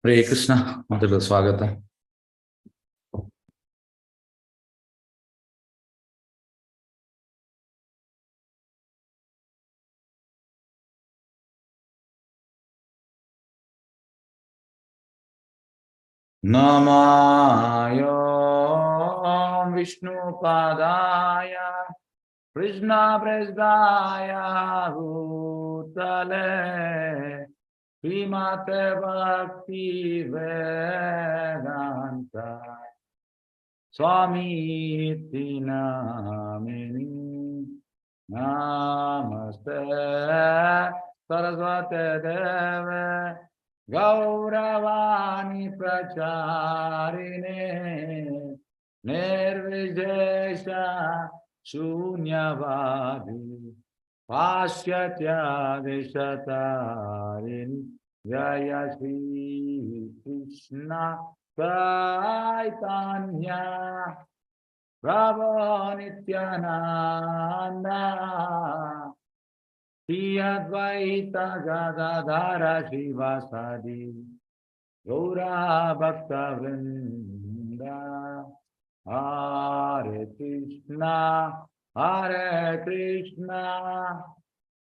हरे कृष्ण ಮೊದಲು ಸ್ವಾಗತ. ನಮಾಯ ವಿಷ್ಣುಪಾದಾಯ ಕೃಷ್ಣ ಪ್ರೇಷ್ಠಾಯ ಭೂತಲೆ ಶ್ರೀಮತೆ ಭಕ್ತಿ ವೇದಾಂತ ಸ್ವಾಮೀತಿ ನಾಮಿನಿ ನಮಸ್ತೆ सरस्वती देवे गौरवाणी प्रचारिणे निर्विशेष शून्यवादी पाश्चात्यादिशतारिणी जय श्री कृष्ण चैतन्य प्रभु नित्यानंद श्री अद्वैत गदाधर शिवासादि गौरा भक्त वृंद हरे कृष्णा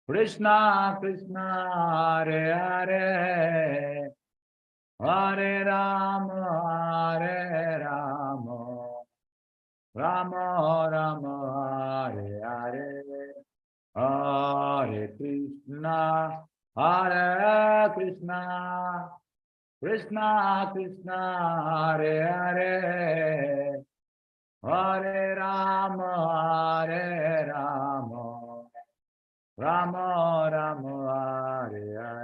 कृष्णा कृष्णा हरे हरे हरे राम राम राम हरे हरे हरे कृष्णा कृष्णा कृष्णा हरे हरे हरे राम राम राम हरे हरे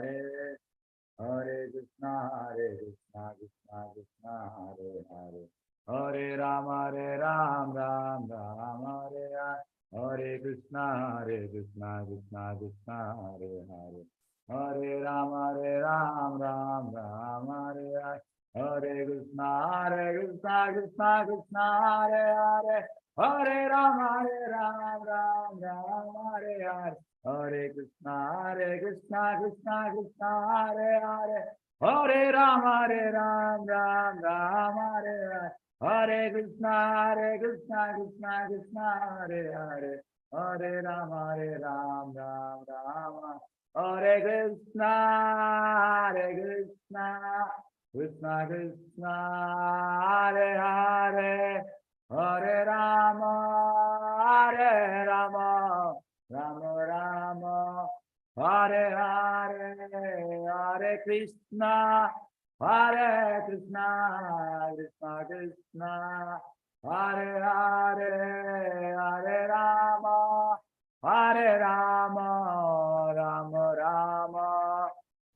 हरे कृष्णा कृष्णा कृष्णा हरे हरे हरे राम राम राम हरे हरे हरे कृष्णा कृष्णा कृष्णा हरे हरे हरे राम राम राम हरे हरे हरे कृष्णा कृष्णा कृष्णा हरे हरे हरे राम राम राम हरे हरे हरे कृष्णा कृष्णा कृष्णा हरे हरे हरे राम राम राम हरे हरे हरे कृष्णा कृष्णा कृष्णा हरे हरे हरे राम राम राम हरे कृष्णा कृष्णा कृष्णा हरे हरे हरे राम राम राम हरे हरे हरे कृष्णा कृष्णा कृष्णा हरे हरे हरे राम राम राम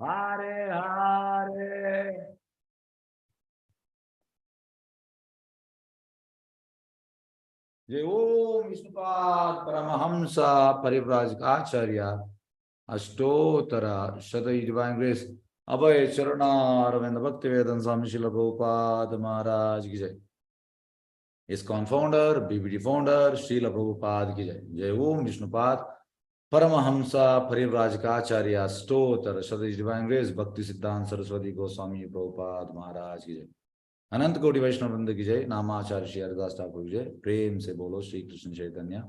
हरे हरे। जय ओम विष्णुपाद परमहंस परिव्राजकाचार्य अष्टोत्तर शतई डिवाइन ग्रेस अभय चरणारविंद भक्ति वेदन स्वामी श्रील प्रभुपाद महाराज की जय। ISKCON founder BBD founder Srila Prabhupada की जय। जय ओम विष्णुपाद परमहंस परिव्राजकाचार्य अष्टोत्तर शतई डिवाइन ग्रेस भक्ति सिद्धांत सरस्वती गोस्वामी प्रभुपाद महाराज की जय। अनंत कोटि वैष्णव वृंद की जय। नामाचार्य श्री हरिदास ठाकुर की जय। प्रेम से बोलो श्री कृष्ण चैतन्य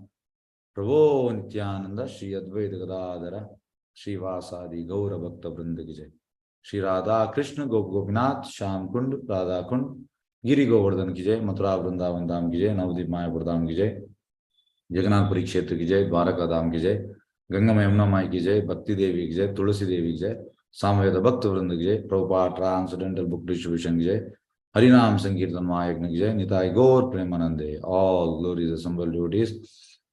प्रभु नित्यानंद श्री अद्वैत गदाधर श्रीवासादि गौर भक्त वृंद की जय। श्री राधा कृष्ण गोपीनाथ श्याम कुंड राधा कुंड गिरि गोवर्धन की जय। मथुरा वृंदावन धाम की जय। नवदीप मायापुर धाम की जय। जगन्नाथपुरी क्षेत्र की जय। द्वारका धाम की जय। गंगा यमुना माई की जय। भक्ति देवी की जय। तुलसी देवी की जय। सामवेद भक्त वृंद की जय। प्रभुपाद ट्रांसडेंटल बुक डिस्ट्रीब्यूशन की जय। हरिनाम संकीर्तन महायज्ञ की जय। निताय गौर प्रेमानंदे। All glories assembled devotees,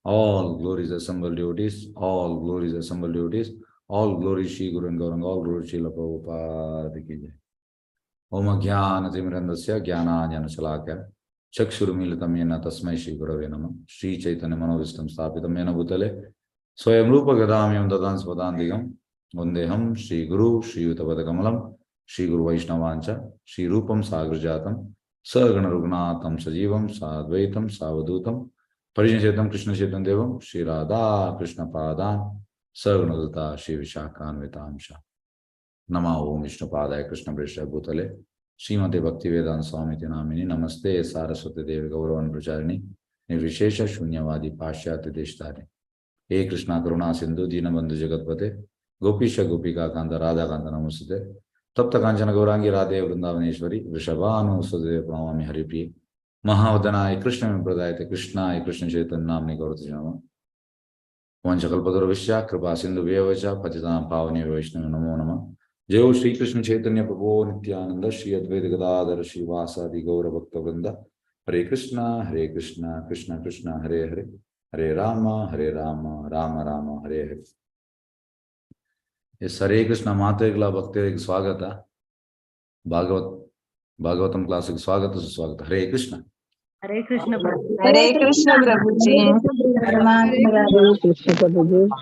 all glories assembled devotees, all glories assembled devotees, all glories Shri Guru and Gauranga, all glories Shri Prabhupada की जय। ओम ज्ञानतिमिरन्दस्य ज्ञानाञ्जनशलाकया चक्षुरुन्मीलितं येन तस्मै श्री गुरवे नमः। श्री चैतन्य मनोभीष्टं स्थापितं येन भूतले स्वयं रूप गदामि ददांस पदान्तिकं वन्देऽहं श्री गुरु श्रीयुतपदकमलं श्री गुरु वैष्णवांच श्री रूपं साग्रजातं सगण रघुनाथं सजीवं साद्वैतं सावधूतं परिजनसहितं कृष्ण चैतन्य देवं श्री राधा कृष्ण पादान् सगण ललिता श्री विशाखान्वितांश। नमः ओम विष्णुपादाय कृष्णप्रेष्ठाय भूतले श्रीमते भक्तिवेदांत स्वामिति नामिने नमस्ते सारस्वती देवी गौरवान् प्रचारिणे निर्विशेष शून्यवादी पाश्चात्य देशतारिणे हे कृष्णा करुणा सिंधु दीनबंधु जगतपते गोपीश गोपिका कांत राधा कांत नमस्ते तप्त कांचन गौरांगी राधे वृंदावनेश्वरी वृषभानुसुते प्रणमामि हरिप्रिये महावदनाय कृष्ण प्रदायते कृष्णाय कृष्ण चैतन्य नाम्नि गौरति नमः वंशकल्पतरुभ्यश्च कृपा सिन्धुभ्यश्च पतितानां पावनेभ्यो वैष्णवेभ्यो नमो नमः। जय श्री कृष्ण चैतन्य प्रभु नित्यानंद श्री अद्वैत गदाधर श्रीवासादि गौर भक्तवृंद हरे कृष्णा कृष्ण कृष्ण हरे हरे हरे राम राम राम हरे हरे। इस हरे कृष्ण मातेगला भक्तರಿಗೆ स्वागत भागवतम क्लास स्वागत सुस्वागत। हरे कृष्ण प्रभु जी। हरे कृष्ण प्रभु जी।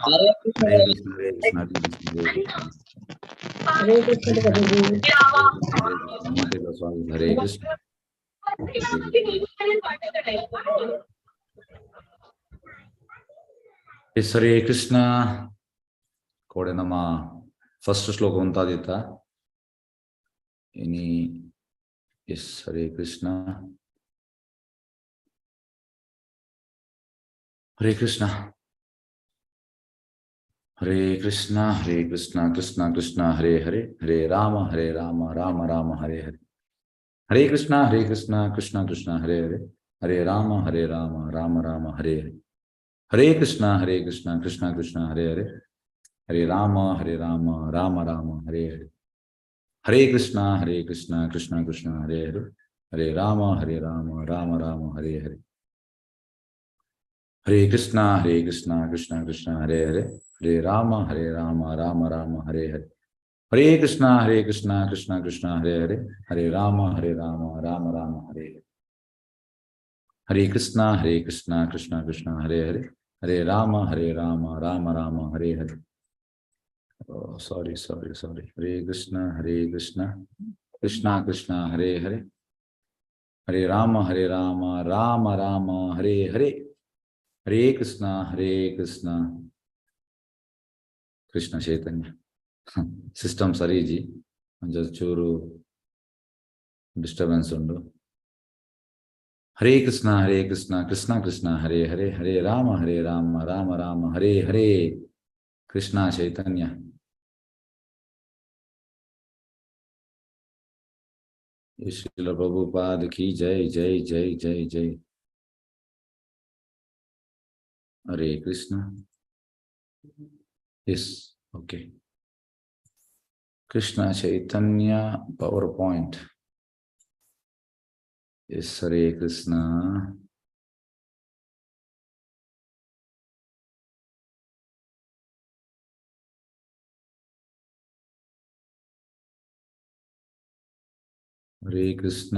हरे कृष्ण हरे कृष्ण प्रभु जी। मातेगला स्वागत। हरे कृष्ण इस हरे कृष्ण कोडे ನಮ್ಮ ಫಸ್ಟ್ ಶ್ಲೋಕ ಅಂತಾದಿತ್ತ ಇನಿ ಎಸ್ ಹರೇ ಕೃಷ್ಣ हरे कृष्ण कृष्ण कृष्ण हरे हरे हरे राम राम राम हरे हरे हरे कृष्ण कृष्ण कृष्ण हरे हरे हरे राम राम राम हरे हरे हरे कृष्ण कृष्ण कृष्ण हरे हरे हरे राम राम राम हरे हरे हरे कृष्ण कृष्ण कृष्ण हरे हरे हरे राम राम राम हरे हरे हरे कृष्ण कृष्ण कृष्ण हरे हरे हरे राम राम राम हरे हरे हरे कृष्ण कृष्ण कृष्ण हरे हरे हरे राम राम राम हरे हरे हरे कृष्ण कृष्ण कृष्ण हरे हरे हरे राम राम राम हरे हरे। सॉरी हरे कृष्ण कृष्ण कृष्ण हरे हरे हरे राम राम राम हरे हरे हरे कृष्ण कृष्ण चैतन्य सिस्टम सरी जी चूरू डिस्टर्बेंस उंडु। हरे कृष्ण कृष्ण कृष्ण हरे हरे हरे राम राम राम हरे हरे कृष्ण चैतन्य श्रील प्रभुपाद की जय जय जय जय जय। हरे Krishna yes okay Krishna Chaitanya power point yes हरे कृष्ण हरे कृष्ण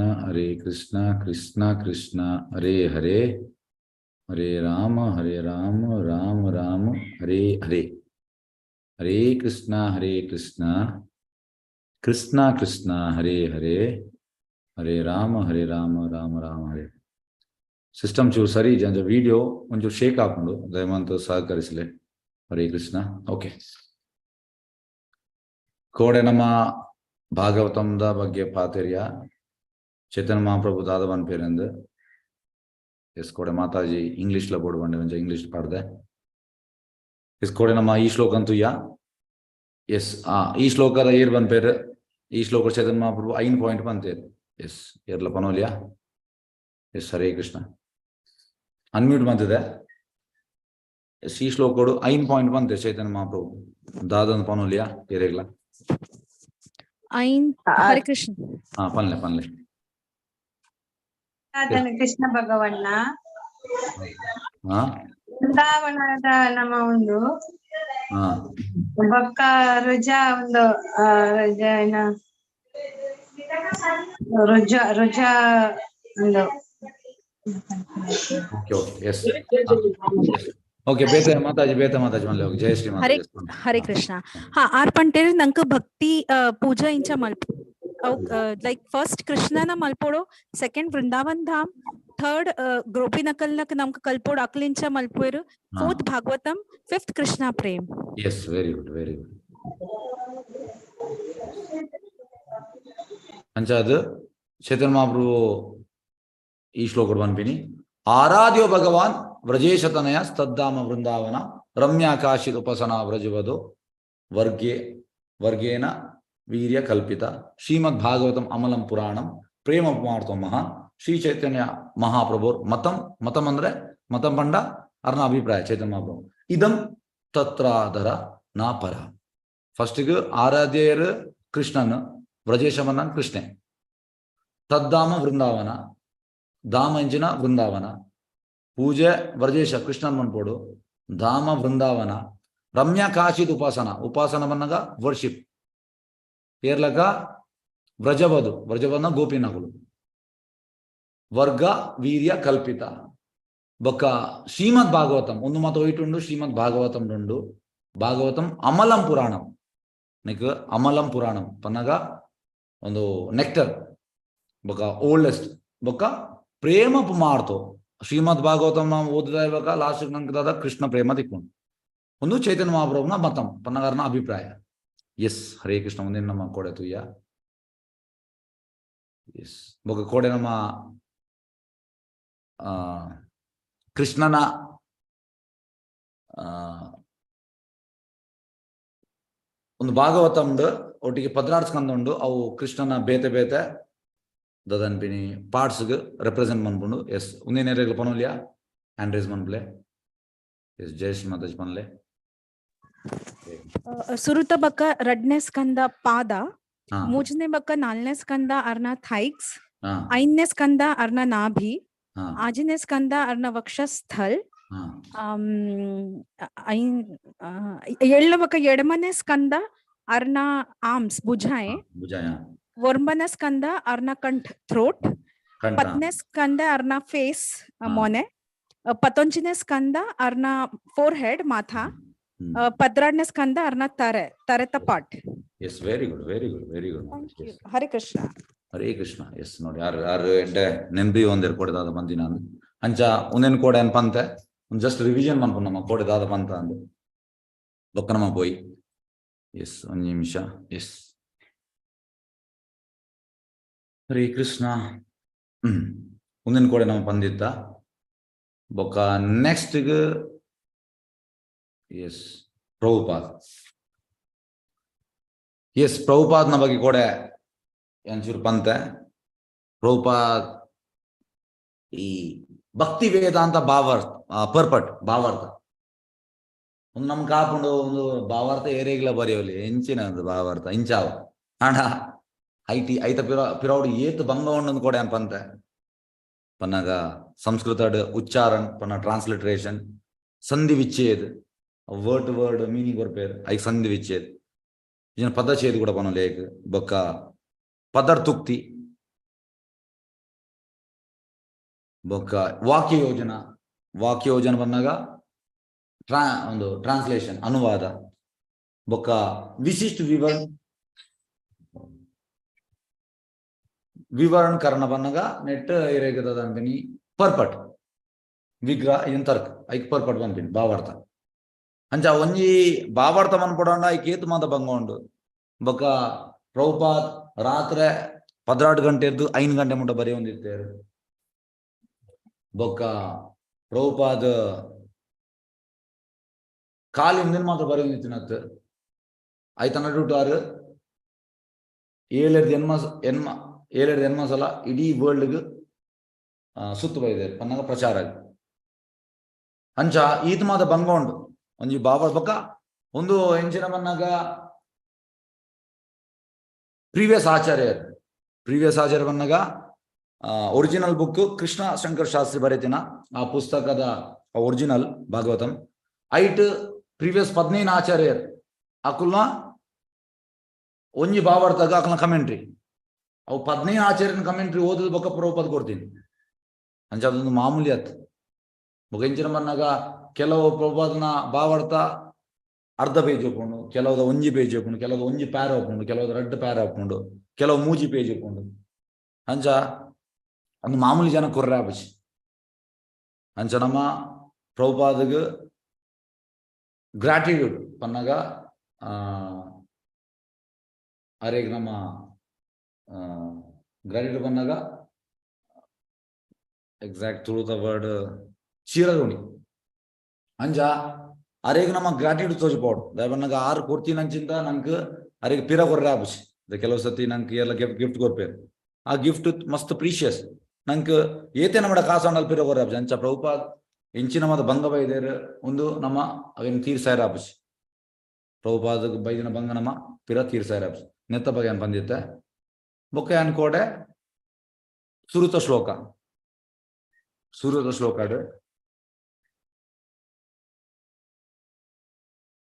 कृष्ण कृष्ण हरे हरे हरे राम राम राम हरे हरे हरे कृष्ण कृष्ण कृष्ण हरे हरे हरे राम राम राम हरे। सिस्टम चूर सरी जो वीडियो ಒಂಚೂರು ಶೇಕ್ ಹಾಕೊಂಡು ದಯಮಾಡಿ ಸಹಕರಿಸಲಿ। हरे कृष्ण ओके ಕೋಡೆ ನಮ್ಮ ಭಾಗವತಂದ ಬಗ್ಗೆ ಪಾತೆರಿಯ ಚೈತನ್ಯ ಮಹಾಪ್ರಭು ದಾದವನ್ ಪೇರೆಂದು ಎಸ್ ಕೋಡೆ ಮಾತಾಜಿ ಇಂಗ್ಲಿಷ್ ಲ ಬೋರ್ಡ್ ಬಂಡೆ ಒಂಚ ಇಂಗ್ಲಿಷ್ ಪಾಡ್ದೆ ಎಸ್ ಕೋಡೆ ನಮ್ಮ ಈ ಶ್ಲೋಕ ಅಂತೂ ಯಾ ಎಸ್ ಈ ಶ್ಲೋಕದ ಏರ್ ಬಂದ್ ಪೇರು ಈ ಶ್ಲೋಕ ಚೈತನ್ಯ ಮಹಾಪ್ರಭು 5 point ಬಂತೇರು S ಏರ್ಲ ಪನೋಲಿಯಾ S Hare Krishna unmute ಬಂದಿದೆ ಎಸ್ ಈ ಶ್ಲೋಕಗಳು 5 ಪಾಯಿಂಟ್ ಬಂತೆ ಚೈತನ್ಯ ಮಹಾಪ್ರಭು ದಾದನ್ ಪನೋಲಿಯಾ ಏರೆಗ್ಲ हरे कृष्ण पनले कृष्ण भगवान ವೃಂದಾವನದ ನಮ್ಮ ಒಂದು ಬೊಕ್ಕ ರುಜಾ ಒಂದು ರುಜಾ ಏನ ರುಜಾ ಒಂದು ओके बेते माताजी मन लोग जय श्री हरे हरे कृष्णा। हाँ आर पंटेर नंक भक्ति पूजा इंचा मल्प लाइक फर्स्ट कृष्णा ना मल्पोड़ो सेकंड वृंदावन धाम थर्ड गोपी नकल नक नमक कल्पोड़ अकलिंचा मल्पोर फोर्थ भागवतम फिफ्थ कृष्णा प्रेम। यस वेरी गुड ಅಂಚ ಅದು ಚೈತನ್ಯ ಮಹಾಪ್ರಭು ಈ ಶ್ಲೋಕ ಬಂಪಿನಿ ಆರಾಧ್ಯ ಭಗವಾನ್ ವ್ರಜೇಶತನಯ ಸ್ತದ್ದಾಮ ವೃಂದಾವನ ರಮ್ಯಾಕಾಶಿತ ಉಪಸನ ವ್ರಜವದು ವರ್ಗೇನ ವೀರ್ಯ ಕಲ್ಪಿತ ಶ್ರೀಮದ್ ಭಾಗವತಂ ಅಮಲಂ ಪುರಾಣಂ ಪ್ರೇಮ ಕುಮಾರ್ತಂ ಮಹಾ ಶ್ರೀ ಚೈತನ್ಯ ಮಹಾಪ್ರಭು ಮತಂ ಅಂದ್ರೆ ಮತಂ ಪಂಡ ಅರ್ನ ಅಭಿಪ್ರಾಯ ಚೈತನ್ಯ ಮಹಾಪ್ರಭು ಇದಂ ತತ್ರಾದರ ನಾ ಪರ ಫಸ್ಟಿಗೆ ಆರಾಧ್ಯರು ಕೃಷ್ಣನ್ ವ್ರಜೇಶಮನ್ನನ್ ಕೃಷ್ಣೆ ತದ್ದಾಮ ವೃಂದಾವನ ಧಾಮ ಎಂಚಿನ ವೃಂದಾವನ ಪೂಜೆ ವ್ರಜೇಶ ಕೃಷ್ಣನ್ ಮನ್ಪೋಡು ಧಾಮ ವೃಂದಾವನ ರಮ್ಯ ಕಾಶಿದ್ ಉಪಾಸನ ಬನ್ನಗ ವರ್ಷಿಪ್ ಏರ್ಲಕ ವ್ರಜವನ ಗೋಪಿನಕುಲು ವರ್ಗ ವೀರ್ಯ ಕಲ್ಪಿತ ಬೊಕ್ಕ ಶ್ರೀಮದ್ ಭಾಗವತಂ ಒಂದು ಮಾತು ಒಯ್ಟುಂಡು ಶ್ರೀಮದ್ ಭಾಗವತಂ ಉಂಡು ಭಾಗವತಂ ಅಮಲಂ ಪುರಾಣಂ ನಿಕ್ ಅಮಲಂ ಪುರಾಣಂ ಪನ್ನಗ ಒಂದು ನೆಕ್ಟರ್ ಬೊಕ್ಕ ಓಲ್ಡೆಸ್ಟ್ ಬೊಕ್ಕ ಪ್ರೇಮ ಮಾರ್ತು ಶ್ರೀಮದ್ ಭಾಗವತಂ ನಾವು ಓದಿದ ಇವಾಗ ಲಾಸ್ಟ್ ನಂಗೆ ದಾದ ಕೃಷ್ಣ ಪ್ರೇಮ ತಿಕ್ಕೊಂಡು ಒಂದು ಚೈತನ್ಯ ಮಹಾಪ್ರಭುನ ಮತಂ ಪನ್ನಗಾರನ ಅಭಿಪ್ರಾಯ ಎಸ್ ಹರೇ ಕೃಷ್ಣ ಮುಂದಿನ ನಮ್ಮ ಕೋಡೆ ತುಯ್ಯ ಎಸ್ ಬೊಕ್ಕ ಕೋಡೆ ನಮ್ಮ ಕೃಷ್ಣನ ಒಂದು ಭಾಗವತಂದು ಒಟ್ಟಿಗೆ 16 ಸ್ಕಂದ ಉಂಡು ಅವು ಕೃಷ್ಣನ ಬೇತೆ ದದನ್ಪಿನಿ ಪಾರ್ಟ್ಸ್ಗೆ ರೆಪ್ರೆಸೆಂಟ್ ಮನ್ಪುಂಡು ಎಸ್ ಉಂದೇನ ಏರಿಯಾಗ್ಲ ಪನೋಲಿಯಾ ಹ್ಯಾಂಡ್ ರೇಸ್ ಮನ್ಪ್ಲೆ ಎಸ್ ಜಯ ಶ್ರೀಮಾತಾಜ್ ಪನ್ಲೆ ಸುರುತ ಬಕ್ಕ ರಡ್ನೆ ಸ್ಕಂದ ಪಾದ ಮೂಜನೆ ಬಕ್ಕ 4ನೇ ಸ್ಕಂದ ಅರ್ನ ಥೈಕ್ಸ್ 5ನೇ ಸ್ಕಂದ ಅರ್ನ ನಾಭಿ 8ನೇ ಸ್ಕಂದ ಅರ್ನ ವಕ್ಷಸ್ಥಲ್ 7ನೇ ಬಕ್ಕ ಎಡಮನೆ ಸ್ಕಂದ ಅರ್ನ ಆರ್ಮ್ಸ್ ಭುಜಾಯ್ 9ನೇ ಸ್ಕಂದ ಅರ್ನ ಕಂಠ ಥ್ರೋಟ್ 10ನೇ ಸ್ಕಂದ ಅರ್ನ ಫೇಸ್ ಮೊನೆ 11ನೇ ಸ್ಕಂದ ಅರ್ನ ಫೋರ್ ಹೆಡ್ ಮಾಥಾ 12ನೇ ಸ್ಕಂದ ಅರ್ನ ತರೆತ ಪಾಟ್ ಎಸ್ ವೆರಿ ಗುಡ್ ಹರೇ ಕೃಷ್ಣ ಎಸ್ ನೋಡಿ ಯಾರು ಎಂಡೆ ನೆನ್ಪಿ ಒಂದೇರು ಕೊಡೆದಾದ ಬಂದಿನ ಅಂಚ ಒಂದೇನು ಕೋಡೆ ಅನ್ ಪಂತೆ ಒಂದು ಜಸ್ಟ್ ರಿವಿಷನ್ ಮನ್ಪು ನಮ್ಮ ಕೋಡೆದಾದ ಪಂತ ಅಂದು ಬೊಕ್ಕ ನಮ್ಮ ಪೋಯಿ ಎಸ್ ಒಂದು ನಿಮಿಷ ಎಸ್ ಹರೇ ಕೃಷ್ಣ ಒಂದೇನು ಕೋಡೆ ನಮ್ಮ ಪಂದಿತ್ತ ಬೊಕ್ಕ ನೆಕ್ಸ್ಟ್ ಎಸ್ ಪ್ರಭುಪಾದ್ನ ಬಗ್ಗೆ ಕೋಡೆ ಎಂಚೂರು ಪಂತೆ ಪ್ರಭುಪಾದ್ ಈ ಭಕ್ತಿ ವೇದಾಂತ ಭಾವಾರ್ಥ ಒಂದು ನಮ್ ಕಾಪುಂಡು ಒಂದು ಭಾವಾರ್ಥ ಏರಿಯಾಗ್ಲ ಬರೆಯೋಲಿ ಎಂಚಿನ ಭಾವಾರ್ಥ ಇಂಚಾವ ಹಣ ಐತ ಪಿರೌಡು ಏತ್ ಭಂಗ ಉಂಡು ಕೊಡೆ ಅನ್ ಪಂತೆ ಪನ್ನಗ ಸಂಸ್ಕೃತ ಉಚ್ಚಾರಣ ಪನ್ನ ಟ್ರಾನ್ಸ್ಲಿಟ್ರೇಷನ್ ಸಂಧಿ ವಿಚ್ಛೇದ್ ವರ್ಡ್ ಟು ವರ್ಡ್ ಮೀನಿಂಗ್ ಬರ್ಪೇರ್ ಐಕ್ ಸಂಧಿ ವಿಚ್ಛೇದ್ ಇದನ್ನ ಪದಛೇದ್ ಕೂಡ ಪನ್ನೋಲಿ ಐಕ್ ಬೊಕ್ಕ ಪದರ್ತುಕ್ತಿ ಬೊಕ್ಕ ವಾಕ್ಯ ಯೋಜನ ಬಂದಾಗ ಒಂದು ಟ್ರಾನ್ಸ್ಲೇಷನ್ ಅನುವಾದ ಬೊಕ್ಕ ವಿಶಿಷ್ಟ ವಿವರಣ ಕರ್ಣ ಬಂದಾಗ ನೆಟ್ ಇರೇಗದ ಅಂತೀನಿ ಪರ್ಪಟ್ ವಿಗ್ರಹ ಇದನ್ ತರ್ಕ ಐಕ್ ಪರ್ಪಟ್ ಬಂತೀನಿ ಭಾವಾರ್ಥ ಅಂಚ ಒಂಜಿ ಭಾವಾರ್ಥ ಮನ್ಪಡೋಂಡ ಐಕ್ ಏತು ಮಾತ ಭಂಗ ಉಂಡು ಬೊಕ್ಕ ಪ್ರಭುಪಾದ್ ರಾತ್ರಿ 16 ಗಂಟೆ ಎದ್ದು 5 ಗಂಟೆ ಮುಟ್ಟ ಬರೀ ಹೊಂದಿರ್ತೇರು ಬೊಕ್ಕ ಪ್ರಭುಪಾದ್ ಕಾಲಿ ಮುಂದಿನ ಮಾತ್ರ ಬರೀ ಹೊಂದಿತ್ತಿನತ್ ಆಯ್ತನ ಡುಟಾರು 7 ಎನ್ಮ ಸಲ ಇಡೀ ವರ್ಲ್ಡ್ಗೆ ಸುತ್ತು ಬೈದೇರು ಪನ್ನಾಗ ಪ್ರಚಾರ ಅಂಚ ಈತ್ ಮಾತ ಭಂಗ ಉಂಡು ಒಂಜಿ ಬಾಬಾ ಬೊಕ್ಕ ಒಂದು ಎಂಚಿನ ಬನ್ನಾಗ ಪ್ರೀವಿಯಸ್ ಆಚಾರ್ಯ ಬನ್ನಾಗ ಒರಿಜಿನಲ್ ಬುಕ್ ಕೃಷ್ಣ ಶಂಕರ್ ಶಾಸ್ತ್ರಿ ಬರೆತಿನ ಆ ಪುಸ್ತಕದ ಒರಿಜಿನಲ್ ಭಾಗವತಂ ಐಟ್ ಪ್ರೀವಿಯಸ್ 15 ಆಚಾರ್ಯರ್ ಅಕುಲ್ನ ಒಂಜಿ ಭಾವಾರ್ಥಗ ಅಕಲ್ನ ಕಮೆಂಟ್ರಿ ಅವು 15 ಆಚಾರ್ಯನ ಕಮೆಂಟ್ರಿ ಓದಿದ ಬೊಕ್ಕ ಪ್ರಭುಪಾದ್ ಕೊಡ್ತೀನಿ ಅಂಚ ಅದೊಂದು ಮಾಮೂಲಿ ಆತ್ ಬೊಕ್ಕ ಎಂಚಿನ ಬನ್ನಾಗ ಕೆಲವು ಪ್ರಭುಪಾದನ ಭಾವಾರ್ಥ ಅರ್ಧ ಪೇಜ್ ಒಪ್ಪುಂಡು ಕೆಲವುದ 1 ಪೇಜ್ ಒಪ್ಪುಂಡು ಕೆಲವುದ 1 ಪ್ಯಾರ ಒಪ್ಪುಂಡು ಕೆಲವುದ 2 ಪ್ಯಾರ ಒಪ್ಪುಂಡು ಕೆಲವು 3 ಪೇಜ್ ಒಪ್ಪುಂಡು ಅಂಚ ಒಂದು ಮಾಮೂಲಿ ಜನ ಕೊರ್ರೆ ಆಪಚಿ ಅಂಚ ನಮ್ಮ ಪ್ರಭುಪಾದಗ್ ಗ್ರಾಟಿಟ್ಯೂಡ್ ಪನ್ನಾಗ ಅರೆಗ್ ನಮ್ಮ ಗ್ರಾಟಿಟ್ಯೂಡ್ ಬಂದಾಗ ಎಕ್ಸಾಕ್ಟ್ ಥ್ರೂ ದ ವರ್ಡ್ ಚೀರಗುಣಿ ಅಂಜ ಅರೆಗೆ ನಮ್ಮ ಗ್ರಾಟಿಟ್ಯೂಡ್ ತೋರಿಸ್ಬೋದು ದಯಬನ್ನಾಗ 6 ಕೊಡ್ತೀನಂಚಿಂದ ನಂಗೆ ಅರೆಗೆ ಪಿರ ಕೊರ್ರೆ ಆಪುಸಿ ಕೆಲವು ಸತಿ ನಂಗೆ ಎಲ್ಲ ಗಿಫ್ಟ್ ಕೊರ್ಪೇರು ಆ ಗಿಫ್ಟ್ ಮಸ್ತ್ ಪ್ರೀಶಿಯಸ್ ನಂಗೆ ಏತೆ ನಮ್ಮ ಕಾಸಂಡಲ್ ಪಿರ ಕೊರ್ರೆ ಆಪುಸಿ ಅಂಚ ಪ್ರಭುಪಾದ್ ಎಂಚಿನ ಮದ ಭಂಗ ಬೈದೇರು ಒಂದು ನಮ್ಮ ಅವೇನು ತೀರ್ಸಾಯರ ಆಪುಸಿ ಪ್ರಭುಪಾದ ಬೈದಿನ ಭಂಗ ನಮ್ಮ ಪಿರ ತೀರ್ಸಾಯರ ಆಪುಸಿ ನೆತ್ತ ಬಗ್ಗೆ ಏನು ಬಂದಿತ್ತೆ ಬೊಕ್ಕ ಅನ್ಕೋಡೆ ಸುರುತ ಶ್ಲೋಕ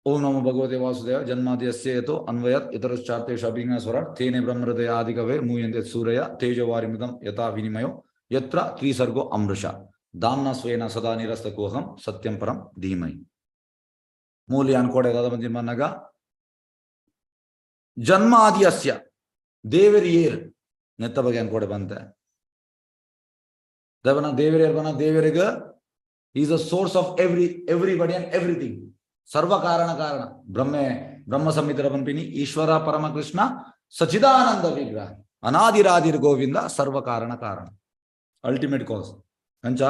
ಓಂ ನಮೋ ಭಗವತೆ ವಾಸುದೇವ ಜನ್ಮಾದ್ಯಸ್ಯ ಯತೋ ಅನ್ವಯತ್ ಇತರಶ್ಚಾರ್ಥೇಷು ಅಭಿಜ್ಞಾ ಸ್ವರ ತೇನೆ ಬ್ರಹ್ಮಹೃದಯ ಆದಿಕವೇ ಮೂಯಂತೆ ಸೂರ್ಯ ತೇಜವಾರಿಮಿದಂ ಯಥಾ ವಿನಿಮಯೋ ಯತ್ರ ತ್ರಿಸರ್ಗೋ ಅಮೃಷ ದಾಮ್ನ ಸ್ವೇನ ಸದಾ ನಿರಸ್ತಕೋಹಂ ಸತ್ಯಂ ಪರಂ ಧೀಮಹಿ ಮೂಲ್ಯ ಅನ್ಕೋಡೆ ದಾದ ಬಂದಿ ಮನ್ನಗ ಜನ್ಮಾದ್ಯಸ್ಯ ದೇವರಿಯೇರ್ ನೆತ್ತ ಬಗ್ಗೆ ಅನ್ಕೋಡೆ ಬಂತೆ ದವನ ದೇವರಿಯರ್ ಬನ ದೇವರಿಗೆ is the source of everybody and everything ಸರ್ವ ಕಾರಣ ಬ್ರಹ್ಮ ಸಂಹಿತರ ಪಂಪಿನಿ ಈಶ್ವರ ಪರಮಕೃಷ್ಣ ಸಚಿದಾನಂದ ವಿಗ್ರಹ ಅನಾದಿರಾದಿರ್ ಗೋವಿಂದ ಸರ್ವ ಕಾರಣ ಅಲ್ಟಿಮೇಟ್ ಕಾಸ್ ಅಂಚ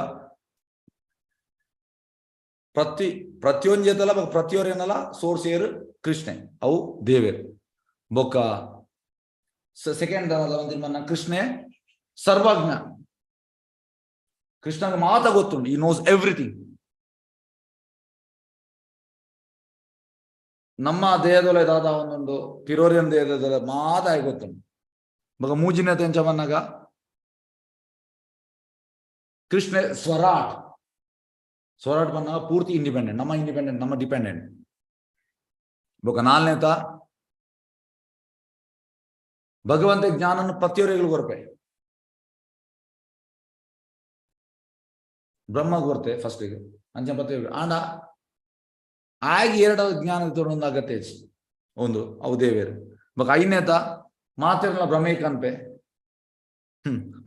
ಪ್ರತಿಯೊಂದು ಪ್ರತಿಯೊರೇನಲ್ಲ ಸೋರ್ಸ್ ಏರು ಕೃಷ್ಣೆ ಅವು ದೇವೇರು ಬೊಕ್ಕ ಸೆಕೆಂಡ್ ಮನ್ನ ಕೃಷ್ಣೆ ಸರ್ವಜ್ಞ ಕೃಷ್ಣಗೆ ಮಾತ ಗೊತ್ತುಂಟು ಈ ನೋಸ್ ಎವ್ರಿಥಿಂಗ್ ನಮ್ಮ ದೇಹದೊಲೆ ದಾದ ಒಂದೊಂದು ಪಿರೋರಿಯನ್ ದೇಹದ ಮಾತಾಗಿ ಗೊತ್ತುಂಟು ಬಗ ಮೂಜಿನ ತೆಂಚ ಬನ್ನಾಗ ಕೃಷ್ಣ ಸ್ವರಾಟ್ ಬನ್ನಾಗ ಪೂರ್ತಿ ಇಂಡಿಪೆಂಡೆಂಟ್ ನಮ್ಮ ಡಿಪೆಂಡೆಂಟ್ ಬೊಕ ನಾಲ್ನೇತ ಭಗವಂತ ಜ್ಞಾನನ ಪ್ರತಿಯೊರಿಗಳು ಕೊರಪೆ ಬ್ರಹ್ಮ ಕೊರತೆ ಫಸ್ಟಿಗೆ ಅಂಚ ಪ್ರತಿಯೊಬ್ಬರು ಆಂಡ ಆಗಿ 2 ಜ್ಞಾನ ಒಂದು ಅಗತ್ಯ ಒಂದು ಅವು ದೇವೇರು ಬಕ ಐನೇತ ಮಾತಿರಲ್ಲ ಭ್ರಮೇಕ ಅನ್ಪೆ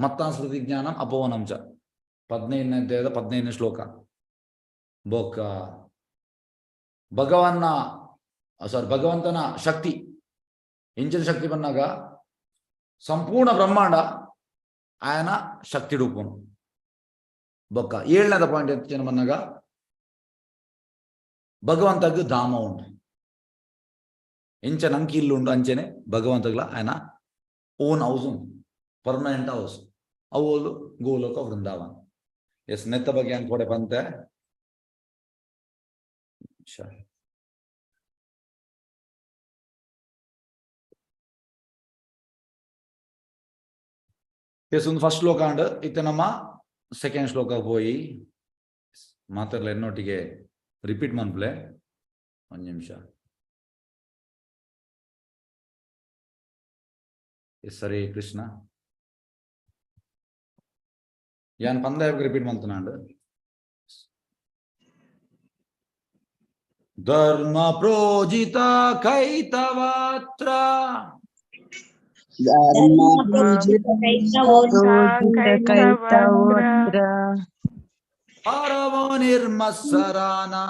ಮತ್ತಾಸ್ಮೃತಿ ಜ್ಞಾನಂ ಅಪವನಂಚ 15ನೇ ಅಧ್ಯಾಯದ 15ನೇ ಶ್ಲೋಕ ಬೊಕ್ಕ ಭಗವಂತನ ಶಕ್ತಿ ಇಂಚಿನ ಶಕ್ತಿ ಬಂದಾಗ ಸಂಪೂರ್ಣ ಬ್ರಹ್ಮಾಂಡ ಆಯನ ಶಕ್ತಿ ರೂಪನು ಬೊಕ್ಕ 7ನೇದ ಪಾಯಿಂಟ್ ಹೆಚ್ಚಿನ ಬಂದಾಗ ಭಗವಂತಗೆ ಧಾಮ ಉಂಟು ಎಂಚ ನಂಗೆ ಇಲ್ಲು ಉಂಟು ಅಂಚೆನೆ ಭಗವಂತಗ್ಲ ఆయన ಓನ್ ಹೌಸ್ ಉಂಟು ಪರ್ಮನೆಂಟ್ ಹೌಸ್ ಅವು ಗೋಲೋಕ ವೃಂದಾವನ ಎಸ್ ನೆತ್ತ ಬಗ್ಗೆ ಅನ್ಕೊಡೆ ಬಂತೆ ಎಸ್ ಒಂದು ಫಸ್ಟ್ ಶ್ಲೋಕ ಅಂಡ್ ಇತ್ತೆ ನಮ್ಮ ಸೆಕೆಂಡ್ ಶ್ಲೋಕ ಹೋಯಿ ಮಾತಾಡಲ್ಲ ಎನ್ನೊಟ್ಟಿಗೆ ರಿಪೀಟ್ ಮನ್ಪ್ಲೆ ಒಂದು ನಿಮಿಷ ಎಸ್ ಹರೇ ಕೃಷ್ಣ ಯಾನ್ ಪಂದ ರಿಪೀಟ್ ಮಂತನಾಂಡು ಧರ್ಮ ಪ್ರೋಜಿತ ಕೈತವಾತ್ರ ಪರಮೋ ನಿರ್ಮತ್ಸರಾನಾ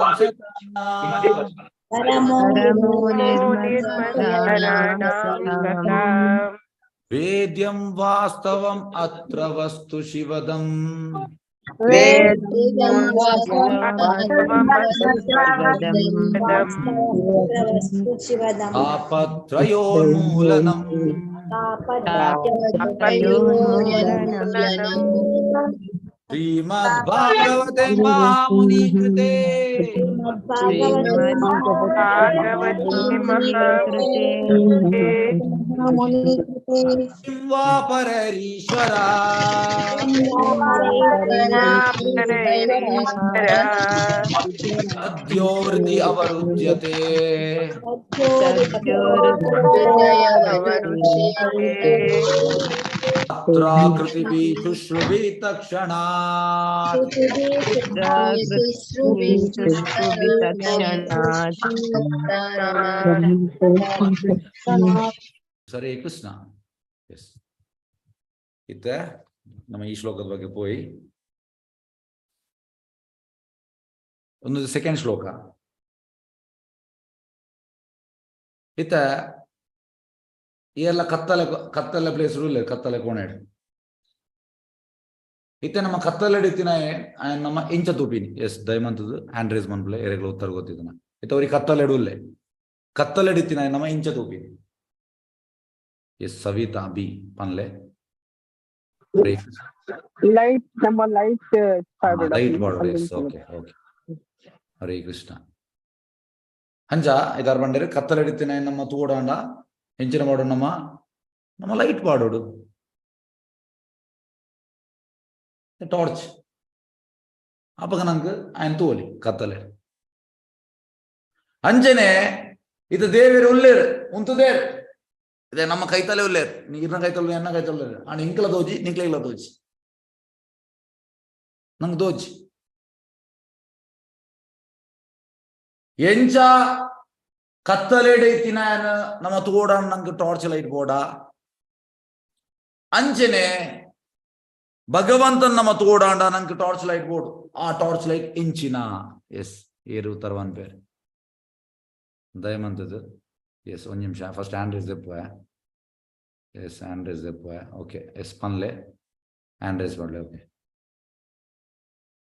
ವೇದ್ಯಂ ವಾಸ್ತವಂ ಅತ್ರ ವಸ್ತು ಶಿವದಂ ತಾಪತ್ರಯೋನ್ಮೂಲನಂ ಶ್ರೀಮದ್ ಭಾಗವತೆ ಮಹಾಮುನಿ ಕೃತೆ ಕಿಂ ವಾ ಪರರೀಶ್ವರ ಅದ್ಯೋರ್ಧಿ ಅವರುಧ್ಯತೆ ಅತ್ರಾಕೃತಿಭಿ ಶುಶ್ರುಭಿ ತಕ್ಷಣಾತ್ ಸರಿ ಕೃಷ್ಣ ಎಸ್ ಇತ್ತ ನಮ್ಮ ಈ ಶ್ಲೋಕದ ಬಗ್ಗೆ ಹೋಯಿ ಒಂದು ಸೆಕೆಂಡ್ ಶ್ಲೋಕ ಇತ್ತ ಈ ಎಲ್ಲ ಕತ್ತಲೆ ಕತ್ತಲೆ ಪ್ಲೇಸ್ ರೂಲ್ ಕತ್ತಲೆ ಕೋಣೆ ಇತ್ತೆ ನಮ್ಮ ಕತ್ತಲೆ ಹಿಡಿತಿನ ನಮ್ಮ ಇಂಚ ತೂಪಿನಿ ಎಸ್ ದಯಮಂತದ್ದು ಹ್ಯಾಂಡ್ ರೇಸ್ ಮನ್ಪ್ಲೆ ಎರೆಗಳು ಉತ್ತರ ಗೊತ್ತಿದ್ದನ ಇತ್ತ ಅವ್ರಿಗೆ ಕತ್ತಲೆ ಇಡುಲ್ಲೆ ಕತ್ತಲೆ ಹಿಡಿತಿನ ನಮ್ಮ ಇಂಚ ತೂಪಿನಿ ಎಸ್ ಸವಿತಾ ಬಿ ಪನ್ಲೆ ಲೈಟ್ ನಮ್ಮ ಲೈಟ್ ಲೈಟ್ ಬಾರ್ಡರ್ yes okay okay Hare Krishna ಅಂಚ ಇದಾರ್ ಬಂಡರೆ ಕತ್ತಲೆ ಹಿಡಿತಿನ ನಮ್ಮ ತೂಡಾಂಡ ಎಂಚಿನ ಮಾಡು ನಮ್ಮ ಲೈಟ್ ಪಾಡೋಡು ಟಾರ್ಚ್ ಅಪ್ಪಗ ನಂಗೆ ఆయన ತೂಲಿ ಕತ್ತಲೆ ಅಂಚನೆ ಇದು ದೇವೇರು ಉಲ್ಲೇರು ಉಂತುದೇರು ಇದೇ ನಮ್ಮ ಕೈತಲೆ ಉಲ್ಲೇರು ನೀರ್ನ ಕೈತಲ್ಲ ಎನ್ನ ಕೈತಲ್ಲ ಆಣ ಇಂಕ್ಲ ದೋಜಿ ನಿಂಕ್ಲ ಇಲ್ಲ ದೋಜಿ ನಂಗೆ ದೋಜಿ ಎಂಚ ಕತ್ತಲೆ ಹಿಡಿತಿನ ನಮ್ಮ ತೋಡ ನಂಗೆ ಟಾರ್ಚ್ ಲೈಟ್ ಬೋಡ ಅಂಚನೆ ಭಗವಂತನ್ ನಮ್ಮ ತೋಡಾಂಡ ನಂಗೆ ಟಾರ್ಚ್ ಲೈಟ್ ಬೋರ್ಡ್ ಆ ಟಾರ್ಚ್ ಲೈಟ್ ಇಂಚಿನ ಎಸ್ ಏರು ತರವನ್ ಪೇರ್ ದಯಮಂತದ್ದು ಎಸ್ ಒಂದು ನಿಮಿಷ ಫಸ್ಟ್ ಹ್ಯಾಂಡ್ ರೇಸ್ ದೆಪ್ಪು ಎಸ್ ಹ್ಯಾಂಡ್ ರೇಸ್ ದೆಪ್ಪು ಓಕೆ ಎಸ್ ಪನ್ಲೆ ಹ್ಯಾಂಡ್ ರೇಸ್ ಮಾಡ್ಲೆ okay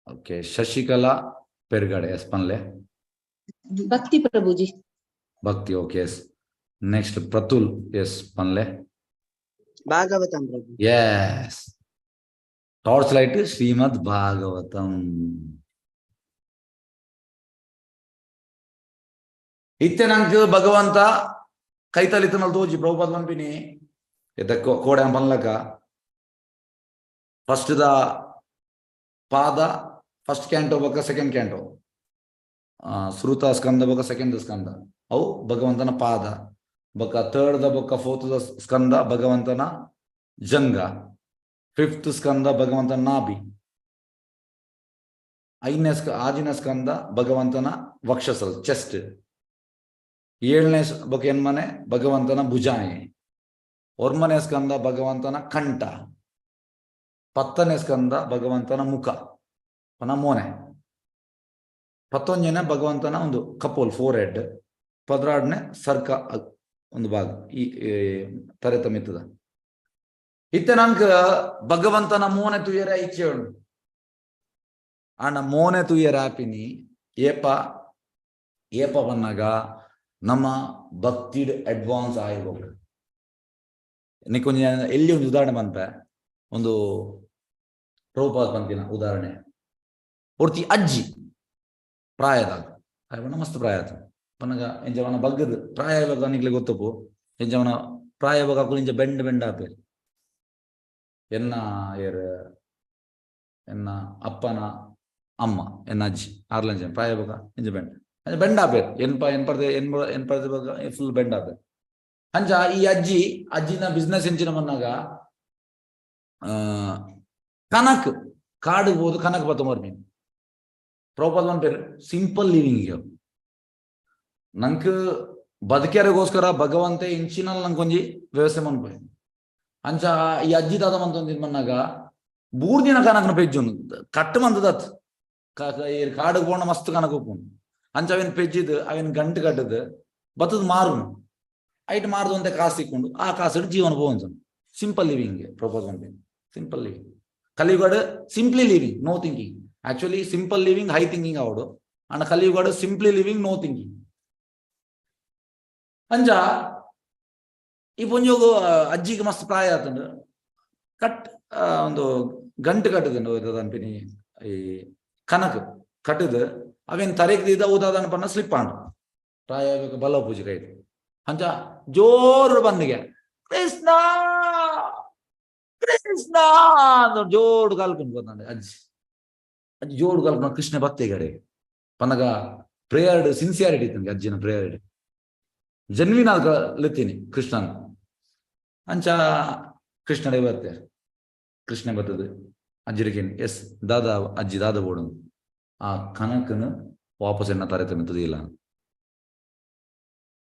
okay Shashikala Pergade yes ಪನ್ಲೆ ಭಕ್ತಿ ಪ್ರಭುಜಿ Bhakti okay yes next Pratul yes ಪನ್ಲೆ ಭಾಗವತಂ ಪ್ರಭು yes torch light Srimad Bhagavatam ಇತ್ತೆ ನಂಗೆ ಭಗವಂತ ಕೈತಲಿತನಲ್ಲಿ ತೋಜಿ ಪ್ರಭುಪಾದ ಪಂಪಿನಿ ಇತ್ತ ಕೋಡೆ ಪನ್ಲಕ ಫಸ್ಟ್ ದ ಪಾದ ಫಸ್ಟ್ ಕ್ಯಾಂಟೋ ಬೊಕ್ಕ ಸೆಕೆಂಡ್ ಕ್ಯಾಂಟೋ ಶ್ರುತ ಸ್ಕಂದ ಬೊಕ್ಕ ಸೆಕೆಂಡ್ ಸ್ಕಂದ ಅವು ಭಗವಂತನ ಪಾದ ಬೊಕ್ಕ ಥರ್ಡ್ ದ ಬೊಕ್ಕ ಫೋರ್ತ್ ದ ಸ್ಕಂದ ಭಗವಂತನ ಜಂಗ ಫಿಫ್ತ್ ಸ್ಕಂದ ಭಗವಂತನ ನಾಭಿ ಆಜಿನ ಸ್ಕಂದ ಭಗವಂತನ ವಕ್ಷಸಲ್ ಚೆಸ್ಟ್ ಏಳನೇ ಬೊಕ್ಕ ಎನ್ಮನೆ ಭಗವಂತನ ಭುಜಾಯಿ ಒರ್ಮನೆ ಸ್ಕಂದ ಭಗವಂತನ ಕಂಠ ಪತ್ತನೇ ಸ್ಕಂದ ಭಗವಂತನ ಮುಖ ಮೋನೆ ಪತ್ತೊಂಜನೆ ಭಗವಂತನ ಒಂದು ಕಪೋಲ್ ಫೋರ್ ಹೆಡ್ ಪದ್ರಾಡ್ನೆ ಸರ್ಕ ಒಂದು ಭಾಗ ಈ ತರೆತ ಮಿತ್ತದ ಇತ್ತೆ ನಂಗೆ ಭಗವಂತನ ಮೋನೆ ತುಯ್ಯರ ಇಚ್ಛೆ ಉಂಟು ಆನ ಮೋನೆ ತುಯ್ಯರ ಆಪಿನಿ ಏಪ ಬನ್ನಾಗ ನಮ್ಮ ಭಕ್ತಿ ಅಡ್ವಾನ್ಸ್ ಆಯ್ಬೇಕು ನಿಕ್ಕೊಂದು ಎಲ್ಲಿ ಒಂದು ಉದಾಹರಣೆ ಬಂತ ಒಂದು ಪ್ರಭುಪಾದ ಬಂತಿನ ಉದಾಹರಣೆ ಒರ್ತಿ ಅಜ್ಜಿ ಪ್ರಾಯದಾಗ ಮಸ್ತ್ ಪ್ರಾಯ ಆತ ಪನ್ನಗ ಎಂಜವನ ಬಗ್ಗದ ಪ್ರಾಯ ನಿಕ್ಲೆ ಗೊತ್ತಪ್ಪು ಎಂಜವನ ಪ್ರಾಯ ಬಗ್ಗ ಇಂಚ ಬೆಂಡ್ ಆಪೇರು ಎನ್ನ ಅಪ್ಪನ ಅಮ್ಮ ಎನ್ನ ಅಜ್ಜಿ ಆರ್ಲಂಜ ಪ್ರಾಯ ಬಗ ಇಂಚ ಬೆಂಡ್ ಆಪೇರು ಎನ್ ಪರ್ದೆ ಬಗ ಫುಲ್ ಬೆಂಡ್ ಆಪೇರು ಅಂಚ ಈ ಅಜ್ಜಿನ ಬಿಸ್ನೆಸ್ ಎಂಚಿನ ಮನ್ನಾಗ ಕನಕ್ ಕಾಡು ಹೋದು ಕನಕ್ ಬತ್ತ ಮರ್ಮೀನ್ ಪ್ರಭುಪಾದ ಪೇರು ಸಿಂಪಲ್ ಲಿವಿಂಗ್ ನಂಗೆ ಬದುಕ್ಯಾರಿಗೋಸ್ಕರ ಭಗವಂತ ಇಂಚಿನಲ್ಲಿ ನಂಗೊಂಜಿ ವ್ಯವಸ್ಥೆ ಮನ್ಪೋಯ್ ಅಂಚ ಈ ಅಜ್ಜಿ ದಾದ ಮಂತೊಂದಿದ್ ಮನ್ನಾಗ ಬೂರ್ದಿನ ಕನಕನ ಪೆಜ್ಜು ಕಟ್ಟು ಮಂತದತ್ ಕಾಡಿಗೆ ಪೋಣ ಮಸ್ತ್ ಕನಕ ಉಪ್ಪುಂಡು ಅಂಚ ಅವೇನ್ ಪೆಜ್ಜಿದ್ ಅವೇನ್ ಗಂಟು ಕಟ್ಟದ್ ಬತ್ತದ ಮಾರುನು ಐಟ್ ಮಾರ್ದು ಅಂತ ಕಾಸು ಸಿಕ್ಕೊಂಡು ಆ ಕಾಸು ಜೀವನ ಹೋಗುವಂತ ಸಿಂಪಲ್ ಲಿವಿಂಗ್ ಪ್ರಪೋಸ್ ಮಾಡ್ತೀನಿ ಸಿಂಪಲ್ ಲಿವಿಂಗ್ ಕಲಿಯುಗಾಡು simply living no thinking actually simple living high thinking ಅವಡು ಅಂಡ್ ಕಲಿಯುಗಾಡು ಸಿಂಪ್ಲಿ ಲಿವಿಂಗ್ ನೋ ಥಿಂಕಿಂಗ್ ಅಂಜ ಈ ಪೊಂಜೋಗು ಅಜ್ಜಿಗೆ ಮಸ್ತ್ ಪ್ರಾಯ ಆತಂಡು ಒಂದು ಗಂಟು ಕಟ್ಟದಂಡು ಅನ್ಪಿನಿ ಈ ಕನಕ್ ಕಟ್ಟದು ಅವೇನ್ ತರೆಗ್ದಿದ್ದ ಉದಾದನ ಪನ್ನ ಸ್ಲಿಪ್ ಆಂಡು ಪ್ರಾಯ ಬಲ ಪೂಜೆ ಕೈ ಅಂಚ ಜೋರು ಬಂದಿಗೆ ಕೃಷ್ಣ ಕೃಷ್ಣ ಅಂತ ಜೋಡು ಕಲ್ಕೊಂಡು ಬಂದ ಅಜ್ಜಿ ಜೋಡು ಕಲ್ಕೊಂಡು ಕೃಷ್ಣ ಬತ್ತೆಗಡೆ ಪನ್ನಗ ಪ್ರೇಯರ್ಡ್ ಸಿನ್ಸಿಯಾರಿಟಿ ಇತ್ತು ಅಜ್ಜಿನ ಪ್ರೇಯರ್ಡ್ ಜನ್ವಿನ ಲೆತ್ತೀನಿ ಕೃಷ್ಣನ ಅಂಚ ಕೃಷ್ಣಡೆ ಬರ್ತಾರೆ ಕೃಷ್ಣ ಬರ್ತದೆ ಅಜ್ಜಿರಿಗೇನು ಎಸ್ ಅಜ್ಜಿ ದಾದ ಬೋಡು ಆ ಕನಕನ ವಾಪಸ್ ಎನ್ನ ತರೆ ತನ್ನದಿಲ್ಲ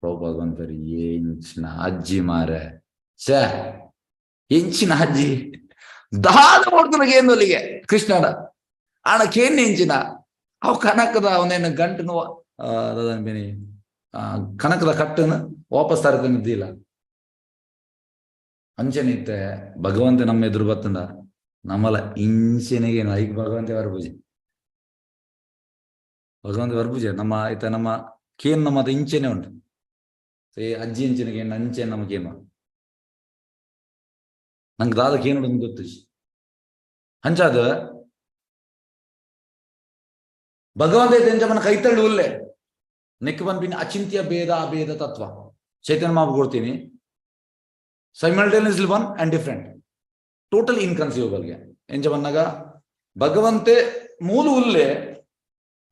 ಪ್ರಭುಪಾದ ಬಂತಾರೆ ಎಂಚಿನ ಅಜ್ಜಿ ಮಾರೆ ಛೇ ಎಂಚಿನ ಅಜ್ಜಿ ದಾದ ಬೋಡ್ತನಗೆ ಏನೊಲಿಗೆ ಕೃಷ್ಣನ ಆಣಕ್ಕೇನು ಎಂಚಿನ ಅವು ಕನಕದ ಅವನೇನು ಗಂಟನು ಕನಕದ ಕಟ್ಟನ್ನು ವಾಪಸ್ ತರೆ ತಂದಿಲ್ಲ ಅಂಚನಿತ್ತೆ ಭಗವಂತ ನಮ್ಮ ಎದುರು ಬತ್ತಂದ ನಮ್ಮಲ ಇಂಚೆನೆಗೇನು ಐಕ್ ಭಗವಂತ ವರ್ಪೂಜೆ ಭಗವಂತ ವರ್ಪೂಜೆ ನಮ್ಮ ಆಯ್ತ ನಮ್ಮ ಕೇನ್ ನಮ್ಮ ಇಂಚೆನೆ ಉಂಟು ಅಜ್ಜಿ ಇಂಚೆನಿಗೆ ಅಂಚೆ ನಮಗೇನು ನಂಗೆ ದಾದಕ್ಕೆ ಏನು ಗೊತ್ತು ಹಂಚಾದ ಭಗವಂತ ತೆಂಜಮ್ಮನ ಕೈತಳ್ಳಿ ಉಲ್ಲೆ ನೆಕ್ ಬಂದ್ಬಿನ್ ಅಚಿಂತ್ಯ ಭೇದ ಅಭೇದ ತತ್ವ ಚೈತನ್ಯ ಮಾಪು ಕೊಡ್ತೀನಿ simultaneously one and different totally ಇನ್ಕನ್ಸೀವಬಲ್ಗೆ ಎಂಜ ಬಂದಾಗ ಭಗವಂತೆ ಮೂಲ ಉಲ್ಲೆ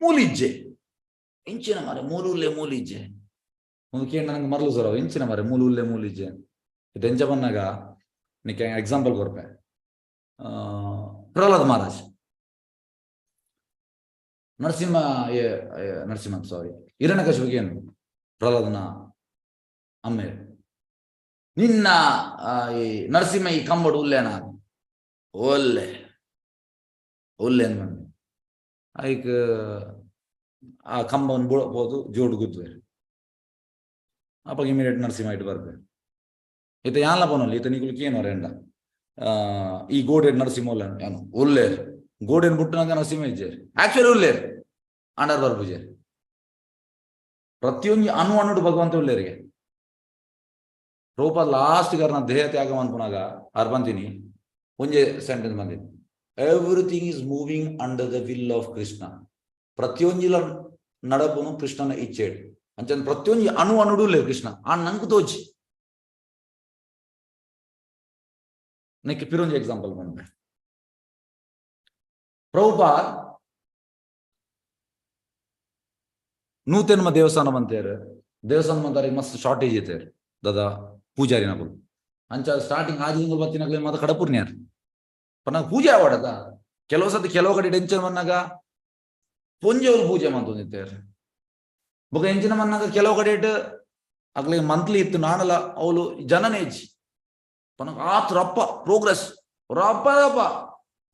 ಮೂಲಿಜ್ಜೆ ಇಂಚಿನ ಮಾರೆ ಮೂಲ ಉಲ್ಲೆ ಮೂಲಿಜ್ಜೆ ಒಂದು ಕೇಳಿ ನನಗೆ ಮರಲು ಸರ ಇಂಚಿನ ಮಾರೆ ಮೂಲ ಉಲ್ಲೆ ಮೂಲಿಜ್ಜೆ ಇದು ಎಂಜ ಬಂದಾಗ ನಿಕ್ಕೆ ಎಕ್ಸಾಂಪಲ್ ಕೊರ್ಪೆ ಪ್ರಹ್ಲಾದ್ ಮಹಾರಾಜ್ ನರಸಿಂಹ ಸಾರಿ ಹಿರಣ್ಯಕಶಿಪಿಗೆ ಏನು ಪ್ರಹ್ಲಾದನ ಅಮ್ಮೆ ನಿನ್ನ ಈ ನರಸಿಂಹ ಈ ಕಂಬಡು ಉಲ್ಲೇನ ಒಲ್ಲೆ ಒಲ್ಲೆ ಅನ್ಬಂದು ಐಕ್ ಆ ಕಂಬವನ್ನು ಬೀಳಬಹುದು ಜೋಡು ಗುದ್ವೆ ಅಪ್ಪ ಇಮಿಡಿಯೇಟ್ ನರಸಿಂಹ ಇಟ್ಟು ಬರ್ಬೇಕು ಈತ ಯಾನ್ಲ ಪೋನಲ್ಲಿ ಈತ ನಿಗುಲಿಕ್ಕೆ ಏನು ರೆಂಡ ಈ ಗೋಡೆಡ್ ನರಸಿಂಹ ಒಲ್ಲೆ ಏನು ಒಲ್ಲೇರ್ ಗೋಡೆನ್ ಬುಟ್ಟನಾಗ ನರಸಿಂಹ ಇಜ್ಜೇರಿ ಆಕ್ಚುಲಿ ಉಲ್ಲೇರ್ ಅಂಡರ್ ಬರ್ಬುಜೇರಿ ಪ್ರತಿಯೊಂದು ಅಣು ಭಗವಂತ ಉಲ್ಲೇರಿಗೆ ರೂಪ ಲಾಸ್ಟ್ ಗಾರ ದೇಹ ತ್ಯಾಗ ಅನ್ಕೊಂಡಾಗ ಅವ್ರು ಬಂತೀನಿ ಒಂದೇ ಸೆಂಟೆನ್ಸ್ ಬಂದಿನಿ everything is moving under the will of Krishna ಪ್ರತಿಯೊಂದಿಲ ನಡಪುನು ಕೃಷ್ಣನ ಇಚ್ಛೆಡು ಅಂಚಂದ ಪ್ರತಿಯೊಂದು ಅಣು ಉಲ್ಲೇರು ಕೃಷ್ಣ ಆ ನಂಗೆ ತೋಚಿ ನೆಕ್ಕೆ ಪಿರೊಂಜಿ ಎಕ್ಸಾಂಪಲ್ ಬಂದೆ ಪ್ರಭುಪಾದ್ ನೂತನ್ಮ ದೇವಸ್ಥಾನ ಬಂತೇರು ದೇವಸ್ಥಾನ ಬಂತಾರೆ ಮಸ್ತ್ ಶಾರ್ಟೇಜ್ ಐತೆ ದಾದಾ ಪೂಜಾರಿನಗಳು ಅಂಚ ಸ್ಟಾರ್ಟಿಂಗ್ ಆಜಿಂಗ್ ಬತ್ತಿನಾಗಲೇ ಮಾತ್ರ ಕಡಪುರ್ನ್ಯಾರ ಪನ್ನ ಪೂಜೆ ಆವಾಡದ ಕೆಲವು ಸತಿ ಕೆಲವು ಕಡೆ ಟೆನ್ಷನ್ ಬಂದಾಗ ಪೊಂಜೆವಲ್ ಪೂಜೆ ಮಾಡ್ತೇರು ಬೊಕ ಎಂಚಿನ ಮನ್ನಾಗ ಕೆಲವು ಕಡೆ ಆಗ್ಲಿ ಮಂತ್ಲಿ ಇತ್ತು ನಾನಲ್ಲ ಅವಳು ಜನನೇಜ್ ಪನ್ನ ಆತ್ ರಪ್ಪ ಪ್ರೋಗ್ರೆಸ್ ರಪ್ಪ ರಪ್ಪ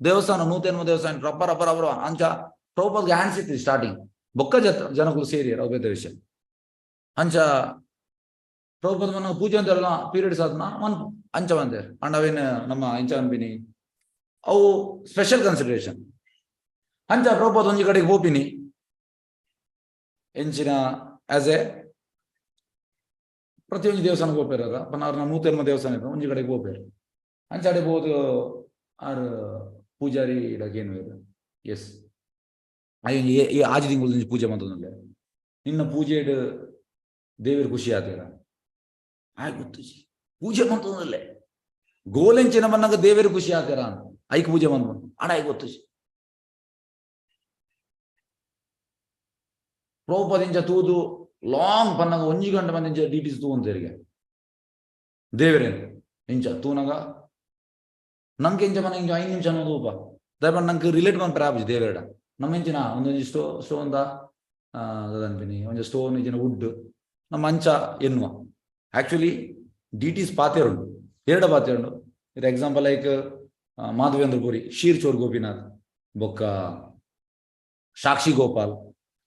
ದೇವಸ್ಥಾನ ನೂತನ್ಮ ದೇವಸ್ಥಾನ ರಪ್ಪ ರಪ್ಪ ರಪ್ಪ ಅಂಚ ಪ್ರಭುಪಾದ್ಗೆ ಹ್ಯಾಂಡ್ಸ್ ಇತ್ತು ಸ್ಟಾರ್ಟಿಂಗ್ ಬೊಕ್ಕ ಜನಗಳು ಸೇರಿ ಬೇರೆ ವಿಷಯ ಅಂಚ ಪ್ರಭುಪಾದ ಮನ ಪೂಜೆ ಅಂತ ಹೇಳ ಪೀರಿಯಡ್ಸ್ ಆದ್ನ ಮನ್ ಅಂಚ ಬಂದೇರು ಅಂಡ್ ಅವೇನು ನಮ್ಮ ಇಂಚ ಅನ್ಪಿನಿ ಅವು ಸ್ಪೆಷಲ್ ಕನ್ಸಿಡರೇಷನ್ ಅಂಚ ಪ್ರಭುಪಾದ ಒಂಜಿ ಕಡೆಗೆ ಹೋಪಿನಿ ಎಂಚಿನ ಆಸ್ ಎ ಪ್ರತಿಯೊಂದು ದೇವಸ್ಥಾನಕ್ಕೆ ಹೋಗ್ಬೇರ ಪನ್ನ ಅವ್ರನ್ನ ನೂತನ್ಮ ದೇವಸ್ಥಾನ ಇತ್ತು ಒಂಜಿ ಕಡೆಗೆ ಹೋಗ್ಬೇರು ಅಂಚ ಅಡೆ ಬೋದು ಆರ್ ಪೂಜಾರಿ ಇಡಗೇನು ಎಸ್ ಅಯ್ಯೋ ಈ ಆಜು ತಿಂಗಳು ಪೂಜೆ ಮಾಡ್ತದಲ್ಲ ನಿನ್ನ ಪೂಜೆ ದೇವರ ಖುಷಿ ಆತೇರ ಆಯ್ತು ಗೊತ್ತು ಪೂಜೆ ಮಾಡ್ತದಲ್ಲೇ ಗೋಲೆಂಚಿನ ಮನ್ನಾಗ ದೇವರ ಖುಷಿ ಆತೇರ ಅಂತ ಐಕ್ ಪೂಜೆ ಮಾಡ್ಬೋದು ಅಡ ಆಯ್ತು ಗೊತ್ತು ಪ್ರಭುಪಾದಿಂಚ ತೂದು ಲಾಂಗ್ ಪನ್ನಾಗ 1 ಗಂಟೆ ಮಂದಿ ಡೀಟೇಲ್ಸ್ ತೂ ಅಂತೇರಿಗೆ ದೇವರೇನು ಇಂಚ ತೂನಾಗ ನಂಗೆ ಇಂಚ ಮನ ಇಂಚ 5 ನಿಮಿಷ ಅನ್ನೋದು ದಯಮಾಡಿ ನಂಗೆ ರಿಲೇಟ್ ಮಾಡಿ ಪ್ರಾಬ್ಜಿ ದೇವರ ನಮ್ಮ ಇಂಚಿನ ಒಂದೊಂದು ಸ್ಟೋನ್ ಅನ್ಪಿನಿ ಒಂದು ಸ್ಟೋನ್ ಇಂಚಿನ ವುಡ್ ನಮ್ಮ ಅಂಚ ಎನ್ನುವ ಆಕ್ಚುಲಿ ಡಿಟೀಸ್ ಪಾತೆ ಉಂಟು 2 ಪಾತೆ ಉಂಟು ಇದು ಎಕ್ಸಾಂಪಲ್ ಲೈಕ್ ಮಾಧವೇಂದ್ರ ಪುರಿ ಶೀರ್ ಚೋರ್ ಗೋಪಿನಾಥ್ ಬೊಕ್ಕ ಸಾಕ್ಷಿ ಗೋಪಾಲ್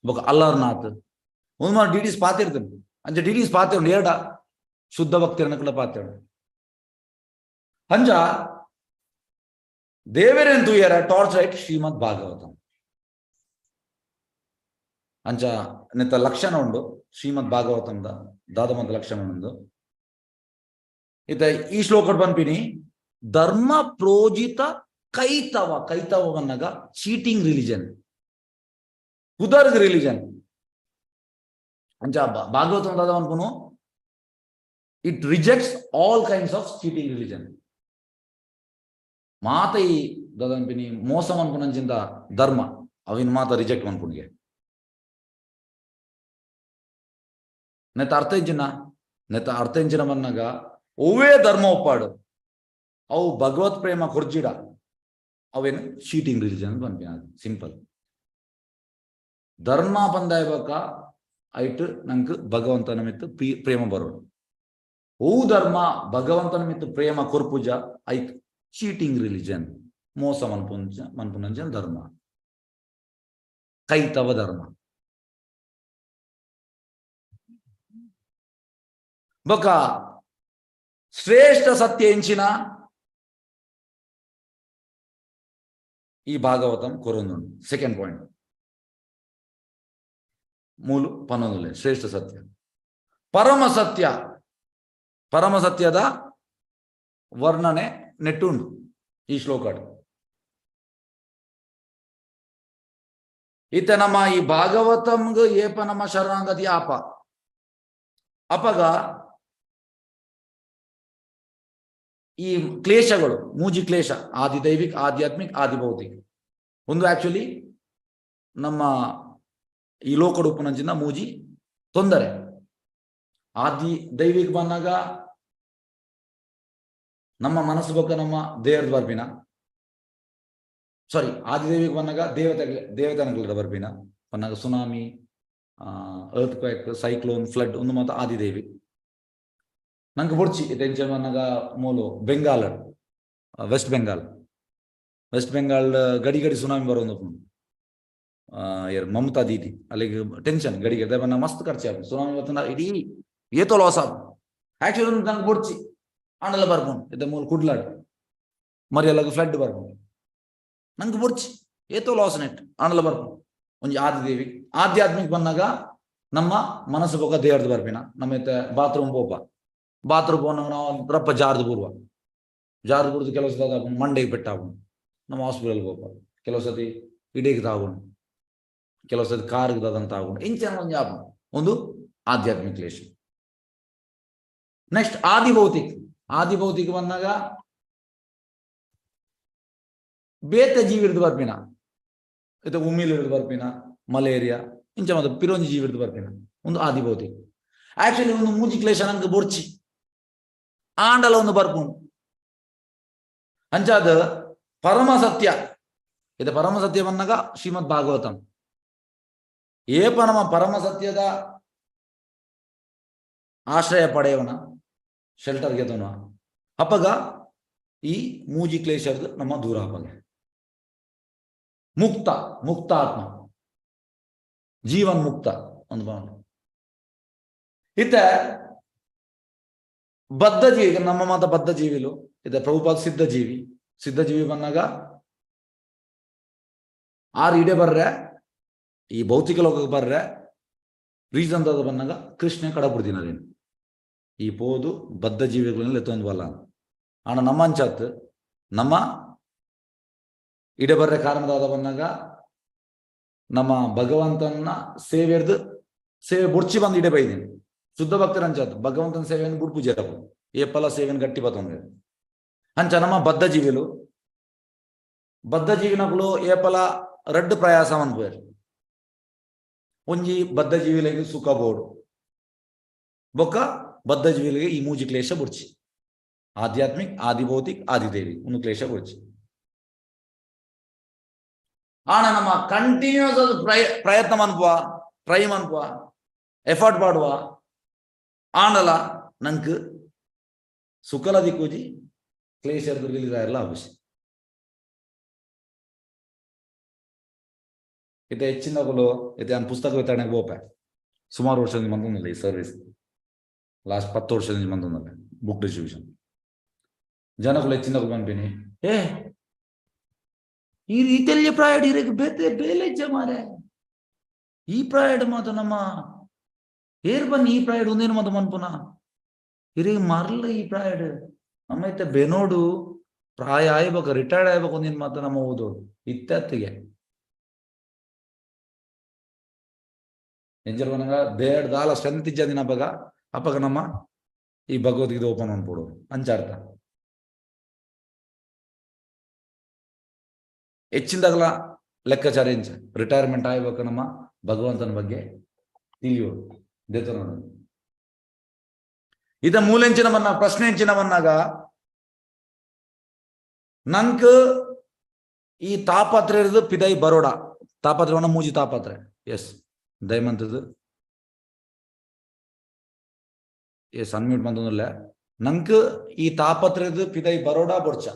ಬೊಕ್ಕ ಅಲ್ಲಾರ್ನಾಥ್ ಒಂದು ಮಾರು ಡಿಟೀಸ್ ಪಾತೆ ಇರ್ತದೆ ಅಂಚ ಡಿಟೀಸ್ ಪಾತೆ ಉಂಟು 2 ಶುದ್ಧ ಭಕ್ತಿರನಕಲ ಪಾತೆ ಉಂಟು ಅಂಚ ದೇವರೇನು ತೂಯರ ಟಾರ್ಚ್ ಲೈಟ್ ಶ್ರೀಮದ್ ಭಾಗವತಂ ಅಂಚ ನೆತ್ತ ಲಕ್ಷಣ ಉಂಡು ಶ್ರೀಮದ್ ಭಾಗವತಂದ ದಾದಮಂತ ಲಕ್ಷಣ ಉಂಡು ಇತ ಈ ಶ್ಲೋಕ ಪನ್ಪಿನಿ ಧರ್ಮ ಪ್ರೋಜಿತ ಕೈತವನ್ನಗ ಚೀಟಿಂಗ್ ರಿಲಿಜನ್ ಕುದರ್ಗ್ ರಿಲಿಜನ್ ಅಂಚ ಭಾಗವತಂ ದಾದ ಅನ್ಪುನು it rejects all kinds of cheating religion ಮಾತ ಈ ದಾದನ್ಪಿನಿ ಮೋಸ ಅನ್ಪುನಂಚಿಂದ ಧರ್ಮ ಅವಿನ ಮಾತ ರಿಜೆಕ್ಟ್ ಅನ್ಪುನ್ಗೆ ನೆತ್ತ ಅರ್ಥ ಇಂಚಿನ ಮನ್ನಾಗ ಒವೇ ಧರ್ಮ ಒಪ್ಪಾಡು ಅವು ಭಗವತ್ ಪ್ರೇಮ ಕೊರ್ಜಿಡ ಅವೇನು ಚೀಟಿಂಗ್ ರಿಲಿಜನ್ ಬಂದ್ಬಿನ ಸಿಂಪಲ್ ಧರ್ಮ ಬಂದಾಯಬೇಕ ಐಟ್ ನಂಗೆ ಭಗವಂತನ ಮಿತ್ತು ಪ್ರೇಮ ಬರೋಡು ಓ ಧರ್ಮ ಭಗವಂತನ ಮಿತ್ತು ಪ್ರೇಮ ಕೊರ್ಪುಜ ಐಕ್ ಚೀಟಿಂಗ್ ರಿಲಿಜನ್ ಮೋಸ ಮನ್ಪುಂಜ ಧರ್ಮ ಕೈತವ ಧರ್ಮ ಬೊಕ ಶ್ರೇಷ್ಠ ಸತ್ಯ ಎಂಚಿನ ಈ ಭಾಗವತಂ ಕೊರೊಂದುಂಡು. ಸೆಕೆಂಡ್ ಪಾಯಿಂಟ್ ಮೂಲು ಪನ್ನೊಂದುಲೆ ಶ್ರೇಷ್ಠ ಸತ್ಯ ಪರಮ ಸತ್ಯ. ಪರಮ ಸತ್ಯದ ವರ್ಣನೆ ನೆಟ್ಟುಂಡು ಈ ಶ್ಲೋಕ. ಇತ್ತ ನಮ್ಮ ಈ ಭಾಗವತಂಗ ಏಪ ನಮ್ಮ ಶರಣಾಗತಿ ಆಪ ಅಪಗ ಈ ಕ್ಲೇಶಗಳು ಮೂಜಿ ಕ್ಲೇಶ ಆದಿ ದೈವಿಕ್ ಆಧ್ಯಾತ್ಮಿಕ್ ಆದಿ ಭೌತಿಕ ಒಂದು ಆಕ್ಚುಲಿ ನಮ್ಮ ಈ ಲೋಕಡು ಉಪನಂಚಿನ ಮೂಜಿ ತೊಂದರೆ. ಆದಿ ದೈವಿಕ್ ಬಂದಾಗ ನಮ್ಮ ಮನಸ್ಸು ಬೊಕ್ಕ ನಮ್ಮ ದೇವರದ ಬರ್ಪಿನ ಸಾರಿ ಆದಿ ದೈವಿಕ್ ಬಂದಾಗ ದೇವತೆಗಳ ಬರ್ಪಿನ ಬಂದಾಗ tsunami earth quake cyclone flood ಒಂದು ಮಾತ್ರ ಆದಿ ದೈವಿಕ್ ನಂಗೆ ಬೊಡ್ಚಿ ಟೆನ್ಷನ್ ಬಂದಾಗ ಮೂಲು ಬೆಂಗಾಲ್ ವೆಸ್ಟ್ ಬೆಂಗಾಲ್ ಗಡಿ ಗಡಿ ಸುನಾಮಿ ಬರೋದು ಮಮತಾ ದೀದಿ ಅಲ್ಲಿಗೆ ಟೆನ್ಷನ್ ಗಡಿ ಗಡಿ ಬನ್ನ ಮಸ್ತ್ ಖರ್ಚು ಆಗ ಸುನಾಮಿ ಬರ್ತನ ಇಡೀ ಏತೋ ಲಾಸ್ ಆಗ ಆಕ್ಚುಲಿ ನಂಗೆ ಬೊಡ್ಚಿ ಆಂಡಲ ಬರ್ಬೋದು ಇದ್ದ ಮೂಲ ಕುಡ್ಲಾಡ್ ಮರಿಯಲ್ಲಾಗ ಫ್ಲಡ್ ಬರ್ಬೋದು ನಂಗೆ ಬೊಡ್ಚಿ ಏತೋ ಲಾಸ್ ನೆಟ್ ಆಂಡಲ ಬರ್ಬೋದು ಒಂಜಿ ಆದಿದೇವಿ ಆಧ್ಯಾತ್ಮಿಕ ಬಂದಾಗ ನಮ್ಮ ಮನಸ್ಸು ಬೊಕ್ಕ ದೇವ್ರದ್ದು ಬರ್ಪಿನ ನಮ್ಮ ಬಾತ್ರೂಮ್ ಪೋಪ ಬಾತ್ರೂಮ್ ಪೋನಾಗ ನಾವು ರಪ್ಪ ಜಾರ್ದು ಬುರ್ದು ಕೆಲವು ಸಲ ಮಂಡೆಗೆ ಪೆಟ್ಟಾಗೋಣ ನಮ್ಮ ಹಾಸ್ಪಿಟಲ್ ಹೋಪ ಕೆಲವು ಸತಿ ಇಡೀಗೆ ತಾಗೋಣ ಕೆಲವು ಸತಿ ಕಾರ್ಗೆ ದಾದಂತ ಆಗೋಣ ಇಂಚನ ಒಂದು ಜಾಬ್ ಒಂದು ಆಧ್ಯಾತ್ಮಿಕ ಕ್ಲೇಶ. ನೆಕ್ಸ್ಟ್ ಆದಿಭೌತಿಕ ಬಂದಾಗ ಬೇತ ಜೀವಿ ಹಿಡಿದು ಬರ್ಪಿನ ಇದು ಉಮ್ಮಿಲ್ ಹಿಡಿದು ಬರ್ಪಿನ ಮಲೇರಿಯಾ ಇಂಚ ಮತ್ತು ಪಿರೋಂಜಿ ಜೀವಿ ಹಿಡಿದು ಬರ್ಪಿನ ಒಂದು ಆದಿಭೌತಿಕ. ಆಕ್ಚುಲಿ ಒಂದು ಮೂಜಿ ಕ್ಲೇಶ ನಂಗೆ ಬೊಡ್ಚಿ ಆಂಡಲ ಒಂದು ಬರ್ಪುಂಡು ಅಂಚಾದ ಪರಮ ಸತ್ಯ ಇದು ಪರಮ ಸತ್ಯ ಬಂದಾಗ ಶ್ರೀಮದ್ ಭಾಗವತಂ ಏಪ ನಮ್ಮ ಪರಮ ಸತ್ಯದ ಆಶ್ರಯ ಪಡೆಯವನ ಶೆಲ್ಟರ್ ಗೆದವನ ಅಪ್ಪಗ ಈ ಮೂಜಿ ಕ್ಲೇಶರ್ದು ನಮ್ಮ ದೂರ ಹಪ್ಪಗೆ ಮುಕ್ತ ಆತ್ಮ ಜೀವನ್ ಮುಕ್ತ ಒಂದು ಭಾವನೆ ಇತ್ತ ಬದ್ಧ ಜೀವಿ ನಮ್ಮ ಮಾತ ಬದ್ಧ ಜೀವಿಲು ಇದೆ ಪ್ರಭುಪಾದ ಸಿದ್ಧಜೀವಿ ಬಂದಾಗ ಆರು ಇಡೆ ಬರ್ರೆ ಈ ಭೌತಿಕ ಲೋಕಕ್ಕೆ ಬರ್ರೆ ರೀಸನ್ ಬಂದಾಗ ಕೃಷ್ಣ ಕಡಪುಡ್ದಿನದೇನು ಈ ಪೋದು ಬದ್ಧ ಜೀವಿಗಳಲ್ಲಿ ಎತ್ತೊಂದು ಬಲ್ಲ ಆಣ ನಮ್ಮ ಅಂಚಾತ್ ನಮ್ಮ ಇಡೆ ಬರ್ರೆ ಕಾರಣದಾದ ಬಂದಾಗ ನಮ್ಮ ಭಗವಂತನ ಸೇವೆ ಬುಡ್ಚಿ ಬಂದು ಇಡೆ ಬೈದೀನಿ ಶುದ್ಧ ಭಕ್ತರ ಅಂಚಾತ್ ಭಗವಂತನ ಸೇವೆಯನ್ನು ಬುಡ್ ಪೂಜೆ ಏಪಲ ಸೇವೆಯನ್ನು ಗಟ್ಟಿ ಬತ್ತೊಂದು ಅಂಚ ನಮ್ಮ ಬದ್ಧ ಜೀವಿನಗಳು ಏಪಲ ರಡ್ಡು ಪ್ರಯಾಸ ಅನ್ಪೇರು ಒಂಜಿ ಬದ್ಧ ಜೀವಿಲಿಗೆ ಸುಖ ಬೋಡು ಬೊಕ್ಕ ಬದ್ಧ ಜೀವಿಲಿಗೆ ಈ ಮೂಜಿ ಕ್ಲೇಶ ಬುಡ್ಚಿ ಆಧ್ಯಾತ್ಮಿಕ್ ಆದಿಭೌತಿಕ್ ಆದಿದೇವಿ ಒಂದು ಕ್ಲೇಶ ಬುಡ್ಚಿ ಆಣ ನಮ್ಮ ಕಂಟಿನ್ಯೂಸ್ ಅದು ಪ್ರಯತ್ನ ಮನ್ಪುವ ಟ್ರೈ ಮನ್ಪುವ ಎಫರ್ಟ್ ಮಾಡುವ ಆಂಡಲ ನಂಗೆ ಸುಖಲ ದಿಕ್ಕೂಜಿ ಕ್ಲೇಶರ್ ರಿಲೀಸ್ ಅವಶ್ಯ ಇದು ಹೆಚ್ಚಿನಗಳು ಇದು ನಾನು ಪುಸ್ತಕ ವಿತರಣೆಗೆ ಹೋಪೆ ಸುಮಾರು ವರ್ಷದಿಂದ ಬಂದಿಲ್ಲ ಈ ಸರ್ವಿಸ್ ಲಾಸ್ಟ್ 10 ವರ್ಷದಿಂದ ಬಂದಿಲ್ಲ ಬುಕ್ ಡಿಸ್ಟ್ರಿಬ್ಯೂಷನ್ ಜನಗಳು ಹೆಚ್ಚಿನಗಳು ಬಂದ್ಬಿನಿ ಈ ರೀತಿಯಲ್ಲಿ ಪ್ರಾಯಡ್ ಇರಕ್ಕೆ ಬೇಲೆ ಮಾರೆ ಈ ಪ್ರಾಯಡ್ ಮಾತು ನಮ್ಮ ಏರ್ ಬನ್ನಿ ಈ ಪ್ರಾಯಡ್ ಒಂದೇನು ಮಾತು ಮನ್ಪುನ ಇರಿಗೆ ಮರಲ್ಲ ಈ ಪ್ರಾಯಡ್ ನಮ್ಮ ಇತ್ತ ಬೆನೋಡು ಪ್ರಾಯ ಆಯ್ಬೇಕು ರಿಟೈರ್ಡ್ ಆಗ್ಬೇಕು ಒಂದೇನು ಮಾತು ನಮ್ಮ ಓದು ಇತ್ತತ್ತಿಗೆ ಎಂಜಲ್ ಬನಗ ದೇಡ್ ದಾಲ ಸ್ಟ್ರೆಂತ್ ಇಜ್ಜದಿನ ಅಪ್ಪಗ ನಮ್ಮ ಈ ಭಗವದ್ಗೀತೆ ಓಪನ್ ಅನ್ಕೊಡು ಅಂಚಾರ್ಥ ಹೆಚ್ಚಿಂದಾಗಲ ಲೆಕ್ಕಾಚಾರ ಎಂಚ ರಿಟೈರ್ಮೆಂಟ್ ಆಗ್ಬೇಕು ನಮ್ಮ ಭಗವಂತನ ಬಗ್ಗೆ ತಿಳಿಯೋದು ದೇತನ ಇದ ಮೂಲೆಂಚಿನವನ್ನ ಪ್ರಶ್ನೆ ಎಂಚಿನವನ್ನಾಗ ನಂಕ ಈ ತಾಪತ್ರೆ ಇರೋದು ಪಿದೈ ಬರೋಡ ತಾಪತ್ರವನ್ನ ಮೂಜಿ ತಾಪತ್ರೆ ಎಸ್ ದಯಮಂತದ್ದು ಎಸ್ ಅನ್ಮ್ಯೂಟ್ ಬಂದಲ್ಲ ನಂಕ ಈ ತಾಪತ್ರೆದು ಪಿದೈ ಬರೋಡ ಬೊಡ್ಚ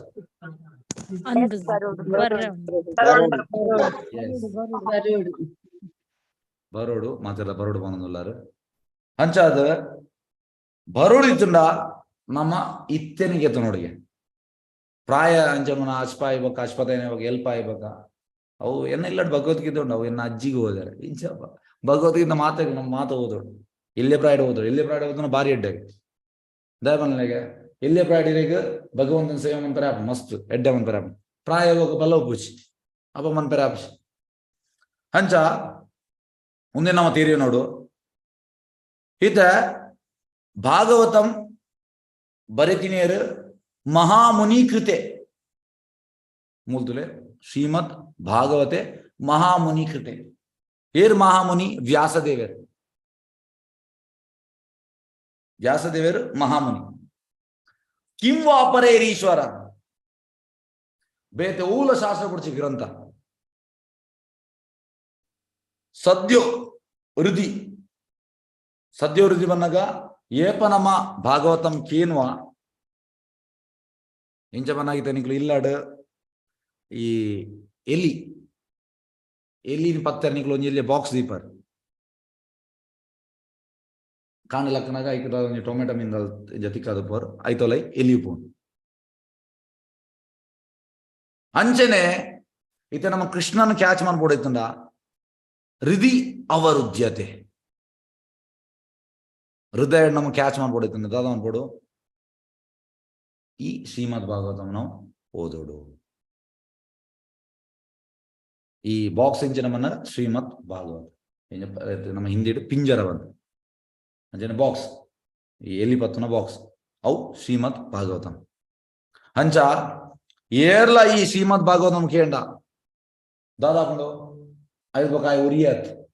ಬರೋಡು ಮಾತಾಡ ಬರೋಡು ಬಂದಲ್ಲಾರು ಅಂಚಾದ ಬರೋಡು ಇತ್ತುಂಡ ನಮ್ಮ ಇತ್ತೆನಿಗೆ ನೋಡಿಗೆ ಪ್ರಾಯ ಅಂಚಮನ ಅಚ್ಪ ಇವಾಗ ಅಚ್ಪತೇನೆ ಇವಾಗ ಎಲ್ಪ ಇವಾಗ ಅವು ಎನ್ನ ಇಲ್ಲ ಭಗವದ್ಗೀತೆ ಉಂಡು ಅವು ಎನ್ನ ಅಜ್ಜಿಗೆ ಹೋದಾರೆ ಇಂಚಪ್ಪ ಭಗವದ್ಗೀತೆ ಮಾತಾಗ ನಮ್ಮ ಮಾತು ಓದೋಡು ಇಲ್ಲೇ ಪ್ರಾಯ್ಡ್ ಓದೋಡು ಇಲ್ಲೇ ಪ್ರಾಯ್ಡ್ ಓದೋಣ ಭಾರಿ ಎಡ್ಡೆಗೆ ದಯಮನ್ಲೆಗೆ ಇಲ್ಲೇ ಪ್ರಾಯ್ಡಿಗೆ ಭಗವಂತನ ಸೇವೆ ಮಂಪರ ಮಸ್ತ್ ಎಡ್ಡೆ ಮಂಪರ ಪ್ರಾಯ ಹೋಗ ಪಲ್ಲವ್ ಪೂಚಿ ಅಪ್ಪ ಮನ್ಪರ ಹಂಚ ಮುಂದೆ ನಮ್ಮ ತೀರಿ ನೋಡು ಇತ ಭಾಗವತಂ ಬರೆತಿನಿಯರು ಮಹಾಮುನಿ ಕೃತೆ ಮೂಲತುಲೆ ಶ್ರೀಮದ್ ಭಾಗವತೆ ಮಹಾಮುನಿ ಕೃತೆ ಏರ್ ಮಹಾಮುನಿ ವ್ಯಾಸದೇವರು ಮಹಾಮುನಿ ಕಿಂ ವಾಪರೇರೀಶ್ವರ ಬೇತೆ ಊಲ ಶಾಸ್ತ್ರ ಕುಡಿಸಿ ಗ್ರಂಥ ಸದ್ಯೋ ಹೃದಿ ಬಂದಾಗ ಏಪನಮ ಭಾಗವತಂ ಕೇನ್ವಾ ಇಂಚ ಬನ್ನಾಗಿತ್ತ ನಿಕ್ಲು ಇಲ್ಲಾಡು ಈ ಎಲ್ಲಿನ ಪತ್ತರ ನಿಕ್ಲು ಒಂಜಿ ಬಾಕ್ಸ್ ದೀಪರ್ ಕಾಣಲಕ್ಕನಾಗ ಐಕದ ಒಂಜಿ ಟೊಮೆಟೊ ಮಿಂದ ಜತಿಕಾದ ಪೋರ್ ಐತೋಲೈ ಎಲ್ಲಿ ಪೋನ್ ಅಂಚನೆ ಈತ ನಮ್ಮ ಕೃಷ್ಣನ ಕ್ಯಾಚ್ ಮಾಡ್ಬೋಡೈತಂಡ ಹೃದಿ ಅವರುದ್ಯತೆ ಹೃದಯ ನಮ್ಮ ಕ್ಯಾಚ್ ಮಾಡ್ಬೋಡೈತಂಡ ದಾದ ಅನ್ಬೋಡು ಈ ಶ್ರೀಮದ್ ಭಾಗವತಂ ನಾವು ಓದೋಡು ಈ ಬಾಕ್ಸ್ ಇಂಚ ನಮ್ಮನ್ನ ಶ್ರೀಮದ್ ಭಾಗವತ ನಮ್ಮ ಹಿಂದಿ ಪಿಂಜರವಂತ ಅಂಚನೆ ಬಾಕ್ಸ್ ಈ ಎಲ್ಲಿ ಪತ್ತನ ಬಾಕ್ಸ್ ಅವು ಶ್ರೀಮದ್ ಭಾಗವತಂ ಅಂಚ ಏರ್ಲ ಈ ಶ್ರೀಮದ್ ಭಾಗವತಂ ಕೇಂಡ ದಾದಾಪಂಡು ಐದು ಬಕಾಯ ಉರಿಯತ್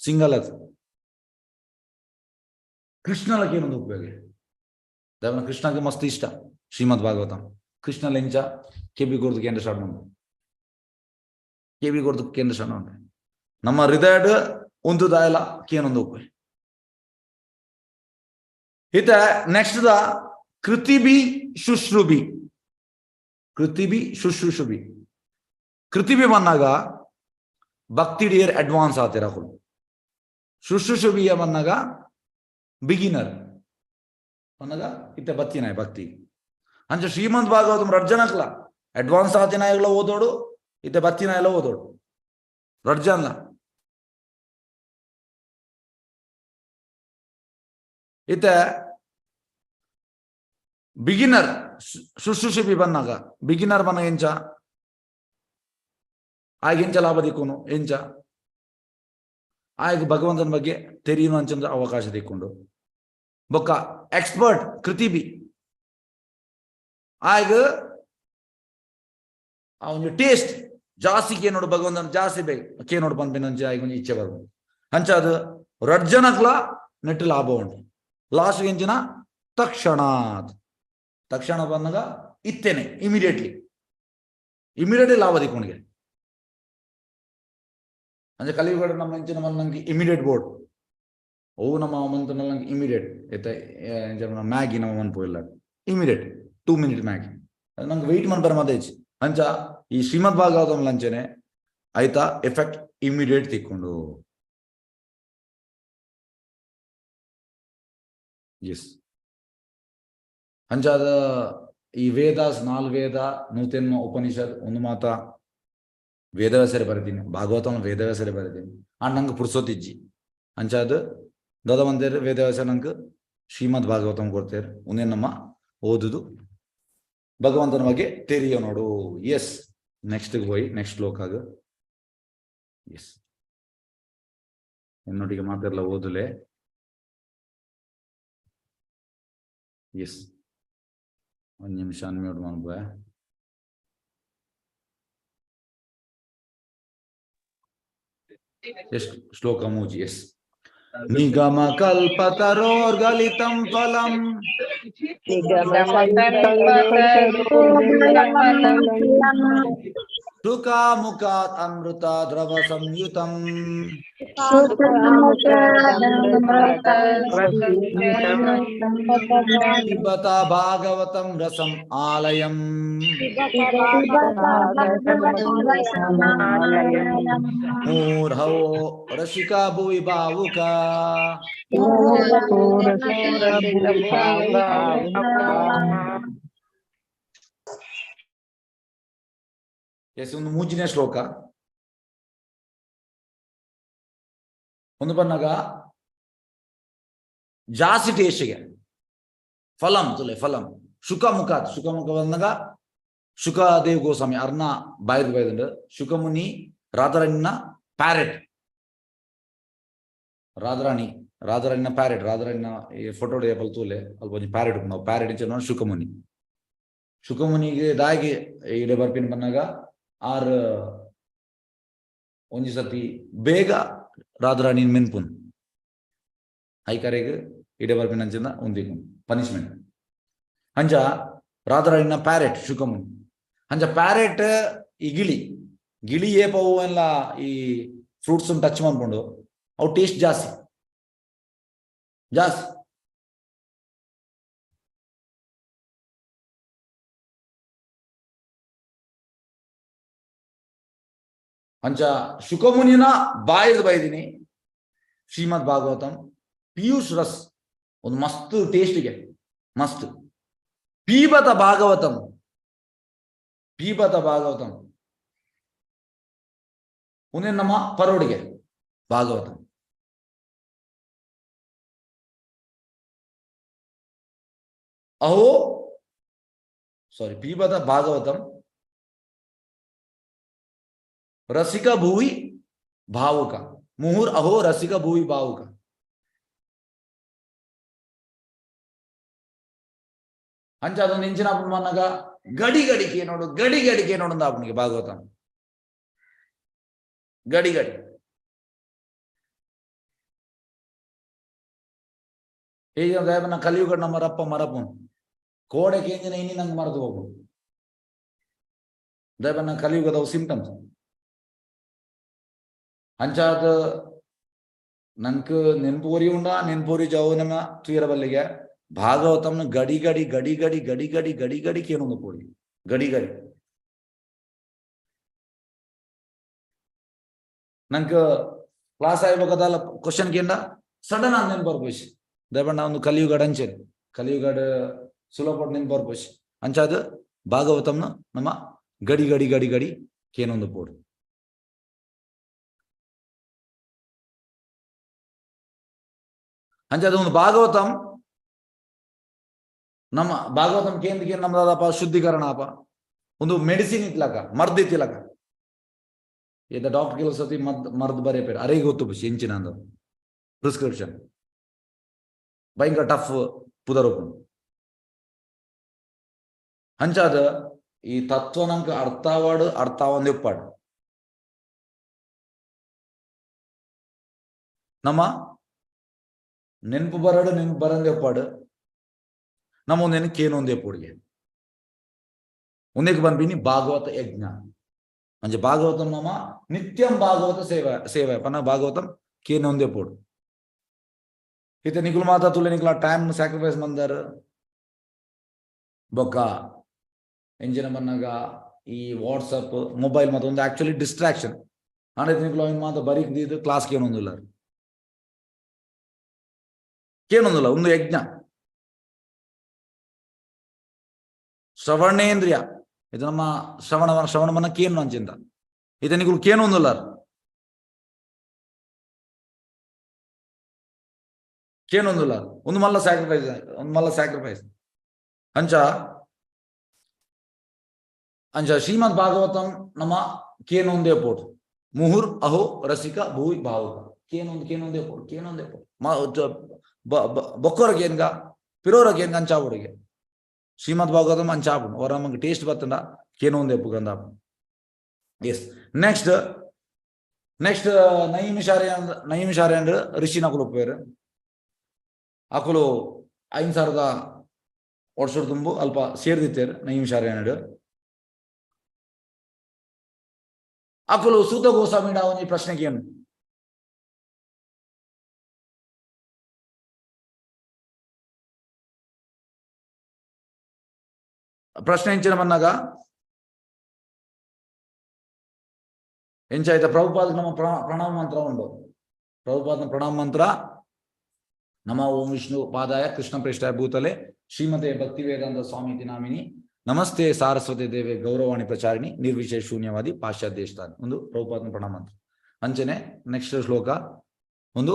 ಸಿಂಗಲತ್ ಕೃಷ್ಣಲಕ್ಕೆ ಏನೊಂದು ಉಪಯೋಗ ದೇವನ ಕೃಷ್ಣಗೆ ಮಸ್ತ್ ಇಷ್ಟ ಶ್ರೀಮದ್ ಭಾಗವತಂ ಕೃಷ್ಣ ಲೆಂಚ ಕೆಬಿ ಗುರ್ದು ಕೇಂದ್ರ ಸ್ಟಾರ್ಟ್ ಮಾಡ ಕೆಬಿ ಗುರ್ದು ಕೇಂದ್ರ ಸ್ಟಾರ್ಟ್ ಮಾಡ ನಮ್ಮ ಹೃದಯ ಒಂದು ದಾಯಲ ಕೇನೊಂದು ಉಪಯೋಗ ಇತ ನೆಕ್ಸ್ಟ್ ದ ಕೃತಿಬಿ ಶುಶ್ರುಬಿ ಕೃತಿಬಿ ಬಂದಾಗ ಭಕ್ತಿ ಡಿಯರ್ ಅಡ್ವಾನ್ಸ್ ಆತಿರ ಶುಶ್ರುಷುಬಿಯ ಬಂದಾಗ ಬಿಗಿನರ್ ಬಂದಾಗ ಇತ್ತೆ ಬತ್ತಿನಾಯ್ ಭಕ್ತಿ ಅಂಚ ಶ್ರೀಮಂತ್ ಭಾಗವತಂ ರಡ್ಜನಕ್ಲ ಅಡ್ವಾನ್ಸ್ ಆತಿನಾಯಗ್ಲ ಓದೋಡು ಇತ್ತೆ ಬತ್ತಿನಾಯಲ್ಲ ಓದೋಡು ರಡ್ಜನ್ಲ ಇತ್ತೆ ಬಿಗಿನರ್ ಶುಶ್ರೂಷಿಪಿ ಬಂದಾಗ ಬಿಗಿನರ್ ಬನ್ನ ಎಂಚ ಆಗ ಎಂಚ ಲಾಭ ದಿಕ್ಕೋನು ಎಂಚ ಆಗ ಭಗವಂತನ ಬಗ್ಗೆ ತೆರೆಯುವ ಅಂಚಂದ್ರ ಅವಕಾಶ ದಿಕ್ಕೊಂಡು ಬೊಕ್ಕ ಎಕ್ಸ್ಪರ್ಟ್ ಕೃತಿಬಿ ಆಗ ಅವನ ಟೇಸ್ಟ್ ಜಾಸ್ತಿ ಕೇನೋಡು ಭಗವಂತನ ಜಾಸ್ತಿ ಬೇಕು ಕೇನೋಡು ಪಂಪಿನಂಚ ಆಗ ಒಂದು ಇಚ್ಛೆ ಬರ್ಬೋದು ಅಂಚ ಅದು ರಡ್ಜನಕ್ಲ ನೆಟ್ಟು ಲಾಭ ಉಂಟು ಲಾಸ್ಟ್ ಎಂಚಿನ ತಕ್ಷಣ ಬಂದಾಗ ಇತ್ತೇನೆ ಇಮಿಡಿಯೇಟ್ಲಿ ಲಾಭ ದಿಕ್ಕೊಂಡಿಗೆ ಅಂದ್ರೆ ಕಲಿಯುಗಡ ನಮ್ಮ ಇಂಚಿನ ನಂಗೆ ಇಮಿಡಿಯೇಟ್ ಬೋರ್ಡ್ ಅವು ನಮ್ಮ ಮಂತ್ ನಂಗೆ ಇಮಿಡಿಯೇಟ್ ಮ್ಯಾಗಿ ನಮ್ಮ ಮನ್ ಪೋಯಿಲ್ಲ ಇಮಿಡಿಯೇಟ್ 2 minute ಮ್ಯಾಗಿ ನಂಗೆ ವೆಯ್ಟ್ ಮಾಡ್ಬಾರ ಮದೇಜ್ ಅಂಚ ಈ ಶ್ರೀಮದ್ ಭಾಗವತಂ ಲಂಚನೆ ಆಯ್ತಾ ಎಫೆಕ್ಟ್ ಇಮಿಡಿಯೇಟ್ ತಿಕ್ಕೊಂಡು ಎಸ್ ಅಂಚಾದ ಈ ವೇದಾಸ್ 4 ವೇದ ನೂತನ ಉಪನಿಷತ್ ಒಂದು ಮಾತ ವೇದವ್ಯಾಸರೆ ಬರೆದೀನಿ ಭಾಗವತಂ ವೇದವ್ಯಾಸರೆ ಬರೆದೀನಿ ನಂಗೆ ಪುರ್ಸೋತಿಜ್ಜಿ ಅಂಚಾದ ದೊಡ್ಡ ವೇದವ್ಯಾಸ ನಂಗೆ ಶ್ರೀಮದ್ ಭಾಗವತಂ ಕೊಡ್ತೇರು ಒಂದೇ ನಮ್ಮ ಓದುದು ಭಗವಂತನ ಬಗ್ಗೆ ತೆರಿಯೋ ನೋಡು ಎಸ್ ನೆಕ್ಸ್ಟ್ ಹೋಯ್ ನೆಕ್ಸ್ಟ್ ಶ್ಲೋಕಾಗ ಎಸ್ എന്നൊട്ടിಗೆ ಮಾತೆಲ್ಲ ಓದಲೆ ಎಸ್ ಒಂದು ನಿಮಿಷ ಅನ್ಮ್ಯೂಟ್ ಮಾಡ್ಬ ಎಷ್ಟು ಶ್ಲೋಕ ಮೂಜಿ ಎಸ್ ನಿಗಮ ಕಲ್ಪತರೋರ್ಗಲಿತಂ ಫಲಂ शुकामुखात् अमृत द्रव संयुतम् पिबत भागवतं रसम् आलयम् मूर्धो रसिका भुवि भावुका ಎಸ್ ಒಂದು ಮೂಜಿನ ಶ್ಲೋಕ ಒಂದು ಬಂದಾಗ ಜಾಸ್ತಿ ಟೇಸ್ಟ್ಗೆ ಫಲಂ ತುಲೆ ಫಲಂ ಶುಕಮುಖ ಬಂದಾಗ ಶುಕದೇವ್ ಗೋಸ್ವಾಮಿ ಅರ್ನ ಬಾಯ್ದು ಬಾಯ್ದುಂಡು ಶುಕಮುನಿ ರಾಧಾರಾಣಿನ ಪ್ಯಾರೆಟ್ ರಾಧಾರಾಣಿನ ಪ್ಯಾರೆಟ್ ರಾಧಾರಾಣಿನ ಈ ಫೋಟೋ ಡೇಪಲ್ ತೂಲೆ ಅಲ್ಪ ಒಂಜಿ ಪ್ಯಾರೆಟ್ ನಾವು ಪ್ಯಾರೆಟ್ ಇಂಚ ಶುಕಮುನಿಗೆ ದಾಗಿ ಇಡೆ ಬರ್ಪಿನ ಬಂದಾಗ ಆರ್ ಒಂಜಿ ಸತಿ ಬೇಗ ರಾಧಾರಾಣಿ ಮೆನ್ಪುನ್ ಐಕರೆಗೆ ಇಡೆ ಬರ್ಪಿನ ಅಂಚಿಂದ ಉಂದಿಕು ಪನಿಷ್ಮೆಂಟ್ ಅಂಚ ರಾಧಾರಾಣಿನ ಪ್ಯಾರೆಟ್ ಶುಕಮುನಿ ಅಂಚ ಪ್ಯಾರೆಟ್ ಈ ಗಿಳಿ ಏಪವು ಎಲ್ಲ ಈ ಫ್ರೂಟ್ಸ್ ಟಚ್ ಮಾಡ್ಕೊಂಡು ಅವು ಟೇಸ್ಟ್ ಜಾಸ್ತಿ ಅಂಚ ಶುಕಮುನಿನ ಬಾಯ್ದಿನಿ ಶ್ರೀಮದ್ ಭಾಗವತಂ ಪಿಯೂಷ್ ರಸ್ ಒಂದು ಮಸ್ತ್ ಟೇಸ್ಟ್ಗೆ ಮಸ್ತ್ ಪೀಬತ ಭಾಗವತಂ ಉನ್ನೇ ನಮ್ಮ ಪರೋಡಿಗೆ ಭಾಗವತಂ ಪೀಬತ ಭಾಗವತಂ ರಸಿಕ ಭುವಿ ಭಾವುಕ ಮುಹುರ್ ಅಹೋ ರಸಿಕ ಭುವಿ ಭಾವುಕ ಅಂಚ ಅದೊಂದು ಇಂಚಿನ ಮನಗ ಗಡಿಗೆ ನೋಡು ಆಪನಿಗೆ ಭಾಗವತ ಗಡಿ ಈಗ ದಯಬನ್ನ ಕಲಿಯುಗ ನಮ್ಮ ಮರಪ್ಪನ್ ಕೋಡೆಗೆ ಎಂಜಿನ ಇನ್ನಿ ನಂಗೆ ಮರೆತು ಹೋಗು ದಯಬನ್ನ ಕಲಿಯುಗದ ಸಿಂಪ್ಟಮ್ಸ್ ಅಂಚಾದ ನಂಕ್ ನೆನ್ಪೋರಿ ನೆನ್ಪೋರಿ ಜಾವು ನಮ್ಮ ತುಯರಬಲ್ಲಿಗೆ ಭಾಗವತಂನ ಗಡಿ ಕೇಳೊಂದು ಪೋಡಿ ಗಡಿ ನಂಗೆ ಕ್ಲಾಸ್ ಆಗ್ಬೇಕದಲ್ಲ ಕ್ವಶನ್ ಕೇಂದ್ರ ಸಡನ್ ಆಗಿ ನೆನ್ಪು ಬರ್ಬೋಸಿ ದಯಬಣ್ಣ ಒಂದು ಕಲಿಯುಗಡ ಅಂಚೆನ್ ಕಲಿಯುಗಡ ಸುಲಭ ನೆನ್ಪು ಬರ್ಬೋಸಿ ಅಂಚಾದ ಭಾಗವತಂನ ನಮ್ಮ ಗಡಿ ಕೇನೊಂದು ಪೋಡು ಅಂಚ ಒಂದು ಭಾಗವತಂ ನಮ್ಮ ಭಾಗವತಂ ಕೇಂದ್ರಕ್ಕೆ ನಮ್ದಪ್ಪ ಶುದ್ಧೀಕರಣ ಅಪ್ಪ ಒಂದು ಮೆಡಿಸಿನ್ ಇತ್ಲಕ ಮರ್ದ್ ಇತ್ತಿಲಕ ಇದ ಡಾಕ್ಟರ್ ಕೆಲವು ಸತಿ ಮರ್ದ್ ಬರೆಯಪೇರ ಅರೆಗೆ ಗೊತ್ತು ಬಸ್ ಎಂಚಿನ ಅಂದ ಪ್ರಿಸ್ಕ್ರಿಪ್ಷನ್ ಭಯಂಕರ ಟಫ್ ಪುದರೋಪು ಅಂಚಾದ ಈ ತತ್ವ ನಮ್ಗೆ ಅರ್ಥಾವಂದು ಉಪ್ಪಾಡು ನಮ್ಮ ನೆನಪು ಬರಂದೆ ಒಪ್ಪಾಡು ನಮ್ಮ ನೆನಕ್ಕೆ ಏನೊಂದೇ ಪೋಡಿಗೆ ಉಂದಕ್ಕೆ ಬಂದ್ಬಿನಿ ಭಾಗವತ ಯಜ್ಞ ಅಂಚೆ ಭಾಗವತಂ ನಮ್ಮ ನಿತ್ಯಂ ಭಾಗವತ ಸೇವೆ ಪನ ಭಾಗವತಂ ಕೇನೊಂದೇ ಪೋಡು ಇತ್ತೆ ನಿಕುಲ್ ಮಾತಾ ತುಲೆ ನಿಕುಲ ಟೈಮ್ ಸ್ಯಾಕ್ರಿಫೈಸ್ ಮಂದಾರ ಬೊಕ್ಕ ಎಂಜಿನ ಬನ್ನಾಗ ಈ ವಾಟ್ಸಪ್ ಮೊಬೈಲ್ ಮತ್ತು ಒಂದು ಆಕ್ಚುಲಿ ಡಿಸ್ಟ್ರಾಕ್ಷನ್ ಅಂದ್ರೆ ನಿಕುಲ ಮಾತ ಬರೀಕ್ ಕ್ಲಾಸ್ ಕೇನೊಂದಿಲ್ಲ ಒಂದು ಯಜ್ಞ ಶ್ರವಣೇಂದ್ರಿಯ ಇದು ನಮ್ಮ ಶ್ರವಣವನ್ನ ಕೇನು ಅಂಚಿಂದ ಇದು ನಿಗುಲು ಕೇನೊಂದಿಲ್ಲ ಒಂದು ಮಲ್ಲ ಸ್ಯಾಕ್ರಿಫೈಸ್ ಅಂಚ ಶ್ರೀಮದ್ ಭಾಗವತಂ ನಮ್ಮ ಕೇನೊಂದೇ ಪೋಟು ಮುಹುರ್ ಅಹೋ ರಸಿಕ ಭೂವಿ ಭಾವುಕ ಕೇನೊಂದೇ ಪೋಟು ಬೊಕ್ಕೋರಗೆ ಏನ್ಗ ಪಿರೋರಗೆ ಏನ್ಗ ಅಂಚಾವುಡಿಗೆ ಶ್ರೀಮದ್ ಭಾಗವತಂ ಅಂಚಾಪುಡು ಅವರ ನಮಗೆ ಟೇಸ್ಟ್ ಬರ್ತಂಡ ಕೇನೊಂದೇ ಪುಗಂದ ಎಸ್ ನೆಕ್ಸ್ಟ್ ನೈಮಿಷಾರ್ಯ ಅಂದ್ರೆ ಋಷಿ ನಕುಲು ಉಪ್ಪೇರು ಅಕುಲು 5,000 ವರ್ಷದ ತುಂಬು ಅಲ್ಪ ಸೇರ್ದಿತ್ತೇರು ನೈಮಿಷಾರ್ಯ ಅಕಲು ಸೂತ ಗೋಸ್ವಾಮಿ ಒಂಜಿ ಪ್ರಶ್ನೆಗೆ ಏನು ಪ್ರಶ್ನೆ ಎಂಚಿನ ಬಂದಾಗ ಎಂಚಾಯ್ತ ಪ್ರಭುಪಾದ ನಮ್ಮ ಪ್ರಣಾಮ ಮಂತ್ರ ಉಂಟು ಪ್ರಭುಪಾದನ ಪ್ರಣಾಮ ಮಂತ್ರ ನಮ ಓಂ ವಿಷ್ಣು ಪಾದಾಯ ಕೃಷ್ಣ ಪ್ರೇಷ್ಠಾಯ ಭೂತಲೆ ಶ್ರೀಮತೆ ಭಕ್ತಿ ವೇದಾಂತ ಸ್ವಾಮೀತಿ ನಾಮಿನಿ ನಮಸ್ತೆ ಸಾರಸ್ವತಿ ದೇವೆ ಗೌರವಾಣಿ ಪ್ರಚಾರಿಣಿ ನಿರ್ವಿಶೇಷ ಶೂನ್ಯವಾದಿ ಪಾಶ್ಚಾತ್ಯ ದೇಶದ ಒಂದು ಪ್ರಭುಪಾದನ ಪ್ರಣಾಮ ಮಂತ್ರ ಅಂಚನೆ ನೆಕ್ಸ್ಟ್ ಶ್ಲೋಕ ಒಂದು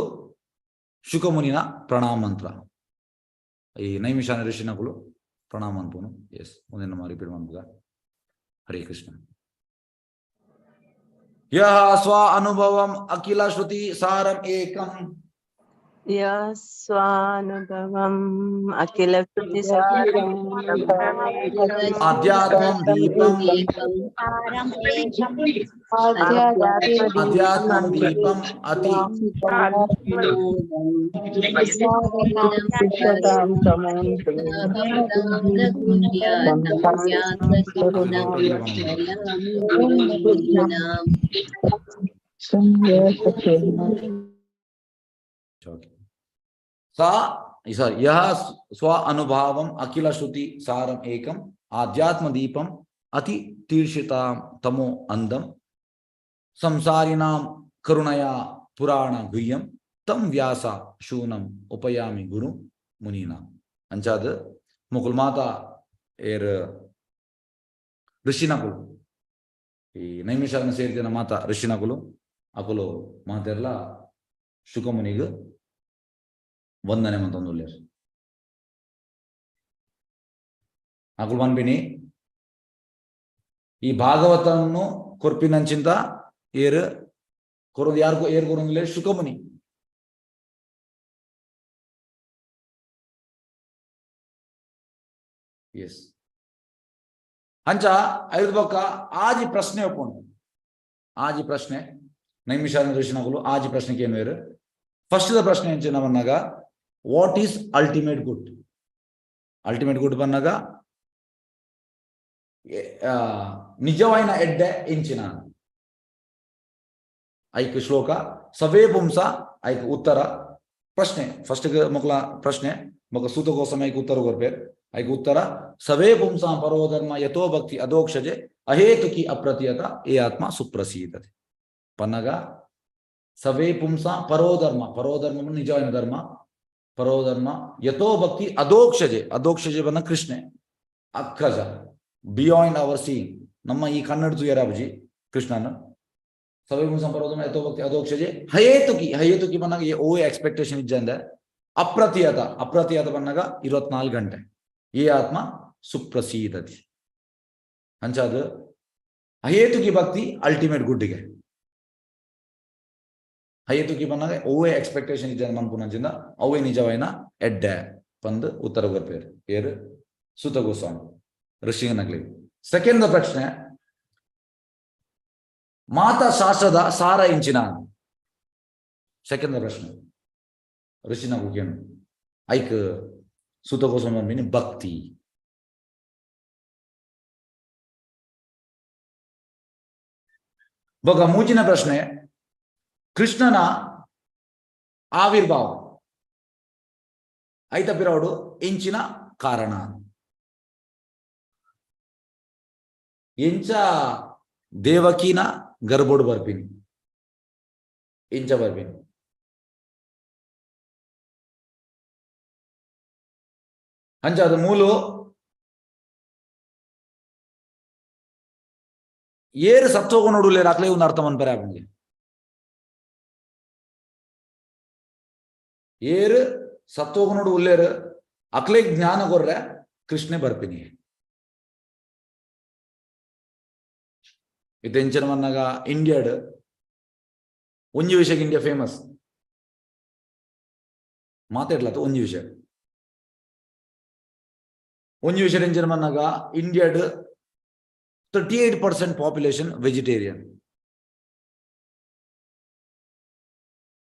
ಶುಕಮುನಿನ ಪ್ರಣಾಮ ಮಂತ್ರ ಈ ನೈಮಿಷಾನ ಋಷಿನಗಳು ಪ್ರಣಾಮ ಮಂತ್ರನು ಎಸ್ ಮುಂದೆ ನಮ್ಮ ರಿಪೀಟ್ ಮಾಡ್ಬೋದಾ ಹರೇ ಕೃಷ್ಣ ಯಹ ಸ್ವ ಅನುಭವಂ ಅಖಿಲ ಶ್ರುತಿ ಸಾರಂ ಏಕಂ स्वानुभवम् अखिल श्रुतिसारम् अध्यात्मं दीपं अध्यात्मं दीपं अति यह स्व अनुभवम अखिल श्रुति सारम एकम आध्यात्म दीपम अति तीर्षिता तमो अंदम संसारिणां करुणया पुराण गुह्यम तम व्यास शूनम उपयामि गुरु मुनीना अंचाद मुकुल माता एर ऋषिनकुल ಈ ನೈಮಿಷಾರಣ ಸೇರಿದ ಮಾತಾ ಋಷಿನಕುಲು ಅಕುಲು ಮಾತೆರ್ಲ ಶುಕಮುನಿಗೆ ವಂದನೆ ಮಂತೊಂದುಲ್ಲೆರ್ ಅಕುಲು ಪನ್ಪಿನಿ ಈ ಭಾಗವತವನ್ನು ಕೊರ್ಪಿನಂಚಿಂತ ಏರ್ ಕೊರೊಂದು ಯಾರು ಏರ್ ಕೊರೊಂದುಲ್ಲೆ ಶುಕಮುನಿ ಎಸ್ ಅಂಚ ಐದು ಬೊಕ್ಕ ಆಜಿ ಪ್ರಶ್ನೆ ಒಪ್ಪುಂಡು ಆಜಿ ಪ್ರಶ್ನೆ ನೈಮಿಷಾರಣ ಋಷಿನಕುಲು ಆಜಿ ಪ್ರಶ್ನೆಗೆ ಏನು ಏರು ಫಸ್ಟ್ ದ ಪ್ರಶ್ನೆ ಎಂಚಿನ ಬಂದಾಗ what is ultimate good ultimate good ಬಂದಾಗ ನಿಜವಾಯಿನ ಎಡ್ಡೆ ಎಂಚಿನ ಐಕ್ ಶ್ಲೋಕ ಸವೇ ಪುಂಸ ಐಕ್ ಉತ್ತರ ಪ್ರಶ್ನೆ ಫಸ್ಟ್ ಮೊಕಲ ಪ್ರಶ್ನೆ ಮೊಕ ಸೂತ ಗೋಸ್ವಾಮಿ ಐಕ್ ಉತ್ತರ ಕೊರ್ಪೇರ್ ಐಕ್ ಉತ್ತರ ಸವೇ ಪುಂಸ ಪರೋಧರ್ಮ ಯಥೋ ಭಕ್ತಿ ಅಧೋಕ್ಷಜೆ ಅಹೇತುಕಿ ಅಪ್ರತಿಯತ ಏ ಆತ್ಮ ಸುಪ್ರಸೀದತೆ ಪನ್ನಗ ಸವೇ ಪುಂಸ ಪರೋಧರ್ಮ ಪರೋಧರ್ಮ ನಿಜವಾಯಿನ ಧರ್ಮ ಪರೋಧರ್ಮ ಯಥೋ ಭಕ್ತಿ ಅಧೋಕ್ಷಜೆ ಅಧೋಕ್ಷಜೆ ಬನ್ನ ಕೃಷ್ಣೆ ಅಗ್ರಜ ಬಿಯಾಂಡ್ ಅವರ್ ಸೀಯಿಂಗ್ ನಮ್ಮ ಈ ಕನ್ನಡ ತುಯರಾಬಜಿ ಕೃಷ್ಣನ ಸವೇ ಪುಂಸ ಪರೋಧರ್ಮ ಯಥೋ ಭಕ್ತಿ ಅಧೋಕ್ಷಜೆ ಹಯೇತುಕಿ ಬನ್ನಾಗ ಓ ಎಕ್ಸ್ಪೆಕ್ಟೇಷನ್ ಇಜ್ಜಂದ ಅಪ್ರತಿಯತ ಬನ್ನಾಗ 24 ಗಂಟೆ ಈ ಆತ್ಮ ಸುಪ್ರಸೀದತಿ ಅಂಚಾದ ಹಯೇತುಕಿ ಭಕ್ತಿ ಅಲ್ಟಿಮೇಟ್ ಗುಡ್ಡಿಗೆ ಹಯೇತುಕಿ ಬಂದಾಗ ಓವೇ ಎಕ್ಸ್ಪೆಕ್ಟೇಷನ್ ಇದ್ದ ಮನ್ಪುನಂಚಿಂದ ಅವೇ ನಿಜವಾಯಿನ ಎಡ್ಡೆ ಪಂದ್ ಉತ್ತರ ಬರ್ಪೇರು ಏರು ಸೂತ ಗೋಸ್ವಾಮಿ ಋಷಿಗನಗ್ಲಿ ಸೆಕೆಂಡ್ ಪ್ರಶ್ನೆ ಮಾತಾ ಶಾಸ್ತ್ರದ ಸಾರ ಇಂಚಿನ ಸೆಕೆಂಡ್ ಪ್ರಶ್ನೆ ಋಷಿನಗು ಕೇನು ಐಕ್ ಸೂತ ಗೋಸ್ವಾಮಿ ಮೀನಿ ಭಕ್ತಿ ಬೊಕ ಮೂಚಿನ ಪ್ರಶ್ನೆ ಕೃಷ್ಣನ ಆವಿರ್ಭಾವ ಐತ ಪಿರವಡು ಎಂಚಿನ ಕಾರಣ ಎಂಚ ದೇವಕಿನ ಗರ್ಭೋಡು ಬರ್ಪಿನಿ ಎಂಚ ಬರ್ಪಿನಿ ಅಂಚಾದ ಮೂಲು ಏರು ಸತ್ತೋಗೊಂಡು ಅಕ್ಲೇ ಒಂದು ಅರ್ಥ ಮನ್ಪರೆ ಆಪಂಗೆ ಏರು ಸತ್ತೋಗೊಂಡು ಉಲ್ಲೇರು ಅಕ್ಲೇ ಜ್ಞಾನ ಕೊರ್ರೆ ಕೃಷ್ಣೆ ಬರ್ಪಿನಿ ಇತೆಂಚನ ಮನ್ನಾಗ ಇಂಡಿಯಾಡ್ ಒಂಜಿ ವಿಷಯಕ್ಕೆ ಇಂಡಿಯಾ ಫೇಮಸ್ ಮಾತಾಡ್ಲತ್ತ ಒಂಜಿ ವಿಷಯ ಎಂಚನ ಮನ್ನಾಗ ಇಂಡಿಯಾಡ್ 38% ಪಾಪ್ಯುಲೇಷನ್ ವೆಜಿಟೇರಿಯನ್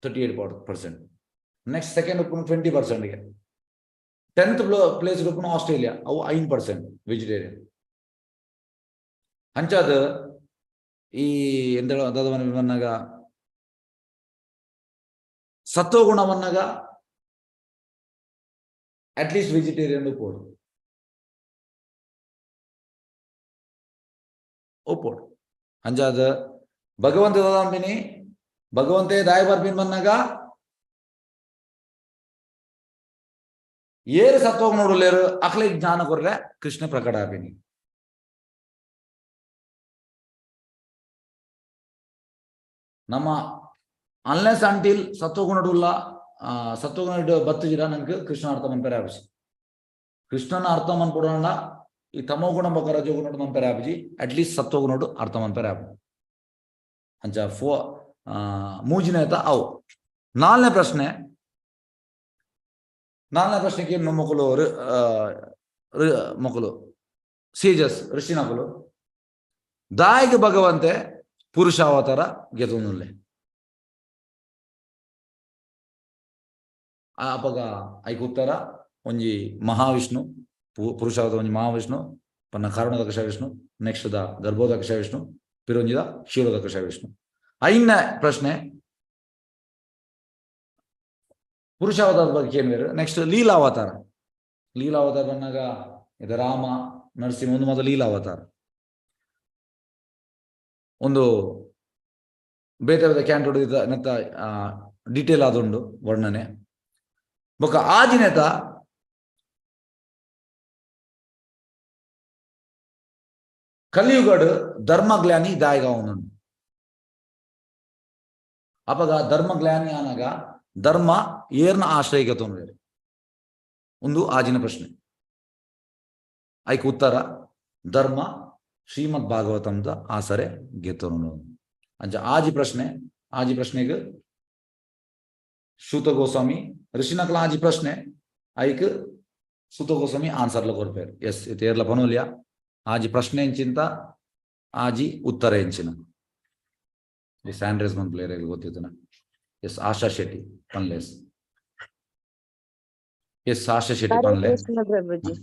38%. ನೆಕ್ಸ್ಟ್ ಸೆಕೆಂಡ್ ಉಪ್ಪು 20%ಗೆ 10th ಪ್ಲೇಸ್ ಉಪ್ಪು ಆಸ್ಟ್ರೇಲಿಯಾ ಅವು 5% ವೆಜಿಟೇರಿಯನ್. ಅಂಚಾದ ಈ ಎಂತ ಅದವನ್ನಾಗ ಸತ್ವಗುಣವನ್ನಾಗ ಅಟ್ಲೀಸ್ಟ್ ವೆಜಿಟೇರಿಯನ್ ಪೋಡು ಒಪ್ಪೋಡು ಅಂಜಾದ ಭಗವಂತ ದಾಂಬಿನಿ ಭಗವಂತೆ ದಾಯ ಬರ್ಬಿನ್ ಬನ್ನಾಗ ಏರು ಸತ್ವಗುಣ ನೋಡಲೇರು ಅಕ್ಲೆ ಜ್ಞಾನ ಕೊರ್ರೆ ಕೃಷ್ಣ ಪ್ರಕಟ ಆಪಿನಿ ನಮ್ಮ ಅನ್ಲೆಸ್ ಅಂಟಿಲ್ ಸತ್ವಗುಣಡುಲ್ಲ ಸತ್ವಗುಣ ಬತ್ತಿರ ನಂಗೆ ಕೃಷ್ಣ ಅರ್ಥ ಮನ್ಪೇರೆ ಆಪಿಸಿ ಕೃಷ್ಣನ ಅರ್ಥ ಮನ್ಪಡೋಣ ಈ ತಮೋಗುಣ ಬೊಕ್ಕ ರಜೋಗುಣ ಮನ್ಪೇರೆ ಆಪಿಜಿ ಅಟ್ಲೀಸ್ಟ್ ಸತ್ವಗುಣಡು ಅರ್ಥ ಮನ್ಪೇರೆ ಆಪು ಅಂಚ ಮೂಜಿನೇತ ಅವು ನಾಲ್ನೇ ಪ್ರಶ್ನೆಗೆ ಮೊಕ್ಕಲು ಮೊಕ್ಕಲು ಸೀಜಸ್ ಋಷಿ ನಕಲು ದಾಯಿಗೆ ಭಗವಂತೆ ಪುರುಷಾವತಾರ ಗೆತುನುಲ್ಲೆ ಅಪಗ ಐಕ್ ಉತ್ತರ ಒಂಜಿ ಮಹಾವಿಷ್ಣು ಪುರುಷಾವತಾರ ಒಂಜಿ ಮಹಾವಿಷ್ಣು ಪನ್ನ ಕಾರಣದಕಶ ವಿಷ್ಣು ನೆಕ್ಸ್ಟ್ ದ ಗರ್ಭೋದಕಶ ವಿಷ್ಣು ಪಿರೊಂಜಿದ ಕ್ಷೀರೋದಕಶ ವಿಷ್ಣು ಐದನೇ ಪ್ರಶ್ನೆ ಪುರುಷಾವತಾರದ ಬಗ್ಗೆ ಏನು ಬೇರೆ ನೆಕ್ಸ್ಟ್ ಲೀಲಾವತಾರ ಬಂದಾಗ ಇದು ರಾಮ ನರಸಿಂಹ ಒಂದು ಮೊದಲು ಲೀಲಾವತಾರ ಒಂದು ಬೇತೆ ಬೇತೆ ಕ್ಯಾಂಟೋಡ್ ನೆತ್ತ ಡೀಟೇಲ್ ಆದುಂಡು ವರ್ಣನೆ ಬೊಕ್ಕ ಆದಿನೇತ ಕಲಿಯುಗಡ್ ಧರ್ಮಗ್ಲಾನಿ ದಾಯಿಗ ಅವನು ಅಪಗ ಧರ್ಮಗ್ಲಾನಿ ಆನಾಗ ಧರ್ಮ ಏರ್ನ ಆಶ್ರಯಕ್ಕೆ ತೊಂದರೆ ಒಂದು ಆಜಿನ ಪ್ರಶ್ನೆ ಐಕ್ ಉತ್ತರ ಧರ್ಮ ಶ್ರೀಮದ್ ಭಾಗವತಂದ ಆಸರೆ ಗೆತ್ತೋನು ಅಂಚ ಆಜಿ ಪ್ರಶ್ನೆಗೆ ಸೂತ ಗೋಸ್ವಾಮಿ ಋಷಿನಕಲ ಆಜಿ ಪ್ರಶ್ನೆ ಐಕ್ ಸೂತ ಗೋಸ್ವಾಮಿ ಆನ್ಸರ್ಲ ಕೊರ್ಪೇರು ಎಸ್ ಇದು ಏರ್ಲ ಪನೋಲ್ಯ ಆಜಿ ಪ್ರಶ್ನೆ ಎಂಚಿಂತ ಆಜಿ ಉತ್ತರ ಎಂಚಿನ ಈ ಸ್ಯಾಂಡ್ರೇಸ್ ಮನ್ ಪ್ಲೇಯರ್ ಗೊತ್ತಿತ್ತನ ಎಸ್ ಆಶಾ ಶೆಟ್ಟಿ ಪನ್ಲೆಸ್ ಎಸ್ ಆಶಾ ಶೆಟ್ಟಿ ಪನ್ಲೆ ಪ್ರಭುಜಿ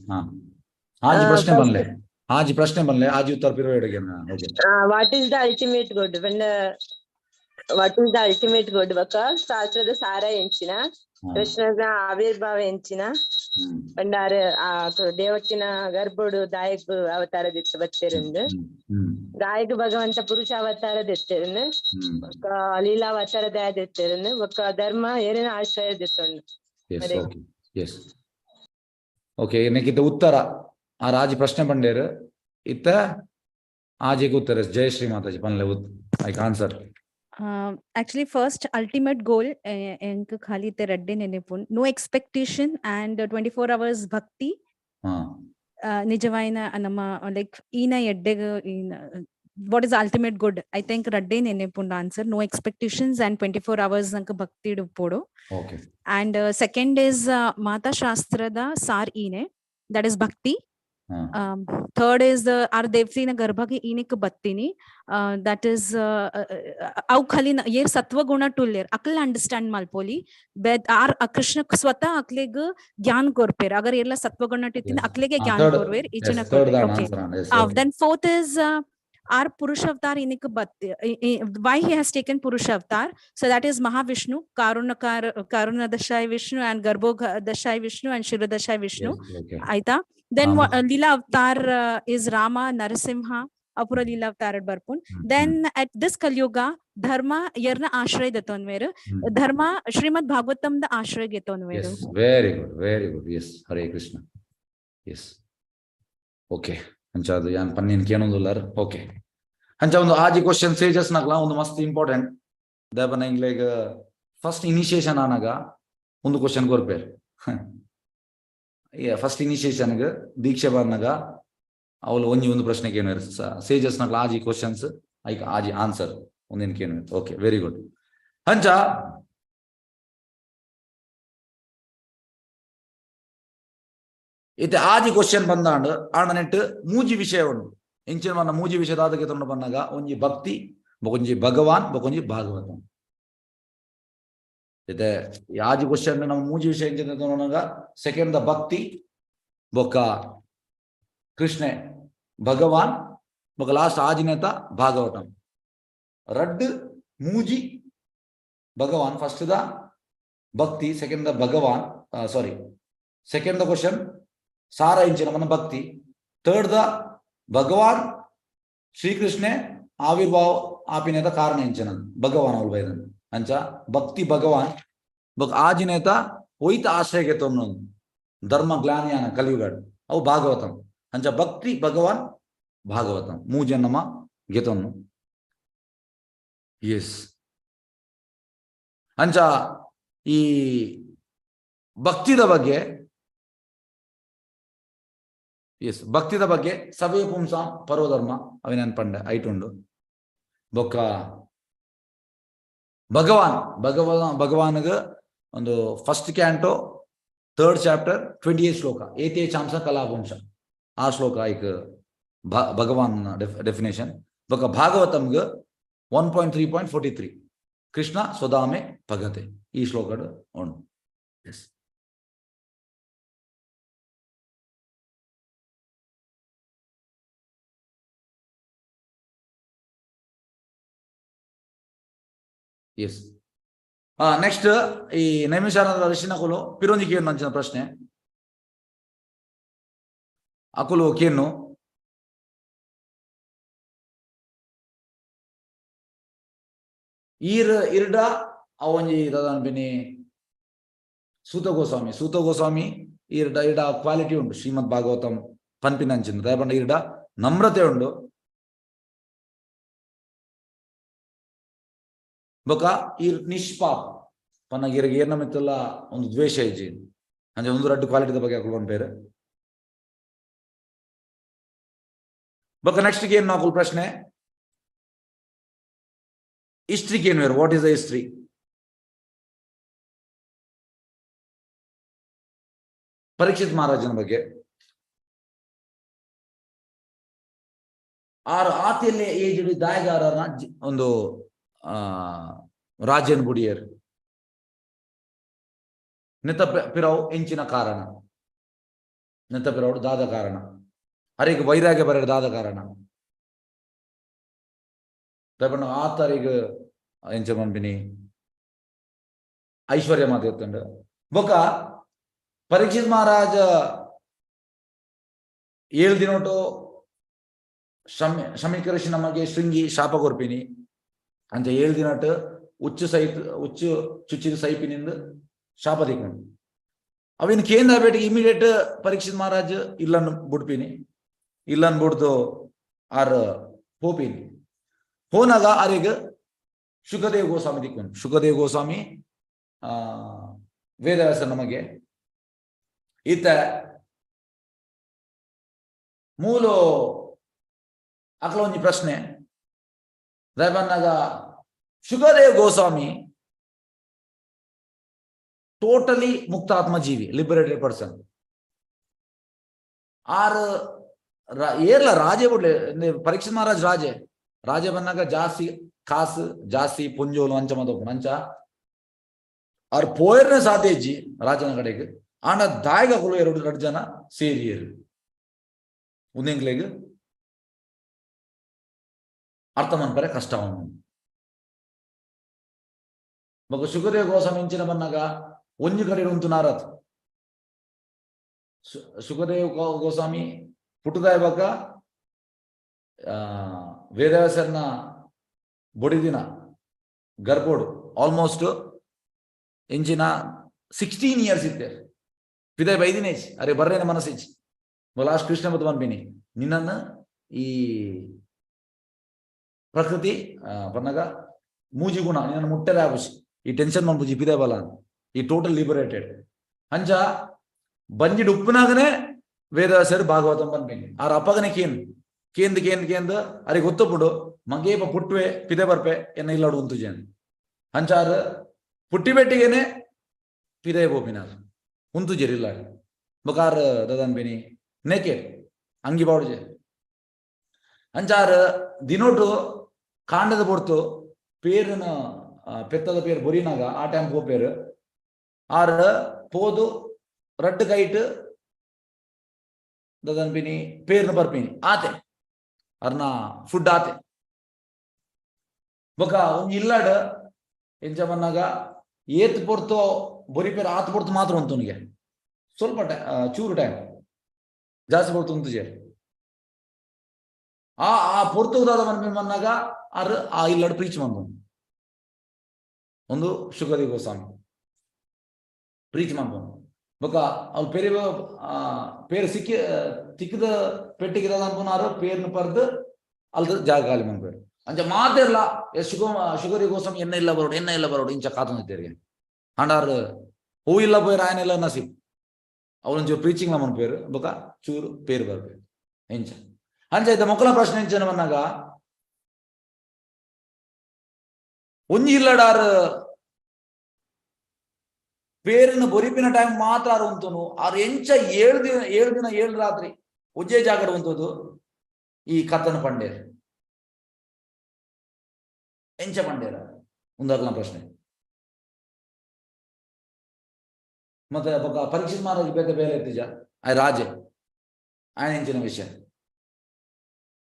ಆಜಿ ಪ್ರಶ್ನೆ ಬನ್ಲೆ ಆಜಿ ಉತ್ತರ ಪಿರವೇಡಿಗೆ what is the ultimate good what is the ultimate good ಬೊಕ್ಕ ಶಾಸ್ತ್ರದ ಸಾರ ಎಂಚಿನ ಕೃಷ್ಣದ ಆವಿರ್ಭಾವ ಎಂಚಿನ ಪಂಡಾರ ದೇವಕ್ಕಿನ ಗರ್ಭೋಡು ದಾಯಕ್ ಅವತಾರದಿತ್ತು ಬತ್ತೇರಿಂದ ದಾಯಕ್ ಭಗವಂತ ಪುರುಷ ಅವತಾರದಿತ್ತೇರನ್ನು ಒಕ್ಕ ಲೀಲಾವತಾರ ದಯದಿತ್ತೇರನ್ನು ಒಕ್ಕ ಧರ್ಮ ಏರಿನ ಆಶ್ರಯದಿತ್ತೊಂಡು ಓಕೆ ನೆಕ್ಕಿತ ಉತ್ತರ ಆ ರಾಜಿ ಪ್ರಶ್ನೆ ಬಂಡೇರು ಇತ್ತ ಆಜಿಗೆ ಉತ್ತರ ಜಯ ಶ್ರೀ ಮಾತಾಜಿ ಪನ್ಲೆ ಐಕ್ answer actually first ultimate goal enk khali te radde nenepun no expectation and 24 hours bhakti nijavaina nama like ina eddeg what is the ultimate good I think radde nenepun answer no expectations and 24 hours nanka bhakti dupodu okay and second is mata shastrada sar ine that is bhakti third is our devsina garbha ki inik battini that is au khali yer sattva guna tuller akal understand malpoli but our krishna swata akleg gyan korper agar yerla sattva guna titin aklege gyan korver ichna okay then fourth is our purusha avatar inik why he has taken purusha avatar so that is mahavishnu karuna dashay vishnu and garbho dashay vishnu and shira dashay vishnu aita then lila avatar is rama narasimha apura lila avatar barpun then at this kalyuga dharma yerna ashray detonveru dharma shrimad bhagavatam da ashray getonveru yes very good yes hare krishna yes okay ಅಂಚ ಅದು ಯಾನ್ ಪನ್ನಿನ ಕೇಳೋದಿಲ್ಲ okay ಅಂಚ ಒಂದು ಆಜಿ question sages ನಕ್ಲ ಒಂದು ಮಸ್ತ್ ಇಂಪಾರ್ಟೆಂಟ್ ದೇಪನ ಇಂಗ್ಲೇಗ ಫಸ್ಟ್ ಇನಿಷಿಯೇಷನ್ ಆನಾಗ ಒಂದು ಕ್ವಶನ್ ಕೊರ್ಪೇರ್ ಫಸ್ಟ್ ಇನಿಷಿಯೇಷನ್ಗೆ ದೀಕ್ಷೆ ಬಂದಾಗ ಅವಳು ಒಂದು ಪ್ರಶ್ನೆಗೆ ಏನು ಸೇಜಸ್ ನಕ್ಲ ಆಜಿ ಕ್ವಶನ್ಸ್ ಐಕ್ ಆಜಿ ಆನ್ಸರ್ ಒಂದೇನಕ್ಕೆ ಏನು ಓಕೆ ವೆರಿ ಗುಡ್ ಅಂಚ ಇತ್ತೆ ಆಜಿ ಕ್ವಶನ್ ಬಂದಾಂಡ್ ಆಂಡ ನೆಟ್ ಮೂಜಿ ವಿಷಯ ಉಂಡು ಎಂಚಿನ ಮನ್ನ ಮೂಜಿ ವಿಷಯದಾದಕ್ಕೆ ತೊಂಡು ಬಂದಾಗ ಒಂಜಿ ಭಕ್ತಿ ಬೊಕೊಂಜಿ ಭಗವಾನ್ ಬೊಕೊಂಜಿ ಭಾಗವತ ಇತ್ತೆ ಆಜಿ ಕ್ವಶನ್ ನಮ್ಮ ಮೂಜಿ ವಿಷಯ ಎಂಚಿನ ತೊಂಡಾಗ ಸೆಕೆಂಡ್ ದ ಭಕ್ತಿ ಬೊಕ್ಕ ಕೃಷ್ಣೆ ಭಗವಾನ್ ಬೊಕ್ಕ ಲಾಸ್ಟ್ ಆಜಿನೇತ ಭಾಗವತಂ रड्ड मूजी भगवान फर्स्ट द भक्ति सेकंड द भगवान सॉरी सेकंड द क्वेश्चन सारा इंचिन मन भक्ति थर्ड द भगवान श्री कृष्ण आविर्भाव आपिनेत कारण इंचिन भगवान अवल अंचा भक्ति भगवान आजिनेत होइत आश्रय के धर्म ग्लानियान कलियुगाड अव भागवतम अंचा भक्ति भगवान भागवतम मूजन्नम गीतम यस अंचा ಈ ಭಕ್ತಿದ ಬಗ್ಗೆ ಎಸ್ ಭಕ್ತಿದ ಬಗ್ಗೆ ಸಭೆ ಪುಂಸ ಪರ್ವಧರ್ಮ ಅವಿನನ್ ಪಂಡ ಐಟುಂಡು ಬೊಕ್ಕ ಭಗವಾನ್ಗೆ ಒಂದು ಫಸ್ಟ್ ಕ್ಯಾಂಟೋ ಥರ್ಡ್ ಚಾಪ್ಟರ್ 28 ಶ್ಲೋಕ ಏತೇ ಚಾಂಸ ಕಲಾಪುಂಸ ಆ ಶ್ಲೋಕ ಐಕ್ ಭಗವಾನ್ ಡೆಫಿನೇಷನ್ ಬೊಕ್ಕ ಭಾಗವತಂಗೆ 1.3.43 ಕೃಷ್ಣ ಸ್ವದಾಮೆ ಭಗತೆ ಈ ಶ್ಲೋಕಡು ಉಂಡು ಎಸ್ ಎಸ್ ನೆಕ್ಸ್ಟ್ ಈ ನೈಮಿಷಾರಣ್ಯದ ಋಷಿನಕುಲು ಪಿರೋಂಜಿಗೆ ಏನು ಅಂಚಿನ ಪ್ರಶ್ನೆ ಅಕುಲು ಕೇನು ಇರ್ಡ ಅವೊಂಜಿ ದಾದಾನ್ಪಿನಿ ಸೂತ ಗೋಸ್ವಾಮಿ ಇರ್ಡ ಕ್ವಾಲಿಟಿ ಉಂಟು ಶ್ರೀಮದ್ ಭಾಗವತಂ ಪನ್ಪಿನಂಚಿನ ದಯಪಂಡ ಇರ್ಡ ನಮ್ರತೆ ಉಂಡು ಬೊಕ ಇರ್ ನಿಷ್ಪಾಪ್ ಪನ್ನಗ ಇರಗೆ ಏರ್ನ ಮಿತ್ತಲ್ಲ ಒಂದು ದ್ವೇಷ ಇಜ್ಜಿ ಅಂದ್ರೆ ಒಂದು ರಡ್ಡು ಕ್ವಾಲಿಟಿದ ಬಗ್ಗೆ ಹಾಕುಲ್ ಬೇರೆ ಬೊಕ ನೆಕ್ಸ್ಟ್ ಏನು ಹಾಕುಲ್ ಪ್ರಶ್ನೆ ಹಿಸ್ಟ್ರಿ ಏನು wear what is the history Parikshit ಮಹಾರಾಜನ ಬಗ್ಗೆ ಆತಿಯಲ್ಲಿ ಏಜ್ ದಾಯಗಾರನ ಒಂದು ರಾಜನ್ ಬುಡಿಯರ್ ನೆತ ಪಿರಾವ್ ಎಂಚಿನ ಕಾರಣ ನೆತ ಪಿರಾವ್ ದಾದ ಕಾರಣ ಅರಿಗೆ ವೈರಾಗ್ಯ ಬರ ದಾದ ಕಾರಣ ಆತರಿಗೆ ಎಂಚ ಪಂಪಿನಿ ಐಶ್ವರ್ಯ ಮಾತು ಎತ್ತಂಡು ಬೊಕ ಪರೀಕ್ಷಿತ್ ಮಹಾರಾಜ 7 ದಿನೋಟು ಶಮೀಕ ಋಷಿ ನಮಗೆ ಶೃಂಗಿ ಶಾಪ ಕೊರ್ಪಿನಿ ಅಂಚ 7 ದಿನಟ್ ಉಚ್ಚು ಚುಚ್ಚಿದ ಸೈಪಿನಿಂದ ಶಾಪ ತಿಕ್ಕೊಂಡು ಅವಿನ ಕೇಂದ್ರ ಬೇಟಿಗೆ ಇಮಿಡಿಯೇಟ್ ಪರೀಕ್ಷಿತ್ ಮಹಾರಾಜ್ ಇಲ್ಲನ್ನು ಬಿಡ್ಪಿನಿ ಇಲ್ಲನ್ನು ಬಿಡ್ದು ಆರ್ ಹೋಪಿನಿ ಹೋನಾಗ ಆರಿಗೆ ಶುಕದೇವ್ ಗೋಸ್ವಾಮಿ ತಿಕ್ಕೊಂಡು ಶುಕದೇವ್ ಗೋಸ್ವಾಮಿ ವೇದವ್ಯಾಸ ನಮಗೆ ಈತ ಮೂಲು ಅಕ್ಲ ಒಂಜಿ ಪ್ರಶ್ನೆ ದಯಬನ್ನಾಗ ಶುಕದೇವ್ ಗೋಸ್ವಾಮಿ ಟೋಟಲಿ ಮುಕ್ತಾತ್ಮ ಜೀವಿ ಲಿಬರೇಟೆಡ್ ಪರ್ಸನ್ ಆರ್ ಏರ್ಲ ರಾಜೆ ಬಿಡ್ಲೆ ಪರೀಕ್ಷಿತ್ ಮಹಾರಾಜ್ ರಾಜೆ ಬಂದಾಗ ಜಾಸ್ತಿ ಕಾಸು ಜಾಸ್ತಿ ಪುಂಜೋಲು ಅಂಚ ಮತ್ತೊಪ್ಪು ಅಂಚ ಅವ್ರ ಪೋಯರ್ನ ಸಾಧ್ಯಜ್ಜಿ ರಾಜನ ಕಡೆಗೆ ಆಂಡ ದಾಯಗಗಳು 2 ಜನ ಸೇರಿಯರು ಉಂದೆಂಗ್ಲೆಗ್ ಅರ್ಥ ಮನ್ಪರೆ ಕಷ್ಟ ಅವನು ಮಗ ಶುಕದೇವ್ ಗೋಸ್ವಾಮಿ ಇಂಚಿನ ಬನ್ನಾಗ ಒಂಜಿ ಕಡೆ ಉಂಟು ನಾರತ್ ಶುಕದೇವ್ ಗೋಸ್ವಾಮಿ ಪುಟ್ಟದಾಯ ಬಗ್ಗ ವೇದವ್ಯಾಸರ್ನ ಬೊಡಿದಿನ ಗರ್ಬೋಡು ಆಲ್ಮೋಸ್ಟ್ ಇಂಚಿನ 16 ಇಯರ್ಸ್ ಇತ್ತೆ ಪಿದಾಯ್ ಬೈದಿನೇಜ್ ಅರೆ ಬರ್ರೇನೆ ಮನಸ್ಸಿಜ್ ಲಾಸ್ಟ್ ಕೃಷ್ಣ ಬದ್ ಬಂದ್ಬಿನಿ ನಿನ್ನನ್ನು ಈ ಪ್ರಕೃತಿ ಪನ್ನಗ ಮೂಜಿ ಗುಣ ನಿನ್ನ ಮುಟ್ಟಲೆ ಆಗುಸಿ ಈ ಟೆನ್ಷನ್ ಮಾಡ್ಬುಜಿ ಪಿದಾಯ್ ಬಲ ಈ ಟೋಟಲ್ ಲಿಬರೇಟೆಡ್ ಅಂಚ ಬಂಜಿಡ್ ಉಪ್ಪನಾಗನೆ ವೇದವ್ಯಾಸರು ಭಾಗವತಂ ಬಂದ್ಬಿನಿ ಆರ್ ಅಪ್ಪಗನೆ ಕೇಂದ್ ಅರೆ ಗೊತ್ತುಬಿಡು ಮಂಗೇಪ ಪುಟ್ವೆ ಪಿದೆ ಬರ್ಪೆ ಎನ್ನ ಇಲ್ಲಾಡು ಉಂತು ಜನ ಅಂಚಾರು ಪುಟ್ಟಿ ಬೆಟ್ಟಿಗೆನೆ ಪಿದೆ ಬೋಪಿನಾರ್ ಉಂತು ಜರಿಲ್ಲ ಬಕಾರ ದದನ್ ಬಿನಿ ನೇಕೆ ಅಂಗಿ ಬಾವುಜೆ ಅಂಚಾರು ದಿನೋಟು ಕಾಂಡದ ಬೊಡ್ತು ಪೇರಿನ ಪೆತ್ತದ ಪೇರು ಬೊರಿನಾಗ ಆ ಟೈಮ್ ಪೋಪೇರು ಆರ್ ಪೋದು ರಡ್ಡು ಕೈಟ್ ದದನ್ ಬಿನಿ ಪೇರ್ನ ಬರ್ಪಿನಿ ಆತೆ ಅರ್ನ ಫುಡ್ ಆತೆ ಬೊಕ ಒಂಜಿ ಇಲ್ಲಡ್ ಎಂಚ ಬನ್ನಾಗ ಏತ್ ಪೊರ್ತು ಬೊರಿಪೇರ ಆತ್ ಪೊರ್ತು ಮಾತ್ರ ಉಂತುನಿಗೆ ಸ್ವಲ್ಪ ಚೂರು ಟೈಮ್ ಜಾಸ್ತಿ ಪೊರ್ತು ಉಂತುಜೇರ್ ಆ ಪೊರ್ತುದಾದ ಬನ್ನಾಗ ಅರ್ ಆ ಇಲ್ಲಡ್ ಪ್ರೀಚ್ ಮಂದು ಒಂದು ಶುಗರಿ ಗೋಸ್ವಾಮಿ ಪ್ರೀಚ್ ಮಂದು ಬೊಕ ಅವ್ರು ಪೇರು ಸಿಕ್ಕಿ ತಿಕ್ಕದ ಪೆಟ್ಟಿಗೆ ಅನ್ಪುನಾರು ಪೇರ್ನ ಪರ್ದು ಅಲ್ದ ಜಾಗ ಖಾಲಿ ಮನ್ಪೇರು ಅಂಚ ಮಾತಿರ್ಲ ಶುಗರಿ ಗೋಸ್ವಾಮಿ ಎಣ್ಣೆ ಇಲ್ಲ ಬರೋಡು ಇಂಚ ಕಾತೊಂದಿದ್ದೇರಿಗೆ ಹಂಡಾರು ಹೂ ಇಲ್ಲ ಪೋಯ್ರು ಆಯ್ನ ಇಲ್ಲ ನಸೀಬ್ ಅವಳೊಂಚೂರು ಪ್ರೀಚಿಂಗ್ ಮನ್ಪೇರು ಬೊಕ ಚೂರು ಪೇರು ಬರ್ಬೇಕು ಎಂಚ ಅಂಚ ಇದ್ದ ಮೊಕ್ಕಲ ಪ್ರಶ್ನೆ ಎಂಚನ ಬನ್ನಾಗ ಒಂಜಿ ಇಲ್ಲಡಾರು ಪೇರಿನ ಬೊರಿಪಿನ ಟೈಮ್ ಮಾತ್ರ ಉಂತುನು ಆರು ಎಂಚ ಏಳು ದಿನ ಏಳು ರಾತ್ರಿ ಒಜ್ಜೆ ಜಾಗಡ ಉಂತದು ಈ ಕತ್ತನ ಪಂಡೇರ್ ಎಂಚ ಪಂಡೇರ ಉಂದಾಗ್ಲ ಪ್ರಶ್ನೆ ಮತ್ತೆ ಪರೀಕ್ಷಿತ್ ಮಾರಾಜ್ ಬೇತೆ ಬೇರೆ ಎತ್ತಿಜ ಆಯ್ ರಾಜೆ ಆಯ್ನ ಎಂಚಿನ ವಿಷಯ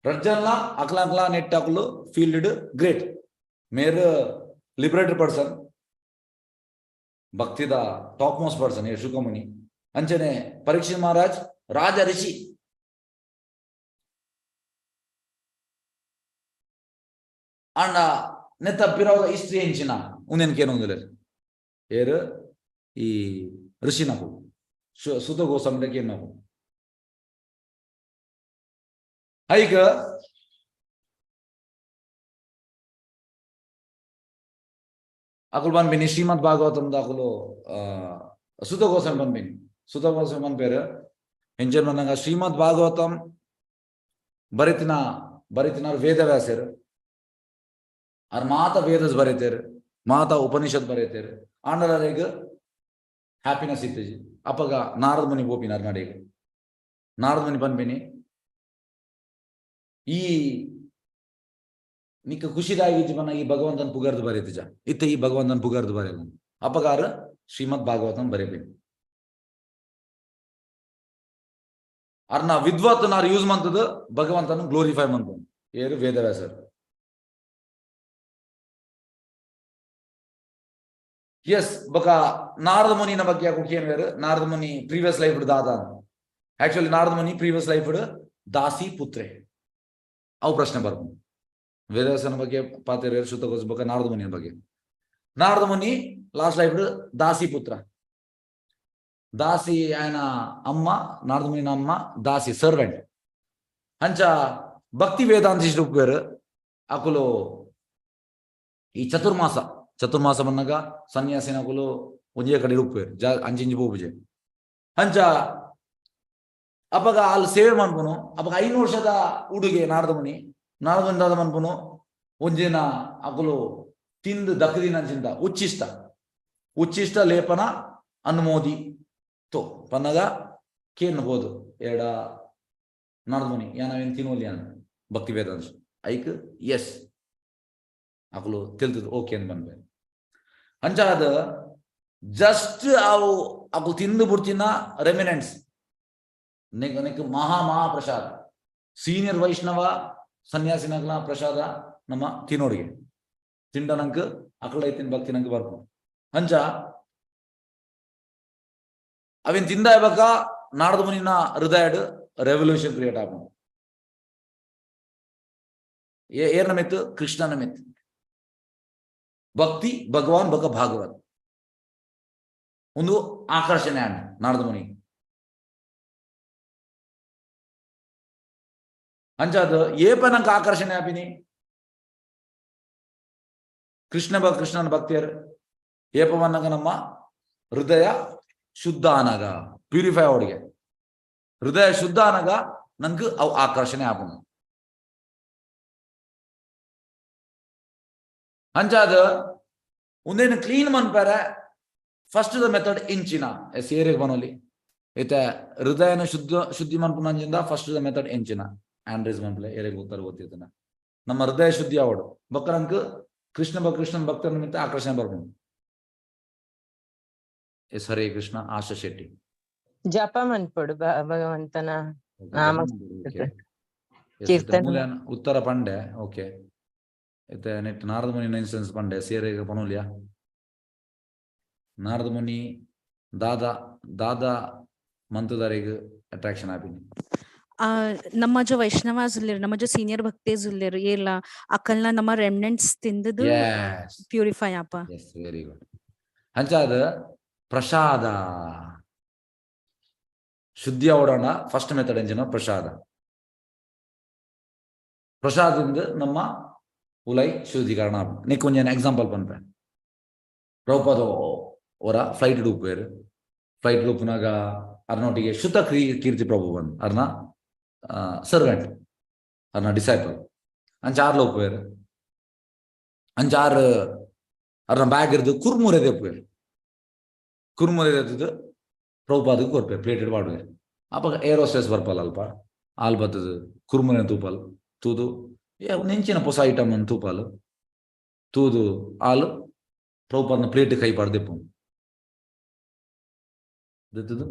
ರಜ್ಜಲ್ಲ ಅಕ್ಲ ನೆಟ್ ಅಕ್ಲು ಫೀಲ್ಡ್ ಗ್ರೇಟ್ ಮೇರ್ ಲಿಬರೇಟರಿ ಪರ್ಸನ್ ಭಕ್ತಿದ ಟಾಪ್ ಮೋಸ್ಟ್ ಪರ್ಸನ್ ಶುಕಮುನಿ ಅಂಚನೆ ಪರೀಕ್ಷಿತ್ ಮಹಾರಾಜ್ ರಾಜ ಋಷಿ ಅಂಡ ನೆತ್ತ ಪಿರವ ಇಸ್ತ್ರಿ ಎಂಚಿನ ಉಂದೆನ್ಕೇನು ಏರು ಈ ಋಷಿನಕು ಸುತ ಗೋಸ್ವಾಮಿದಕ್ಕೆ ನಾವು ಐಕ ಅಕುಲು ಬಂದ್ಬಿನಿ ಶ್ರೀಮದ್ ಭಾಗವತಂ ಅಕುಲು ಸುತ ಗೋಸ್ವಾಮಿ ಬಂದ್ಬಿನಿ ಸುತ ಗೋಸ್ವಾಮಿ ಬಂದ್ ಪೇರು ಎಂಜನ್ ಬಂದಂಗ ಶ್ರೀಮದ್ ಭಾಗವತಂ ಬರಿತಿನಾರು ವೇದವ್ಯಾಸರು ಅವ್ರ ಮಾತ ವೇದಸ್ ಬರೀತೇರು ಮಾತ ಉಪನಿಷತ್ ಬರೀತೇರು ಆಂಡಲರಿಗೆ ಹ್ಯಾಪಿನೆಸ್ ಇತ್ತಜಿ ಅಪ್ಪಗ ನಾರದ ಮುನಿ ಬೋಪಿನಾರ್ ನಡೀಗ ನಾರದ ಮುನಿ ಬಂದ್ಬಿನಿ ಈ ನಿಕ್ಕ ಖುಷಿದಾಗಿ ಬನ್ನ ಈ ಭಗವಂತನ ಪುಗರ್ದು ಬರೀತಿಜ ಇತ್ತ ಈ ಭಗವಂತನ ಪುಗರ್ದು ಬರೆಯಲ್ಲ ಅಪಗಾರ ಶ್ರೀಮದ್ ಭಾಗವತನ್ ಬರೀಬೇಕು ಅರ್ನ ವಿದ್ವತ್ ನಾರು ಯೂಸ್ ಮಂತದ ಭಗವಂತನ ಗ್ಲೋರಿಫೈ ಮಂತ ಏರು ವೇದವ್ಯಾಸರು ಎಸ್ ಬೊಕ ನಾರದ ಮುನಿನ ಬಗ್ಗೆ ಏನ್ ಬೇರೆ ನಾರದ ಮುನಿ ಪ್ರೀವಿಯಸ್ ಲೈಫ್ ದಾದ ಆಕ್ಚುಲಿ ನಾರದ ಮುನಿ ಪ್ರೀವಿಯಸ್ ಲೈಫ್ ದಾಸಿ ಪುತ್ರೆ ಅವು ಪ್ರಶ್ನೆ ಬರ್ಬೋದು ವೇದವ್ಯಾಸನ ಬಗ್ಗೆ ಪಾತ್ರ ಸುತ್ತಗೋಸ್ ಬೊಕ ನಾರದ ಮುನಿಯ ಬಗ್ಗೆ ನಾರದ ಮುನಿ ಲಾಸ್ಟ್ ಲೈಫ್ ದಾಸಿ ಪುತ್ರ ದಾಸಿ ಆಯ್ನ ಅಮ್ಮ ನಾರದ ಮುನಿನ ಅಮ್ಮ ದಾಸಿ ಸರ್ವೆಂಟ್ ಅಂಚ ಭಕ್ತಿ ವೇದಾಂತ ಉಪ್ಪೇರು ಅಕುಲು ಈ ಚತುರ್ಮಾಸ ಬನ್ನಾಗ ಸನ್ಯಾಸಿನ ಅಕುಲು ಒಂಜೇ ಕಡೆ ಉಪ್ಪೇರು ಅಂಚಿಂಚಿ ಪೋಪುಜೆ ಅಂಚ ಅಪಗ ಅಲ್ಲಿ ಸೇವೆ ಮನ್ಪುನು ಅಪಗ 5 ವರ್ಷದ ಹುಡುಗೆ ನಾರದ ಮುನಿ ಮನ್ಪುನು ಒಂಜಿನ ಅಕುಲು ತಿಂದು ದಕ್ಕದಿನ ಅಂಚಿಂದ ಉಚ್ಚಿಷ್ಟ ಲೇಪನ ಅನುಮೋದಿ ತೋ ಪನ್ನಗ ಕೇನ್ಬೋದು ಎಡ ನಾರದ ಮುನಿ ನಾವೇನು ತಿನ್ನೋಲಿ ಅನ್ ಭಕ್ತಿ ವೇದಾಂಶ ಐಕ್ ಎಸ್ ಅಕುಲು ತಿಳ್ತದ ಓಕೆ ಅಂತ ಬಂದ್ಬೆ ಅಂಚಾದ ಜಸ್ಟ್ ಅವು ಅಕು ತಿಂದು ಬಿಡ್ತಿನ ರೆಮಿನೆಂಟ್ಸ್ ನೆಕ್ ಮಹಾಪ್ರಸಾದ ಸೀನಿಯರ್ ವೈಷ್ಣವ ಸನ್ಯಾಸಿನಗಳ ಪ್ರಸಾದ ನಮ್ಮ ತಿನ್ನೋಡಿಗೆ ತಿಂಡ ನಂಗೆ ಅಕಳ ಐತಿನ ಭಕ್ತಿ ನಂಗೆ ಬರ್ಬೋದು ಅಂಚ ಅವೇನ್ ತಿಂದ ಇವಾಗ ನಾರದ ಮುನಿನ ಹೃದಯ ರೆವಲ್ಯೂಷನ್ ಕ್ರಿಯೇಟ್ ಆಗ ಏರ್ನ ಮೆತ್ತು ಕೃಷ್ಣನ ಮೆತ್ತು ಭಕ್ತಿ ಭಗವಾನ್ ಬೊಕ ಭಾಗವತ್ ಒಂದು ಆಕರ್ಷಣೆ ಅಣ್ಣ ನಾರದ ಮುನಿ ಅಂಚಾದ ಏಪನಂಕ ಆಕರ್ಷಣೆ ಆಪಿನಿ ಕೃಷ್ಣನ ಭಕ್ತಿಯರು ಏಪವನ್ನಗ ನಮ್ಮ ಹೃದಯ ಶುದ್ಧ ಅನಗ ಪ್ಯೂರಿಫೈ ಅವಡಿಗೆ ಹೃದಯ ಶುದ್ಧ ಅನಗ ನಂಗೆ ಅವು ಆಕರ್ಷಣೆ ಆಪುನು ಅಂಚಾದ ಒಂದೇನು ಕ್ಲೀನ್ ಮನ್ಪಾರ ಫಸ್ಟ್ ದ ಮೆಥಡ್ ಇಂಚಿನ ಸೇರಿಗೆ ಬನೋಲಿ ಈತ ಹೃದಯನ ಶುದ್ಧಿ ಮನ್ಪುನ ಅಂಜಿಂದ ಫಸ್ಟ್ ದ ಮೆಥಡ್ ಇಂಚಿನ ಆಂಡ್ರೀಸ್ ಮನ್ಪಲೆ ಏರಿಗೆ ಗೊತ್ತಿರ್ತನ ನಮ್ಮ ಹೃದಯ ಶುದ್ಧಿ ಅವಡು ಬಕ್ಕರಂಕ್ ಕೃಷ್ಣನ ಭಕ್ತರ ನಿಮಿತ್ತ ಆಕರ್ಷಣೆ ಬರ್ಬೋದು ಎಸ್ ಹರೇ ಕೃಷ್ಣ ಆಶಾ ಶೆಟ್ಟಿ ಜಪ ಮನ್ಪೊಡು ಭಗವಂತನ ನಾಮ ಕೀರ್ತನೆ ಉತ್ತರ ಪಂಡೆ ಓಕೆ इते नेट नारद मुनि इन्स्टेंस पंडे सेरे पनोलिया नारद मुनि दादा दादा ಮಂತದಾರಿಗೆ ಅಟ್ರಾಕ್ಷನ್ ಆಪಿನಿ ನಮ್ಮ ಜೊ ವೈಷ್ಣವಾಸ್ ಇಲ್ಲರು ನಮ್ಮ ಜೊ ಸೀನಿಯರ್ ಭಕ್ತೇಸ್ ಇಲ್ಲರು ಏಲ್ಲ ಅಕಲ್ನ ನಮ್ಮ ರೆಮಿನೆಂಟ್ಸ್ ತಿಂದದು ಪ್ಯೂರಿಫೈ ಆಪ ಎಸ್ ವೆರಿ ಗುಡ್ ಅಂಚಾದ ಪ್ರಸಾದ ಶುದ್ಧಿ ಅವಡೋಣ ಫಸ್ಟ್ ಮೆಥಡ್ ಎಂಜಿನ ಪ್ರಸಾದ ಪ್ರಸಾದದಿಂದ ನಮ್ಮ ಉಲೈ ಶುದ್ಧೀಕರಣ ನೀ ಕೊಂಚ ಎಕ್ಸಾಂಪಲ್ ಪನ್ಪೆ ಪ್ರಭುಪಾದ ಅವರ ಫ್ಲೈಟ್ ಡೂಪೇರು ಫ್ಲೈಟ್ ಡೂಪ್ನಾಗ ಅರ್ನೊಟ್ಟಿಗೆ ಶುದ್ಧ ಕೀರ್ತಿ ಪ್ರಭು ಬಂದು ಅರ್ನ ಸರ್ವೆಂಟ್ ಅರ್ನ ಡಿಸೈಪಲ್ ಅಂಚಾರ್ಲ ಉಪ್ಪೇರು ಅಂಚಾರು ಅರ್ನ ಬ್ಯಾಗ್ ಇರ್ದು ಕುರ್ಮುರೆದೆ ಉಪ್ಪೇರು ಕುರ್ಮುರೆದು ಪ್ರಭುಪಾದಕ್ಕೆ ಕೊರ್ಪೇರು ಪ್ಲೇಟೆಡ್ ಮಾಡುವೇರು ಅಪ್ಪ ಏರೋಸ್ಟೇಸ್ ಬರ್ಪಲ್ ಅಲ್ಪ ಹಾಲು ಬತ್ತದು ಕುರ್ಮುರೆ ತೂಪಲ್ ತೂದು ನೆಂಚಿನ ಹೊಸ ಐಟಮ್ ಅನ್ನು ತೂಪಲ್ ತೂದು ಹಾಲು ಪ್ರಭುಪಾದನ ಪ್ಲೇಟ್ ಕೈ ಪಾಡ್ದೆಪ್ಪು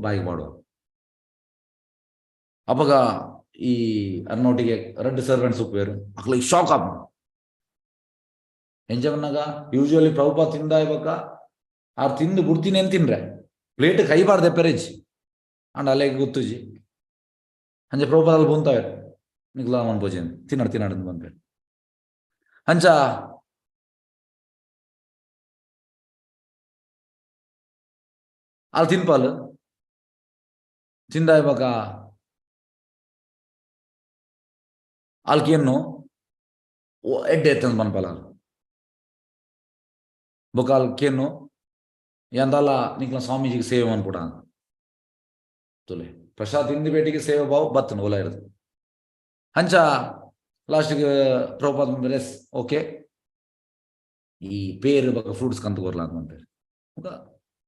ಬಾಯಿಗೆ ಮಾಡುವ ಅವಾಗ ಈ ಅನ್ನೋಟಿಗೆ ರೆಡ್ ಸರ್ವೆಂಟ್ಸ್ ಉಪ್ಪೇರು ಅಕ್ಲ ಶಾಕ್ ಆಪ್ ಎಂಜವನ್ನಾಗ ಯೂಶುವಲಿ ಪ್ರಭುಪಾದ ತಿಂದ ಇವಾಗ ಆರು ತಿಂದು ಬಿಡ್ತೀನಿ ಅಂತ ತಿನ್ರೆ ಪ್ಲೇಟ್ ಕೈ ಬಾರ್ದೆ ಪೆರೇಜ್ ಅಂಡ್ ಅಲ್ಲಿಗೆ ಗೊತ್ತುಜಿ ಅಂಜೆ ಪ್ರಭುಪಾದಲ್ಲಿ ಬಂತಾವೆ ನಿಗ್ಲಾ ಅನ್ಬೋಜಿ ತಿನ್ನಾಡು ಬಂದ್ಬೇಡ ಅಂಚ ಅಲ್ಲಿ ತಿನ್ಪಾಲು ತಿಂದ ಇವಾಗ ಅಲ್ಕೇನು ಎಡ್ಡೆ ಎತ್ತಂದು ಬನ್ಪಲ್ಲ ಬೊಕ್ಕ ಅಲ್ಕೇನು ಎಂದಲ್ಲ ನಿಕ್ಲ ಸ್ವಾಮೀಜಿಗೆ ಸೇವೆ ಅನ್ಬಿಡ ತುಲೆ ಪ್ರಸಾದ್ ತಿಂದು ಬೇಟಿಗೆ ಸೇವೆ ಬಾವು ಬತ್ತನು ಓಲ ಇರೋದು ಹಂಚ ಲಾಸ್ಟಿಗೆ ಪ್ರಭುಪಾದ ರೆಸ್ ಓಕೆ ಈ ಪೇರು ಬೊಕ್ಕ ಫ್ರೂಟ್ಸ್ ಕಂತು ಕೊರ್ಲ ಅಂತ ಮಂಪೇರು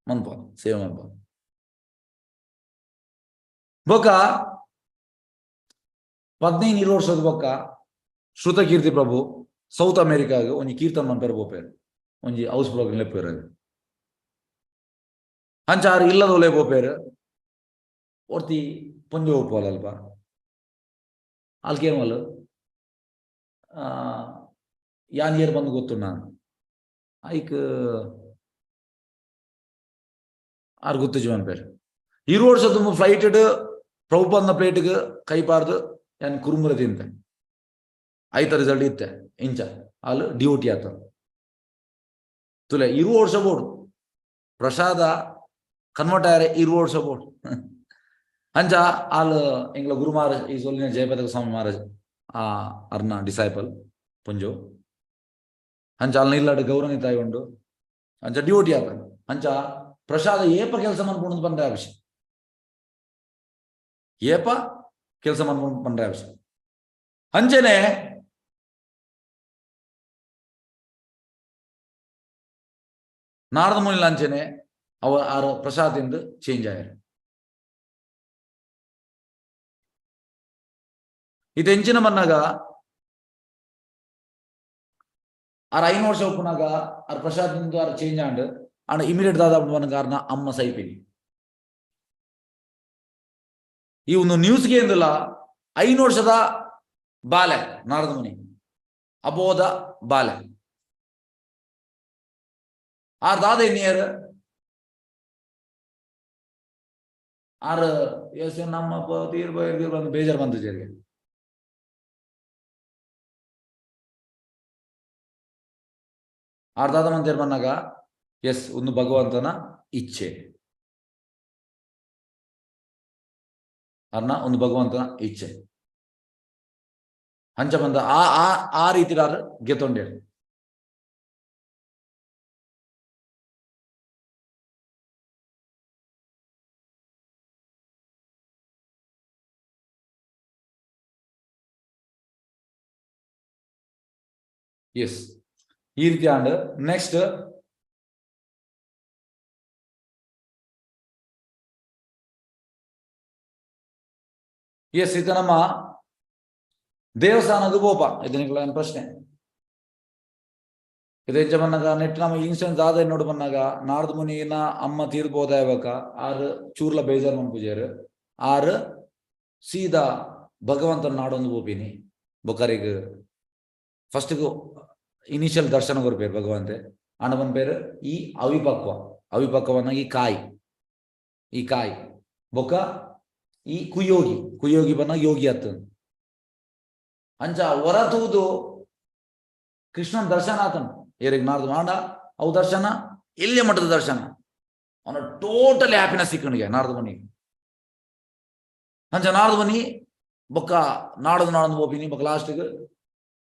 ಮನ್ಪ ಸೇವೆ ಮನ್ಪ ಬೊಕ್ಕ 15-20 ವರ್ಷದ ಬೊಕ್ಕ ಶ್ರುತಕೀರ್ತಿ ಪ್ರಭು ಸೌತ್ ಅಮೇರಿಕಾಗ ಒಂಜಿ ಕೀರ್ತನ್ ಮನ್ಪೇರು ಬೋಪೇರು ಒಂಜಿ ಹೌಸ್ ಬ್ಲಾಗ್ ಲೆಪ್ಪೇರು ಅಂಚಾರು ಇಲ್ಲದ ಒಲೆ ಬೋಪೇರು ಒರ್ತಿ ಪೊಂಜೆ ಹೋಗ್ಪೋಲ್ ಅಲ್ಪ ಅಲ್ಕೇನು ಯಾನ್ ಇಯರ್ ಬಂದು ಗೊತ್ತು ನಾನು ಐಕ್ ಆರು ಗೊತ್ತು ಜೀವನ್ ಪೇರು 20 ವರ್ಷದ ಫ್ಲೈಟ್ ಪ್ರಭುಪಾದನ ಪ್ಲೇಟ್ಗೆ ಕೈ ಪಾರ್ದು ಏನು ಕುರುಮುರೆ ತಿಂತೆ ಐತ ರಿಸಲ್ಟ್ ಇತ್ತೆ ಇಂಚ ಅಲ್ಲಿ ಡ್ಯೂಟಿ ಆತ ತುಲೆ 20 ವರ್ಷ ಬೋಡು ಪ್ರಸಾದ ಕನ್ವರ್ಟ್ ಆಯ್ರೆ 20 ವರ್ಷ ಬೋಡು ಅಂಚ ಅಲ್ಲಿ ಎಂಗ್ಲ ಗುರು ಮಹಾರಾಜ್ ಈ ಸೊಲ್ಲಿನ ಜಯಪದ ಸ್ವಾಮಿ ಮಹಾರಾಜ್ ಆ ಅರ್ನ ಡಿಸೈಪಲ್ ಪುಂಜು ಅಂಚ ಅಲ್ಲಿ ಇಲ್ಲಾಡು ಗೌರವನಿತಾಯಿ ಉಂಡು ಅಂಚ ಡ್ಯೂಟಿ ಆತ ಅಂಚ ಪ್ರಸಾದ ಏಪ ಕೆಲಸ ಮಾಡ್ಕೊಂಡು ಬಂದ್ರೆ ವಿಷಯ ಏಪ ಕೆಲಸ ಮಾಡ್ಕೊಂಡು ಬಂದ್ರೆ ವಿಷಯ ಅಂಚೆನೆ ನಾರದ ಮುನಿಲ ಅಂಚೆನೆ ಅವ ಆರು ಪ್ರಸಾದಿಂದ ಚೇಂಜ್ ಆಯ್ಯಾರ ಇದು ಎಂಚಿನ ಮನ್ನಾಗ ಆರು 5 ವರ್ಷ ಒಪ್ಪನಾಗ ಆರು ಪ್ರಸಾದಿಂದ ಆರು ಚೇಂಜ್ ಆಂಡ್ ಆಂಡ ಇಮಿಡಿಯೇಟ್ ದಾದ ಕಾರಣ ಅಮ್ಮ ಸೈಪಿನಿ ಈ ಒಂದು ನ್ಯೂಸ್ಗೆ ಎಂದಿಲ್ಲ 5 ವರ್ಷದ ಬಾಲೆ ನಾರದ ಮುನಿ ಅಬೋಧ ಬಾಲೆ ಆರ್ ದಾದ ಎನ್ನಿಯರ್ ಆರು ಎಸ್ ನಮ್ಮ ತೀರ್ಬಂದು ಬೇಜಾರು ಬಂತು ಜರಿಗೆ ಆರ್ದಾದ ಮಂದಿರ್ ಬಂದಾಗ ಎಸ್ ಒಂದು ಭಗವಂತನ ಇಚ್ಛೆ ಅರ್ನ ಒಂದು ಭಗವಂತನ ಇಚ್ಛೆ ಹಂಚ ಬಂದ ಆ ರೀತಿ ಗೆತ್ತೊಂಡೇ ಎಸ್ ಈ ರೀತಿ ಆಂಡ್ ನೆಕ್ಸ್ಟ್ ಎಸ್ ಇದು ನಮ್ಮ ದೇವಸ್ಥಾನದ ಗೋಪ ಇದು ನಿಕ್ಲ ಪ್ರಶ್ನೆ ಇದು ಹೆಜ್ಜೆ ಬಂದಾಗ ನೆಟ್ ನಮ್ಮ ಇನ್ಸಿಡೆನ್ಸ್ ಆದ ನೋಡು ಬಂದಾಗ ನಾರದ ಮುನಿನ ಅಮ್ಮ ತೀರ್ಬೋದ ಇವಾಗ ಆರು ಚೂರ್ಲ ಬೇಜಾರ್ ಮನ್ ಪೂಜಾರು ಆರು ಸೀದಾ ಭಗವಂತನ ನಾಡೊಂದು ಬೋಪಿನಿ ಬೊಕರಿಗ ಫಸ್ಟ್ಗೂ ಇನಿಷಿಯಲ್ ದರ್ಶನ ಕೊರ್ಪೇರು ಭಗವಂತೆ ಆಂಡ ಪೇರು ಈ ಅವಿಪಕ್ವನ ಈ ಕಾಯಿ ಬೊಕ್ಕ ಈ ಕುಯೋಗಿ ಬನ್ನ ಯೋಗಿ ಅತ್ತ ಅಂಚ ಹೊರತೂದು ಕೃಷ್ಣನ್ ದರ್ಶನ ಆತನು ಏರಿಗೆ ನಾರ್ದು ಆಂಡ ಅವು ದರ್ಶನ ಎಲ್ಲಿ ಮಟ್ಟದ ದರ್ಶನ ಅವನ ಟೋಟಲಿ ಹ್ಯಾಪಿನೆಸ್ ಸಿಕ್ಕಣಿಗೆ ನಾರ್ದು ಬನ್ನಿ ಅಂಚ ನಾರ್ದು ಬನ್ನಿ ಬೊಕ್ಕ ನಾಡದು ಓಪಿನಿ ಬೊಕ್ಕ ಲಾಸ್ಟ್ಗೆ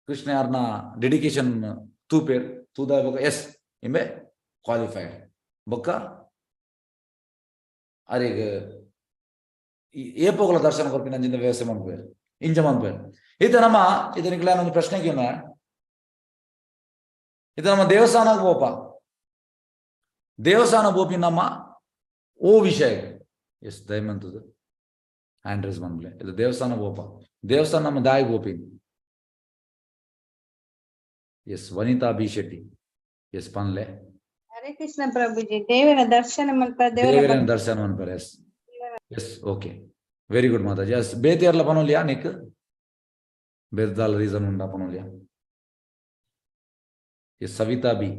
ಕೃಷ್ಣ ಯಾರನ್ನ ಡೆಡಿಕೇಶನ್ ತೂಪೇರು ತೂದ ಬೊಕ್ಕ ಎಸ್ ಇಂಬೆ ಕ್ವಾಲಿಫೈಡ್ ಬೊಕ್ಕ ಅರಿಗೆ ಏಪೋಗಲ ದರ್ಶನ ಕೊರ್ಪಿನ ಅಂಚಿನ ವ್ಯವಸ್ಥೆ ಮಾಡ್ಬೇರು ಇಂಚ ಮಾಡ್ಬೇರು ಇದು ನಮ್ಮ ಇದನ್ನ ಒಂದು ಪ್ರಶ್ನೆಗೆ ಇದು ನಮ್ಮ ದೇವಸ್ಥಾನ ಬೋಪಿ ನಮ್ಮ ಓ ವಿಷಯ ಎಸ್ ದಯಮಂತದ್ದು ಹ್ಯಾಂಡ್ ರೈಸ್ ಮಾಡ್ಲೆ ಇದು ದೇವಸ್ಥಾನ ನಮ್ಮ ದಾಯಿ ಬೋಪಿ yes Vanita B Shetty yes ಪನ್ಲೆ ಹರೇ ಕೃಷ್ಣ ಪ್ರಭುಜಿ ದೇವರ ದರ್ಶನ ದೇವರ ದರ್ಶನ ಮನ್ಪರೆ yes yes okay very good ಮಾತಾಜಿ ಎಸ್ ಬೇತಿಯರ್ಲ ಪನೋಲಿಯಾ ನಿಕ್ ಬೇದಾಲ್ ರೀಸನ್ ಉಂಡಾ ಪನೋಲಿಯಾ ಎಸ್ ಸವಿತಾ ಬಿ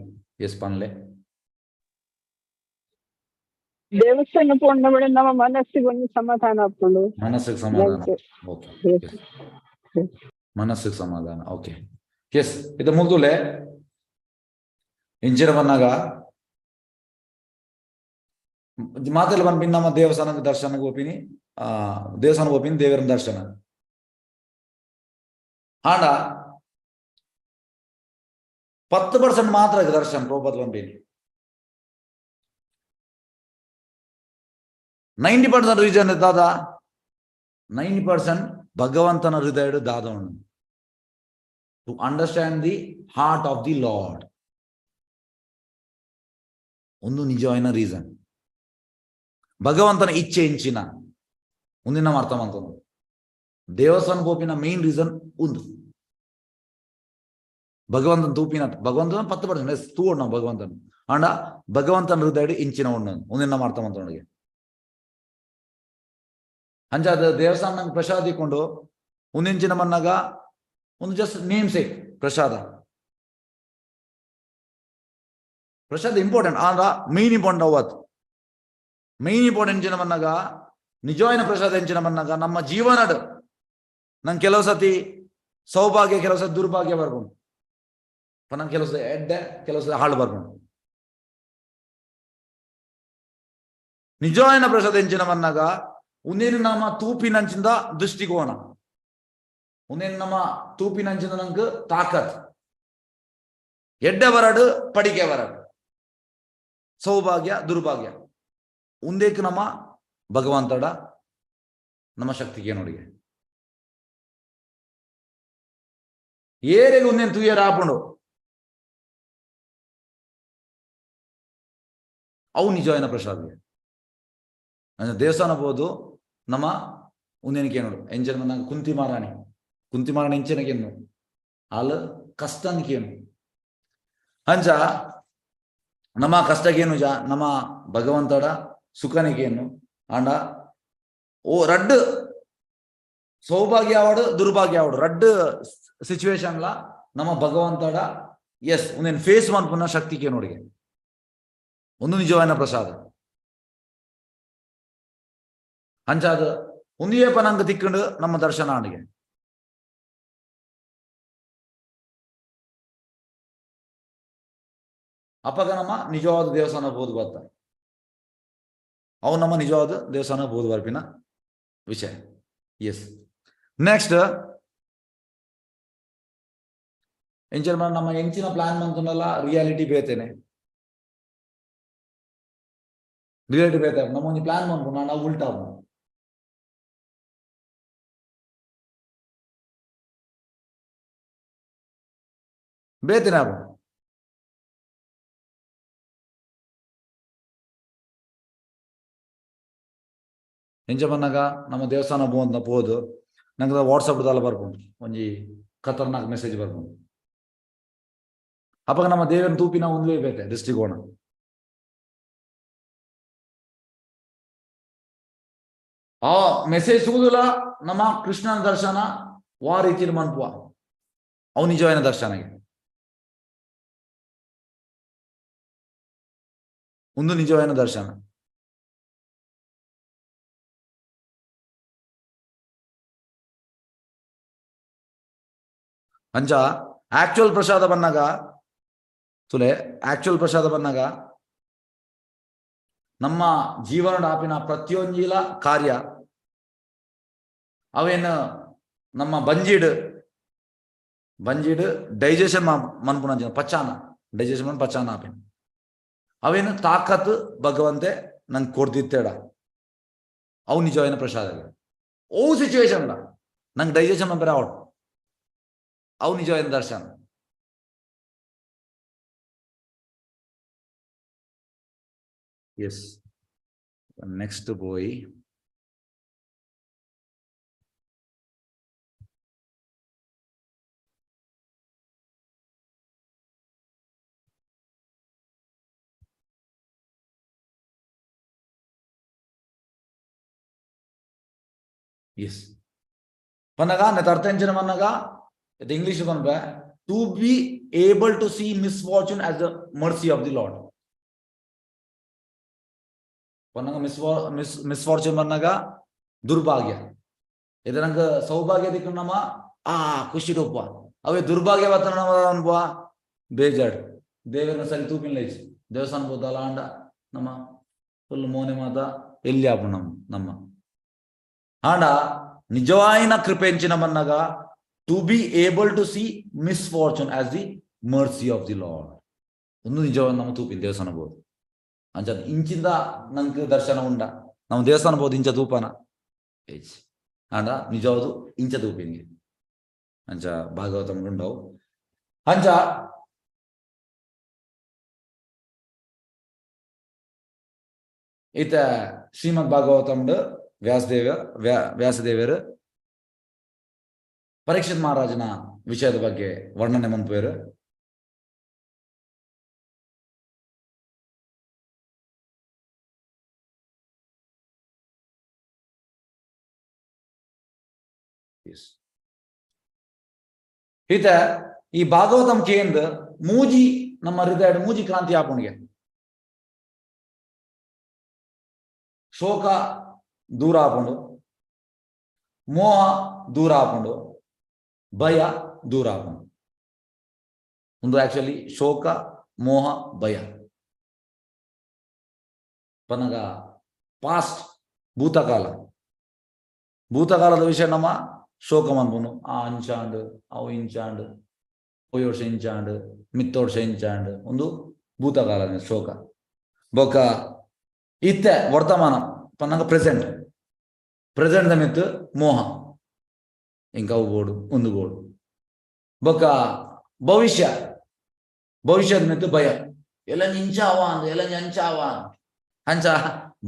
ಎಸ್ ಪನ್ಲೆ ದೇವಸ್ಥಾನ ಪೋಂಡ ನಮ್ಮ ಮನಸ್ಸಿಗೆ ಒಂದು ಸಮಾಧಾನ ಆಗ್ತದೆ ಮನಸ್ಸಿಗೆ ಸಮಾಧಾನ ಓಕೆ ಮನಸ್ಸಿಗೆ ಸಮಾಧಾನ ಓಕೆ ಎಸ್ ಇದು ಮುಗ್ದುಲೆ ಇಂಚಿನ ಬಂದಾಗ ಮಾತೆಲ್ಲ ಬಂದ್ಬಿಟ್ಟು ನಮ್ಮ ದೇವಸ್ಥಾನದ ದರ್ಶನಕ್ಕೆ ಹೋಗ್ತೀನಿ ದೇವಸ್ಥಾನಕ್ಕೆ ಹೋಗ್ತೀನಿ ದೇವರ ದರ್ಶನ ಆಂಡ 10% ಮಾತ್ರ ದರ್ಶನ ಪ್ರಭುಪಾದ ಬಂದೀನಿ 90% ರೀಸನ್ ದಾದ 90% ಭಗವಂತನ ಹೃದಯ ದಾದ ಉಂಡು to understand the heart of the lord ಒಂದು ನಿಜವಾದ ರೀಸನ್ ಭಗವಂತನ ಇಚ್ಛೆ ಇಂಚಿನ ಮುಂದಿನ ಅರ್ಥ ಮಾಡ್ತಾನೆ ದೇವಸ್ಥಾನ ಗೋಪಿನ ಮೇನ್ ರೀಸನ್ ಒಂದು ಭಗವಂತನ ತೂಪಿನ ಭಗವಂತನ 10% ತೂಡ್ ನಾವು ಭಗವಂತನ ಅಂಡ ಭಗವಂತನ ಹೃದಯ ಇಂಚಿನ ಉಂಡು ಮುಂದಿನ ಅರ್ಥ ಮಾಡ್ತಾನೆ ಅಂಚಾದ ದೇವಸ್ಥಾನ ನಂಗೆ ಪ್ರಸಾದ ಇಕ್ಕೊಂಡು ಒಂದಿಂಚಿನ ಮನ್ನಾಗ ಒಂದು ಜಸ್ಟ್ ನೇಮ್ ಸೇಕ್ ಪ್ರಸಾದ ಇಂಪಾರ್ಟೆಂಟ್ ಆಂದ್ರ ಮೇನ್ ಇಂಪಾರ್ಟೆಂಟ್ ಅವತ್ತು ಮೇನ್ ಇಂಪಾರ್ಟೆಂಟ್ ಎಂಚಿನ ಮನ್ನಾಗ ನಿಜವಾದ ಪ್ರಸಾದ ಎಂಚಿನ ಮನ್ನಾಗ ನಮ್ಮ ಜೀವನದ ನಂಗೆ ಕೆಲವು ಸತಿ ಸೌಭಾಗ್ಯ ಕೆಲವು ಸತಿ ದುರ್ಭಾಗ್ಯ ಬರ್ಕೊಂಡು ನಂಗೆ ಕೆಲವು ಸತಿ ಎಡ್ಡೆ ಕೆಲವು ಸತಿ ಹಾಳು ಬರ್ಕೊಂಡು ನಿಜವಾದ ಪ್ರಸಾದ ಎಂಚಿನ ಮನ್ನಾಗ ಒಂದೇನು ನಮ್ಮ ತೂಪಿನಂಚಿಂದ ದೃಷ್ಟಿಕೋನ ಒಂದೇನು ನಮ್ಮ ತೂಪಿನಂಚಿಂದ ನಂಗೆ ತಾಕತ್ ಎಡ್ಡೆ ಬರಡು ಪಡಿಕೆ ಬರಡು ಸೌಭಾಗ್ಯ ದುರ್ಭಾಗ್ಯ ಉಂದೇಕ್ ನಮ್ಮ ಭಗವಂತಡ ನಮ್ಮ ಶಕ್ತಿಗೆ ನೋಡಿಗೆ ಏರೆಗೆ ಒಂದೇನು ತೂಯರ್ ಹಾಕೊಂಡು ಅವು ನಿಜವಾದ ಪ್ರಸಾದ ದೇವಸ್ಥಾನ ಬೋದು ನಮ್ಮ ಒಂದೇನಕ್ಕೆ ನೋಡು ಎಂಜನ್ ಮನ ಕುಂತಿ ಮಾರಾಣಿ ಎಂಚನಗೇನು ಹಾಲು ಕಷ್ಟನಿಕೇನು ಅಂಚ ನಮ್ಮ ಕಷ್ಟಗೇನು ನಮ್ಮ ಭಗವಂತಡ ಸುಖನಿಗೇನು ಅಂಡ ಓ ರಡ್ಡು ಸೌಭಾಗ್ಯ ಆವಡು ದುರ್ಭಾಗ್ಯ ಆವಡು ರಡ್ಡು ಸಿಚುವೇಶನ್ಲ ನಮ್ಮ ಭಗವಂತಡ ಎಸ್ ಒಂದೇನು ಫೇಸ್ ಮಾಡ್ಪುನ ಶಕ್ತಿಗೆ ನೋಡಿಗೆ ಒಂದು ನಿಜವಾದ ಪ್ರಸಾದ ಅಂಚಾದ ಒಂದೇ ಪನಂಗ ತಿಕ್ಕೊಂಡು ನಮ್ಮ ದರ್ಶನ ಆಣಿಗೆ ಅಪ್ಪಗ ನಮ್ಮ ನಿಜವಾದ ದೇವಸ್ಥಾನ ಬೋದು ಬರ್ತ ಅವು ನಮ್ಮ ನಿಜವಾದ ದೇವಸ್ಥಾನ ಬೋದು ಬರ್ಪಿನ ವಿಷಯ ಎಸ್ ನೆಕ್ಸ್ಟ್ ಎಂಚಲ್ ನಮ್ಮ ಎಂಚಿನ ಪ್ಲಾನ್ ಮಂತನಲ್ಲ ರಿಯಾಲಿಟಿ ಬೇತೇನೆ ರಿಯಾಲಿಟಿ ಬೇತ ನಮ್ಮ ಒಂದು ಪ್ಲಾನ್ ಮಾಡ್ಕೊಂಡು ನಾವು ಉಲ್ಟಾ ಬೇತೇನೆ ಅವು ಎಂಚ ಬಂದಾಗ ನಮ್ಮ ದೇವಸ್ಥಾನ ಬೋದು ನಂಗೆ ವಾಟ್ಸಪ್ದಲ್ಲ ಬರ್ಕೊಂಡು ಒಂಜಿ ಖತರ್ನಾಕ್ ಮೆಸೇಜ್ ಬರ್ಕೊಂಡು ಅಪ್ಪಾಗ ನಮ್ಮ ದೇವರ ತೂಪಿನ ಒಂದೇ ಬೇತೆ ದೃಷ್ಟಿಕೋನ ಆ ಮೆಸೇಜ್ ಸಿಗುದಿಲ್ಲ ನಮ್ಮ ಕೃಷ್ಣನ ದರ್ಶನ ವಾ ರೀತಿ ಮನ್ಪುವ ಅವು ನಿಜವಾದ ದರ್ಶನಗೆ ಒಂದು ನಿಜವಾದ ದರ್ಶನ. ಅಂಚ ಆಕ್ಚುಯಲ್ ಪ್ರಸಾದ ಬಂದಾಗ ತುಲೆ ಆಕ್ಚುಯಲ್ ಪ್ರಸಾದ ಬಂದಾಗ ನಮ್ಮ ಜೀವನದ ಆಪಿನ ಪ್ರತಿಯೊಂದಿಲ ಕಾರ್ಯ ಅವೇನು ನಮ್ಮ ಬಂಜಿಡ್ ಡೈಜೆಷನ್ ಮನ್ಪುನ ಪಚಾನ ಡೈಜೆಷನ್ ಮನ್ ಪಚಾನ ಆಪಿನ ಅವೇನು ತಾಕತ್ ಭಗವಂತೆ ನಂಗೆ ಕೊಡ್ದಿತ್ತೇಡ ಅವು ನಿಜವಾದ ಪ್ರಸಾದ. ಓ ಸಿಚುವೇಶನ್ ನಂಗೆ ಡೈಜೆಷನ್ ಮನ್ ಬೇರೆ ಔಟ್ ಅವು ನಿಜವಾದ ದರ್ಶನ. ಎಸ್ ನೆಕ್ಸ್ಟ್ ಬಾಯ್ ಎಸ್ ಪನ್ನಗ ನೆತ ಅರ್ಥ ಎಂಚಿನ ಮನ್ನಗ ಇಂಗ್ಲಿಷ್ ಬಂದ್ರೆ to be able to see misfortune as the mercy of the Lord. ಪನ್ನಗ ಮಿಸ್ಫಾರ್ಚೂನ್ ಬಂದಾಗ ದುರ್ಭಾಗ್ಯ ಇದು ನಂಗೆ ಸೌಭಾಗ್ಯ ದಿಕ್ಕ ನಮ್ಮ ಖುಷಿ ಡೊಪ್ಪ ಅವೇ ದುರ್ಭಾಗ್ಯವತ್ತ ಅನ್ಬ ಬೇಜಾಡ್ ದೇವರನ್ನ ಸರಿ ತೂಪಿನ ದೇವಸ್ಥಾನ ಬೋದಲ್ಲ ಅಂಡ ನಮ್ಮ ಫುಲ್ ಮೋನೆ ಮಾತ ಎಲ್ಲಿ ಆಪು ನಮ್ಮ ಆಂಡ ನಿಜವಾಯಿನ ಕೃಪೆ ಎಂಚಿನ ಮನ್ನಗ to be able to see misfortune as the mercy of the lord ಒಂದು ನಿಜವಾದ ನಮ್ಮ ತೂಪಿನ ದೇವಸ್ಥಾನ ಬೋದು ಅಂಚ ಇಂಚಿಂದ ನಂಗೆ ದರ್ಶನ ಉಂಡ ನಮ್ಮ ದೇವಸ್ಥಾನ ಬೋದು ಇಂಚ ತೂಪನ ಆಂಡ ನಿಜವಾದು ಇಂಚ ತೂಪಿನ್ಗೆ ಅಂಚ ಭಾಗವತಂ ಉಂಡವು ಅಂಚ ಈತ ಶ್ರೀಮದ್ ಭಾಗವತಂ ವ್ಯಾಸದೇವರು ಪರೀಕ್ಷಿತ್ ಮಹಾರಾಜನ ವಿಷಯದ ಬಗ್ಗೆ ವರ್ಣನೆ ಮನ್ಪೇರು. ಈತ ಈ ಭಾಗವತಂ ಕೇಂದ್ರ ಮೂಜಿ ನಮ್ಮ ಹೃದಯ ಮೂಜಿ ಕ್ರಾಂತಿ ಆಪುಣಿಗೆ ಶೋಕ ದೂರ ಆಪುಂಡು, ಮೋಹ ದೂರ ಆಪುಂಡು, ಭಯ ದೂರ ಆಪುಂಡು. ಒಂದು ಆಕ್ಚುಲಿ ಶೋಕ ಮೋಹ ಭಯ ಪನಗ ಪಾಸ್ಟ್ ಭೂತಕಾಲದ ವಿಷಯ ನಮ್ಮ ಶೋಕ ಮನ್ಪುನು ಅಂಚಾಂಡ್ ಅವು ಇಂಚಾಂಡ್ ಪೊಯ್ ವರ್ಷ ಇಂಚಾಂಡ್ ಮಿತ್ತ ವರ್ಷ ಇಂಚಾಂಡ್ ಒಂದು ಭೂತಕಾಲ ಶೋಕ ಬೊಕ್ಕ ಇತ್ತೆ ವರ್ತಮಾನ ಪನ್ನಗ ಪ್ರೆಸೆಂಟ್ ದ ಮಿತ್ ಮೋಹ ಇಂಕ ಅವು ಬೋಡು ಒಂದು ಬೋಡು ಬೊಕ್ಕ ಭವಿಷ್ಯದ ಮಿತ್ ಭಯ ಎಲ್ಲ ಇಂಚಾವ ಎಲ್ಲ ಅಂಚಾವ ಅಂಚ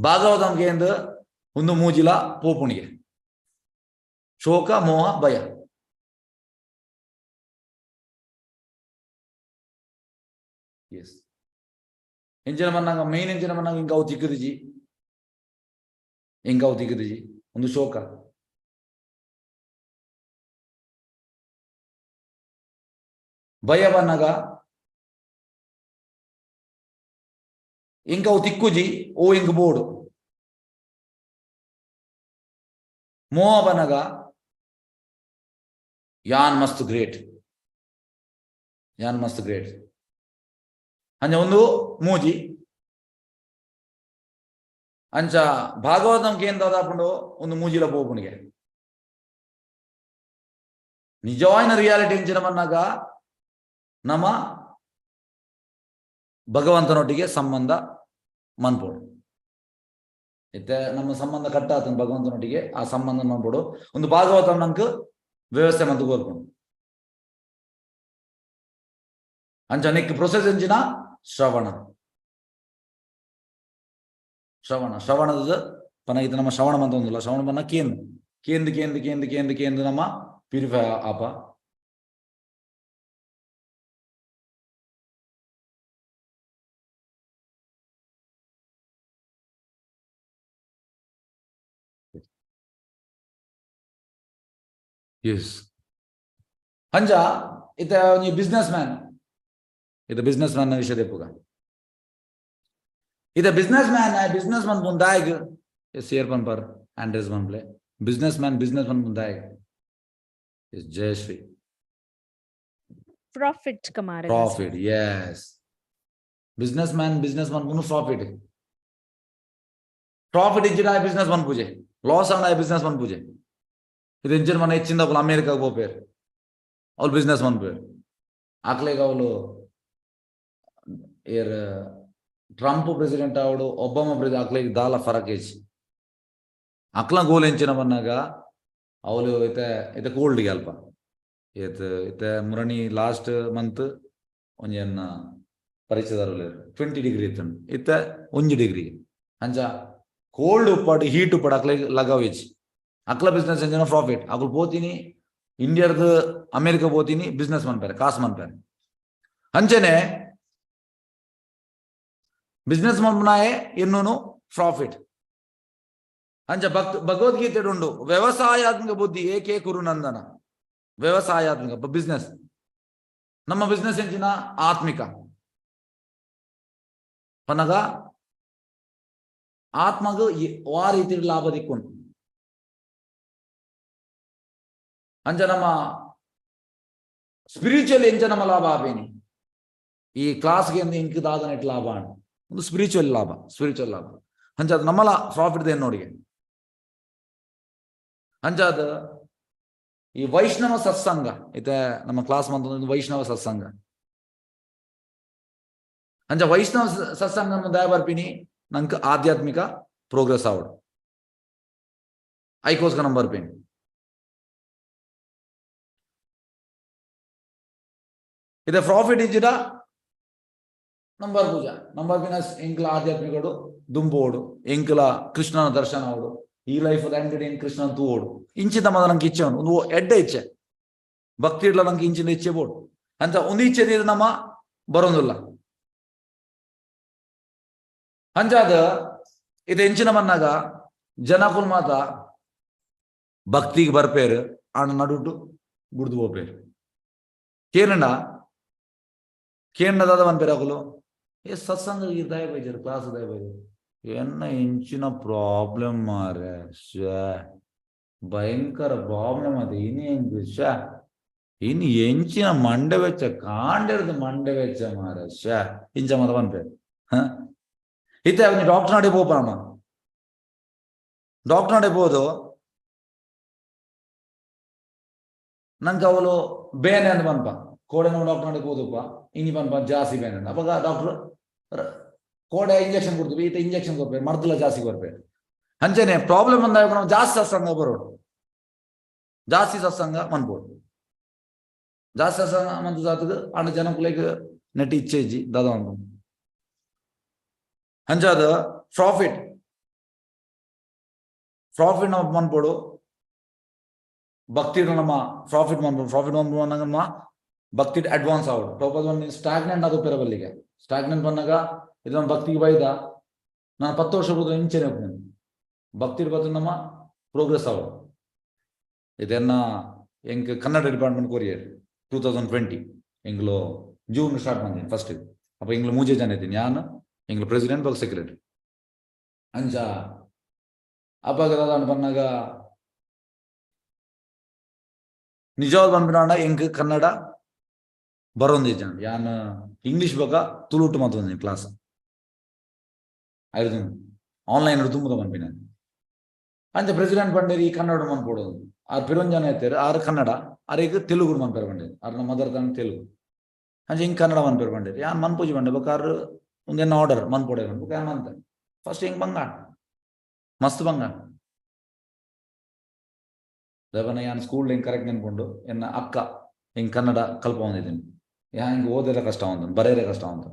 ಭಾಗವತಂಗೆ ಎಂದು ಒಂದು ಮೂಜಿಲ ಪೋಪುಣಿಗೆ ಶೋಕ ಮೋಹ ಭಯ. ಎಸ್ ಎಂಚಿನ ಮನ್ನಾಗ ಮೇನ್ ಎಂಚಿನ ಮನ್ನಾಗ ಇಂಕಾವು ತಿಕ್ಕದಿಜಿ ಒಂದು ಶೋಕ, ಭಯ ಬನ್ನಾಗ ಇಂಕವು ತಿಕ್ಕುಜಿ ಓ ಇಂಕ ಬೋಡು, ಮೋಹ ಬನ್ನಗ ಯಾನ್ ಮಸ್ತ್ ಗ್ರೇಟ್ ಅಂಚ ಒಂದು ಮೂಜಿ ಅಂಚ ಭಾಗವತಂ ಕೇಂದ್ರದಾಪುಂಡು ಒಂದು ಮೂಜಿಲ ಪೋಪುಣಿಗೆ ನಿಜವಾಯಿನ ರಿಯಾಲಿಟಿ ಎಂಚಿನ ಮನ್ನಾಗ ನಮ್ಮ ಭಗವಂತನೊಟ್ಟಿಗೆ ಸಂಬಂಧ ಮನ್ಪೋಡು ಇತ್ತೆ ನಮ್ಮ ಸಂಬಂಧ ಕಟ್ಟಾತ ಭಗವಂತನೊಟ್ಟಿಗೆ ಆ ಸಂಬಂಧ ಮನ್ಪೋಡು ಒಂದು ಭಾಗವತಂ ನಂಗೆ ವ್ಯವಸ್ಥೆ ಮಂತು ಕೋರ್ಕೊಂಡು ಅಂಚ ನೆಕ್ ಪ್ರೊಸೆಸ್ ಎಂಚಿನ ಶ್ರವಣದ ಪನಗಿತ ನಮ್ಮ ಶ್ರವಣ ಮಂತ ಒಂದಿಲ್ಲ ಶ್ರವಣ ಬನ್ನ ಕೇಂದ್ರ ನಮ್ಮ ಪ್ಯೂರಿಫೈ ಆಪ ಎಸ್ ಅಂಚ ಇತ್ತ ಬಿಸ್ನೆಸ್ ಮ್ಯಾನ್ ವಿಷಯ ಪುಗ इधर बिजनेसमैन है, बिजनेसमैन बुंदाएग शेयर पन पर एंड्रेस मन प्ले बिजनेसमैन बुंदाएग इस जयश्री प्रॉफिट कमा रहे प्रॉफिट यस बिजनेसमैन बुनु प्रॉफिट इज्जिडा बिजनेसमैन पूजे लॉस आना बिजनेसमैन पूजे ಇದು ಇಂಜಿನ್ ಮನೆ ಹೆಚ್ಚಿಂದ ಅಮೆರಿಕಾಗೆ ಹೋಗ್ಬೇರು ಅವ್ರು ಬಿಸ್ನೆಸ್ ಮಾಡ್ಬೇರು ಆಕ್ಲೆಗ ಅವಳು ಏರ್ ಟ್ರಂಪ್ ಪ್ರೆಸಿಡೆಂಟ್ ಅವಡು ಒಬಾಮಾ ಪ್ರೆಸಿಡೆಂಟ್ ಆಕ್ಲೆಗೆ ದಾಲ ಫರಕ್ ಏಜ್ ಅಕ್ಲ ಗೋಲ್ ಎಂಚಿನ ಬಂದಾಗ ಅವಳು ಇತೆ ಕೋಲ್ಡ್ಗೆ ಅಲ್ಪ ಇತೆ ಮುರಣಿ ಲಾಸ್ಟ್ ಮಂತ್ ಒಂಜನ್ನ ಪರೀಕ್ಷೆದಾರರು 20 ಡಿಗ್ರಿ ಇತ್ತು ಇತ್ತೆ 1 ಡಿಗ್ರಿ ಅಂಚ ಕೋಲ್ಡ್ ಉಪ್ಪಾಡು ಹೀಟ್ ಉಪ್ಪಾಡು ಅಕ್ಲೆಗೆ ಲಗಾವೇಜ್ ಅಕ್ಲ ಬಿಸ್ನೆಸ್ ಎಂಜಿನ ಪ್ರಾಫಿಟ್ ಅಕ್ಲು ಪೋತೀನಿ ಇಂಡಿಯಾದ ಅಮೆರಿಕ ಪೋತೀನಿ ಬಿಸ್ನೆಸ್ ಮನ್ಪೇರೆ ಕಾಸು ಮನ್ಪೇರೆ ಅಂಚನೆ ಬಿಸ್ನೆಸ್ ಮನ್ಪನಾಯೆ ಇನ್ನೂನು ಪ್ರಾಫಿಟ್ ಅಂಚ ಭಗವದ್ಗೀತೆ ಉಂಡು ವ್ಯವಸಾಯಾತ್ಮಕ ಬುದ್ಧಿ ಏಕೆ ಕುರು ನಂದನ ವ್ಯವಸಾಯಾತ್ಮಕ ಬಿಸ್ನೆಸ್ ನಮ್ಮ ಬಿಸ್ನೆಸ್ ಎಂಚಿನ ಆತ್ಮಿಕ ಪನಗ ಆತ್ಮಗ ಆ ರೀತಿ ಲಾಭ ದಿಕ್ಕೊಂಡು ಅಂಚ ನಮ್ಮ ಸ್ಪಿರಿಚುವಲ್ ಎಂಚ ನಮ್ಮ ಲಾಭ ಆಪೇನಿ ಈ ಕ್ಲಾಸ್ಗೆ ಇಂಕ್ ದಾದನ ಇಟ್ ಲಾಭ ಒಂದು ಸ್ಪಿರಿಚುವಲ್ ಲಾಭ ಅಂಚ ಅದು ನಮ್ಮಲ ಪ್ರಾಫಿಟ್ ಏನು ನೋಡಿ ಅಂಚ ಅದು ಈ ವೈಷ್ಣವ ಸತ್ಸಂಗ ಇತ್ತೆ ನಮ್ಮ ಕ್ಲಾಸ್ ಮಂತ್ ವೈಷ್ಣವ ಸತ್ಸಂಗ ಅಂಚ ವೈಷ್ಣವ ಸತ್ಸಂಗ ದಯ ಬರ್ಪಿನಿ ನಂಗೆ ಆಧ್ಯಾತ್ಮಿಕ ಪ್ರೋಗ್ರೆಸ್ ಆವಡು ಐಕೋಸ್ಕರ ನಮ್ಮ ಬರ್ಪೇನಿ इधर प्रॉफिट इज्जिडा नंबर पूजा नंबर पिनस इंकला आध्यात्मिकोडु दुंपोडु इंकला कृष्णನ दर्शन आवडु ಈ ಲೈಫ್ ಎಂಡೆಡ್ ಇನ್ ಕೃಷ್ಣನ ತೂಡು ಇಂಚಿದ ಮದ ನಂಗೆ ಇಚ್ಛೆ ಒಂದು ಎಡ್ಡೆ ಇಚ್ಛೆ ಭಕ್ತಿ ಇಡ್ಲ ನಂಗೆ ಇಂಚಿನ ಇಚ್ಛೆ ಬೋಡು ಅಂತ ಒಂದು ಇಚ್ಛೆ ಇದು ನಮ್ಮ ಬರೋದಿಲ್ಲ ಅಂಜಾದ ಇದು ಎಂಚಿನ ಮನ್ನಾಗ ಜನಕುಲ್ ಮಾತ ಭಕ್ತಿಗೆ ಬರ್ಪೇರು ಆಣ ನಡುಟು ಗುಡ್ದು ಹೋಗ್ಪೇರು ಕೇರಳ ಕೇಂದ್ರದ ಒಂದು ಪೇರಾಕಲು ಸತ್ಸಂಗ ಇದಾಯ ಬೈಜರು ಕ್ಲಾಸ್ ಇದಾಯ ಬೈಜರು ಎನ್ನ ಇಂಚಿನ ಪ್ರಾಬ್ಲಮ್ ಮಾರೆ ಭಯಂಕರ ಪ್ರಾಬ್ಲಮ್ ಅದು ಇನ್ನು ಇನ್ನು ಎಂಚಿನ ಮಂಡೆ ವೆಚ್ಚ ಕಾಂಡಿರ್ದು ಮಂಡೆ ವೆಚ್ಚ ಮಾರೆ ಇಂಚ ಮದ ಒಂದು ಪೇರು ಇತ್ತೆ ಅವನಿ ಡಾಕ್ಟರ್ ನಾಡಿ ಹೋಗ್ಬಾರಮ್ಮ ಡಾಕ್ಟರ್ ನಾಡಿ ಹೋದು ನಂಗೆ ಅವಳು ಬೇನೆ ಅಂತ ಬಂದಪ್ಪ ಕೋಡೆ ನಾವು ಡಾಕ್ಟರ್ ನಾಡಿ ಹೋದಪ್ಪ ಇನಿ ಬಂದ್ ಜಾಸ್ತಿ ಬೇನೆ ಅವಾಗ ಡಾಕ್ಟರ್ ಕೋಡೆ ಇಂಜೆಕ್ಷನ್ ಕೊಡ್ತೀವಿ ಈತ ಇಂಜೆಕ್ಷನ್ ಕೊಡ್ಬೇಕು ಮರ್ದಲ ಜಾಸ್ತಿ ಕೊಡ್ಬೇಕು ಅಂಚೆನೆ ಪ್ರಾಬ್ಲಮ್ ಅಂದಾಗ ನಾವು ಜಾಸ್ತಿ ಸತ್ಸಂಗ ಬರೋಡು ಜಾಸ್ತಿ ಸತ್ಸಂಗ ಮನ್ಬೋದು ಜಾಸ್ತಿ ಸತ್ಸಂಗ ಮಂತ್ ಜಾತದ ಅಣ್ಣ ಜನಕ್ಕೆ ನೆಟ್ ಇಚ್ಛೆ ಇಜ್ಜಿ ದಾದ ಅನ್ಬೋದು ಅಂಚಾದ ಪ್ರಾಫಿಟ್ ನಮ್ಮ ಮನ್ಬೋದು ಭಕ್ತಿ ನಮ್ಮ ಪ್ರಾಫಿಟ್ ಮನ್ಬೋದು ನಮ್ಮ ಭಕ್ತಿ ಅಡ್ವಾನ್ಸ್ ಆವಡು ಪ್ರಪೋಸ್ ಸ್ಟಾಗ್ನೆಂಟ್ ಅದು ಪೆರಬಲ್ಲಿಗೆ ಸ್ಟಾಗ್ನೆಂಟ್ ಬಂದಾಗ ಇದು ನಮ್ಮ ಭಕ್ತಿಗೆ ಬೈದ ನಾನು 10 ವರ್ಷ ಬೋದು ಇಂಚೆನೆ ಹೋಗ್ತೇನೆ ಭಕ್ತಿ ಬತ್ತು ನಮ್ಮ ಪ್ರೋಗ್ರೆಸ್ ಆವಡು ಇದನ್ನ ಎಂಕ್ ಕನ್ನಡ ಡಿಪಾರ್ಟ್ಮೆಂಟ್ ಕೊರಿಯರ್ 2020 ಎಂಗ್ಲು ಜೂನ್ ಸ್ಟಾರ್ಟ್ ಮಾಡಿದ್ದೀನಿ ಫಸ್ಟ್ ಇದು ಅಪ್ಪ ಎಂಗ್ಲು 3 ಜನ ಇದ್ದೀನಿ ನಾನು ಎಂಗ್ಲು ಪ್ರೆಸಿಡೆಂಟ್ ಬಗ್ ಸೆಕ್ರೆಟರಿ ಅಂಚ ಅಪ್ಪಾಗ ಬಂದಾಗ ನಿಜವಾದ ಬಂದ್ಬಿಡೋಣ ಎಂಕ್ ಕನ್ನಡ ಬರೋಂದು ಜನ ಯಾನ್ ಇಂಗ್ಲಿಷ್ ಬೇಕಾ ತುಳುಟು ಮಾತೊಂದು ಕ್ಲಾಸ್ ಆಯ್ತು ಆನ್ಲೈನ್ ತುಂಬ ಬಂದ್ಬಿನ ಅಂಚೆ ಪ್ರೆಸಿಡೆಂಟ್ ಬಂಡೇರಿ ಈ ಕನ್ನಡ ಮನ್ಕೊಡೋದು ಆರು ಪಿರೊಂದು ಜನ ಇರ್ತಾರೆ ಆರು ಕನ್ನಡ ಆರಿಗೆ ತೆಲುಗು ಮನ್ಪೇರು ಬಂಡೇರಿ ಆರು ನಮ್ಮ ಮದರ್ ಟಂಗ್ ತೆಲುಗು ಅಂಚೆ ಹಿಂಗೆ ಕನ್ನಡ ಮನ್ಪೇರು ಬಂಡೇರಿ ಯಾನ್ ಮನ್ಪೂಜಿ ಬಂಡೆ ಬೇಕಾದ್ರೆ ಒಂದೇನು ಆರ್ಡರ್ ಮನ್ಪೊಡೆ ಬಂದು ಯಾನ್ ಮಂತ ಫಸ್ಟ್ ಹಿಂಗೆ ಬಂಗಾಣ ಮಸ್ತ್ ಬಂಗಾಣ ದವನ ಯಾನ್ ಸ್ಕೂಲ್ ಹಿಂಗೆ ಕರೆಕ್ಟ್ ನೆನ್ಕೊಂಡು ಎನ್ನ ಅಕ್ಕ ಹಿಂಗೆ ಕನ್ನಡ ಕಲ್ಪ ಹೊಂದಿದ್ದೀನಿ ಹಿಂಗೆ ಓದೆಲ್ಲ ಕಷ್ಟ ಒಂದು ಬರೆಯರೇ ಕಷ್ಟ ಒಂದು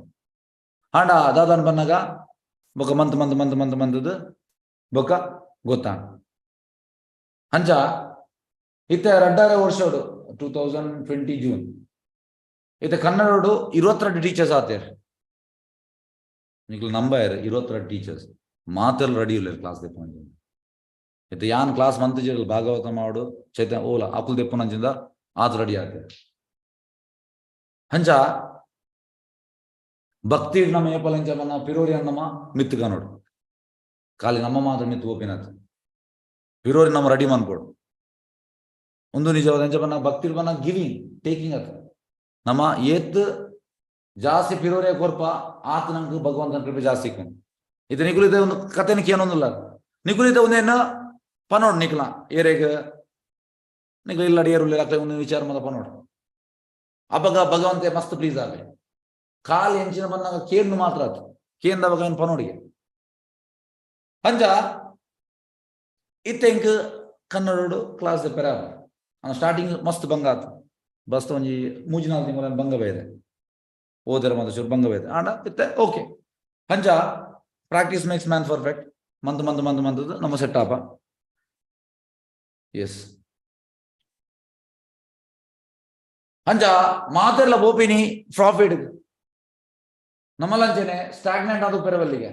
ಆಂಡ ದಾದನ್ ಬಂದಾಗ ಬೊಕ್ಕ ಮಂತ್ ಬೊಕ್ಕ ಗೊತ್ತಾ ಅಂಚ ಇತ್ತೆ 2 ವರ್ಷೋಡು 2020 ಜೂನ್ ಇತ್ತೆ ಕನ್ನಡೋಡು 22 ಟೀಚರ್ಸ್ ಆತೇರ್ ನಿಕ್ಲು ನಂಬರ್ 22 ಟೀಚರ್ಸ್ ಮಾತೆಲ್ಲ ರೆಡಿ ಇಲ್ಲ ಕ್ಲಾಸ್ ದೆಪ್ಪಂಜ ಇತ್ತೆ ಯಾನ್ ಕ್ಲಾಸ್ ಮಂತಿಜಿರಲ್ ಭಾಗವತ ಮಾಡು ಚೈತನ್ಯ ಓಲ ಅಕುಲ್ ದೆಪ್ಪನಂಜಿಂದ ಆತ ರೆಡಿ ಆತೇರ್ ಅಂಚ ಭಕ್ತಿ ನಮ್ಮ ಏಪಲಂಚ ಬನ್ನ ಪಿರೋರಿ ಅನ್ನಮ್ಮ ಮಿತ್ತುಗ ನೋಡು ಖಾಲಿ ನಮ್ಮ ಮಾತ್ರ ಮಿತ್ತು ಓಪಿನತ್ ಪಿರೋರಿ ನಮ್ಮ ರೆಡಿ ಮಾಡ್ಕೊಡು ಒಂದು ನಿಜವಾದ ಎಂಚ ಬನ್ನ ಭಕ್ತಿ ಬನ್ನ ಗಿವಿಂಗ್ ಟೇಕಿಂಗ್ ಅತ್ ನಮ್ಮ ಏತ್ ಜಾಸ್ತಿ ಪಿರೋರಿಯ ಕೊರ್ಪ ಆತ ನಂಗೆ ಭಗವಂತನ ಕೃಪೆ ಜಾಸ್ತಿ ಸಿಕ್ಕ ಇದು ನಿಗುಲಿದ ಒಂದು ಕಥೆನಕ್ಕೆ ಏನೊಂದಿಲ್ಲ ನಿಗುಲಿದ ಒಂದೇನ ಪನೋಡ್ ನಿಕ್ಲ ಏರೆಗ ನಿಗುಲ ಇಲ್ಲ ಏರುಲ್ಲ ಒಂದು ವಿಚಾರ ಮದ ಪನೋಡ್ ಅಬ್ಬಗ ಭಗವಂತ ಮಸ್ತ್ ಪ್ಲೀಸ್ ಆಗಲಿ ಕಾಲು ಎಂಚಿನ ಬಂದಾಗ ಕೇಂದ್ರ ಮಾತ್ರ ಆತು ಕೇಂದ್ರ ಅವಾಗ ಏನು ಪನೋಡಿಗೆ ಅಂಜ ಇತ್ತೆಂಕ್ ಕನ್ನಡ ಕ್ಲಾಸ್ ಪೆರಾಬ ಸ್ಟಾರ್ಟಿಂಗ್ ಮಸ್ತ್ ಭಂಗ ಆತು ಬಸ್ ಒಂಜಿ ಮೂಜಿನಾಲ್ ತಿಂಗಳ ಭಂಗ ಬೇರೆ ಓದರ ಮತ್ತು ಚೂರು ಭಂಗ ಬೇರೆ ಆಂಡ ಇತ್ತೆ ಓಕೆ ಅಂಜ practice makes man perfect month ನಮ್ಮ ಸೆಟ್ ಆಪ ಎಸ್ ಅಂಜ ಮಾತೆಲ್ಲ ಬೋಪಿನಿ ಪ್ರಾಫಿಟ್ ನಮ್ಮಲ್ಲಂಚೆನೆ ಸ್ಟಾಗ್ನೆಂಟ್ ಆದ ಪೆರವಲ್ಲಿಗೆ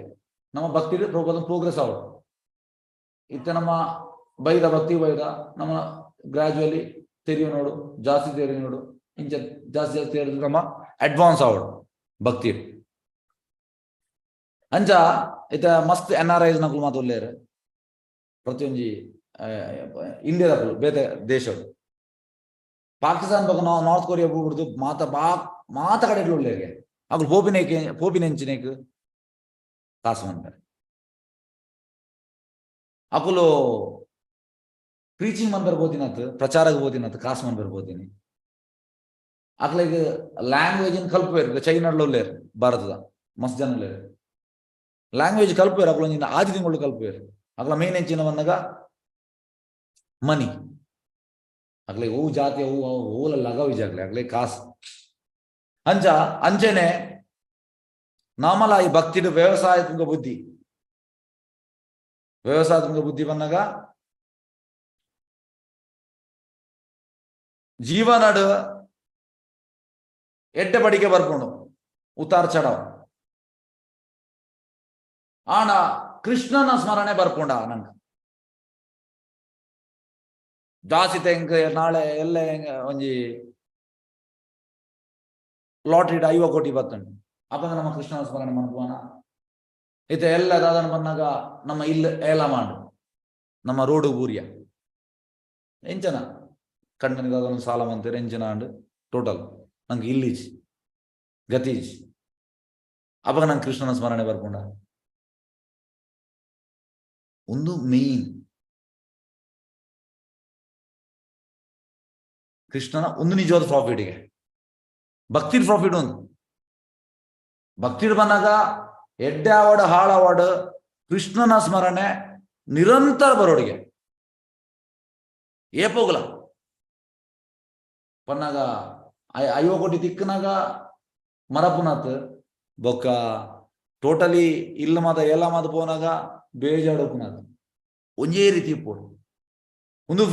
ನಮ್ಮ ಭಕ್ತಿ ಪ್ರೋಗ್ರೆಸ್ ಆಗ ಇತ್ತ ನಮ್ಮ ಬೈದ ಭಕ್ತಿ ಬೈದ ನಮ್ಮ ಗ್ರಾಜುವಲಿ ತೆರಿವು ನೋಡು ಜಾಸ್ತಿ ತೆರಿವು ನೋಡು ಇಂಚ ಜಾಸ್ತಿ ತೆರಿದು ನಮ್ಮ ಅಡ್ವಾನ್ಸ್ ಆವಡು ಭಕ್ತಿ ಅಂಚ ಇತ್ತ ಮಸ್ತ್ NRIs ನಕಲು ಮಾತು ಒಳ್ಳೆಯರು ಪ್ರತಿಯೊಂದು ಇಂಡಿಯಾದ ಬೇರೆ ದೇಶಗಳು ಪಾಕಿಸ್ತಾನ ಬಗ್ಗೆ ನಾವು ನಾರ್ತ್ ಕೊರಿಯಾ ಹೋಗ್ಬಿಡ್ದು ಮಾತ ಕಡೆಗಳು ಒಳ್ಳೆಯರಿಗೆ ಅಗಳು ಪೋಪಿನೆಂಚಿನೇಕ್ ಕಾಸು ಅಂತಾರೆ ಅಕುಲು ಪ್ರೀಚಿಂಗ್ ಮನ್ ಬರ್ಬೋದಿನತ್ ಪ್ರಚಾರಕ್ಕೆ ಬೋದಿನತ್ ಕಾಸು ಮನ್ ಬರ್ಬೋದಿನಿ ಅಕ್ಲಿಗೆ ಲ್ಯಾಂಗ್ವೇಜ್ ಕಲ್ಪವೇರು ಚೈನಾಡ್ಲು ಒಳ್ಳೆಯರು ಭಾರತದ ಮಸ್ತ್ ಜನ ಒಳ್ಳೆಯರು ಲ್ಯಾಂಗ್ವೇಜ್ ಕಲ್ಪವೇರು ಅಕ್ಲೊಂಜಿನ ಆದಿ ತಿಂಗಳು ಕಲ್ಪವೇರು ಅಕ್ಲ ಮೇನ್ ಎಂಚಿನ ಬಂದಾಗ ಮನಿ ಅಗ್ಲೆ ಹೂ ಜಾತಿ ಹೂ ಹೂಲ ಲಗವಿಜಾಗ್ಲೆ ಅಗ್ಲೆ ಕಾಸು ಅಂಚ ಅಂಚೆನೆ ನಾಮಲ ಈ ಭಕ್ತಿಡು ವ್ಯವಸಾಯತ್ಮಕ ಬುದ್ಧಿ ಬಂದಾಗ ಜೀವನಡು ಎಡ್ಡೆ ಬಡಿಗೆ ಬರ್ಕೊಂಡು ಉತ್ತಾರ ಚಡವ ಆಣ ಕೃಷ್ಣನ ಸ್ಮರಣೆ ಬರ್ಕೊಂಡ ನಂಗೆ ಜಾಸ್ತಿ ತೆಂಗ್ ನಾಳೆ ಎಲ್ಲ ಒಂಜಿ ಲಾಟ್ರಿ 5 ಕೋಟಿ ಬರ್ತಂಡು ಅಪ್ಪ ನಮ್ಮ ಕೃಷ್ಣನ ಸ್ಮರಣೆ ಮಾಡ್ಬೋಣ ಇತ ಎಲ್ಲ ದಾದನ ಬಂದಾಗ ನಮ್ಮ ಇಲ್ಲ ಏಲ ಮಾಡು ನಮ್ಮ ರೋಡು ಊರಿಯ ಎಂಚನ ಕಣ್ಣನಿಗೆ ಅದೊಂದು ಸಾಲ ಮಂತೀರ ಎಂಚನ ಅಂಡು ಟೋಟಲ್ ನಂಗೆ ಇಲ್ಲೀಜ್ ಗತೀಜ್ ಅವಾಗ ನಂಗೆ ಕೃಷ್ಣನ ಸ್ಮರಣೆ ಬರ್ಕೊಂಡ ಒಂದು ಮೇನ್ ಕೃಷ್ಣನ ಒಂದು ನಿಜವಾದ ಪ್ರಾಫಿಟ್ಗೆ ಭಕ್ತಿ ಪ್ರಾಫಿಟ್ ಒಂದು ಭಕ್ತಿ ಬಂದಾಗ ಎಡ್ಡೆ ಅವಾರ್ಡ್ ಹಾಳ ಅವಾರ್ಡ್ ಕೃಷ್ಣನ ಸ್ಮರಣೆ ನಿರಂತರ ಬರೋಡಿಗೆ ಏಪೋಗಲ ಪನ್ನಾಗ 5 ಕೋಟಿ ತಿಕ್ಕನಾಗ ಮರಪುನತ್ ಬೊಕ್ಕ ಟೋಟಲಿ ಇಲ್ಲ ಮಾದ ಎಲ್ಲ ಮಾದ ಪೋನಾಗ ಬೇಜಾಡೋಪುನತ್ ಒಂದೇ ರೀತಿ ಪೋಡು ಒಂದು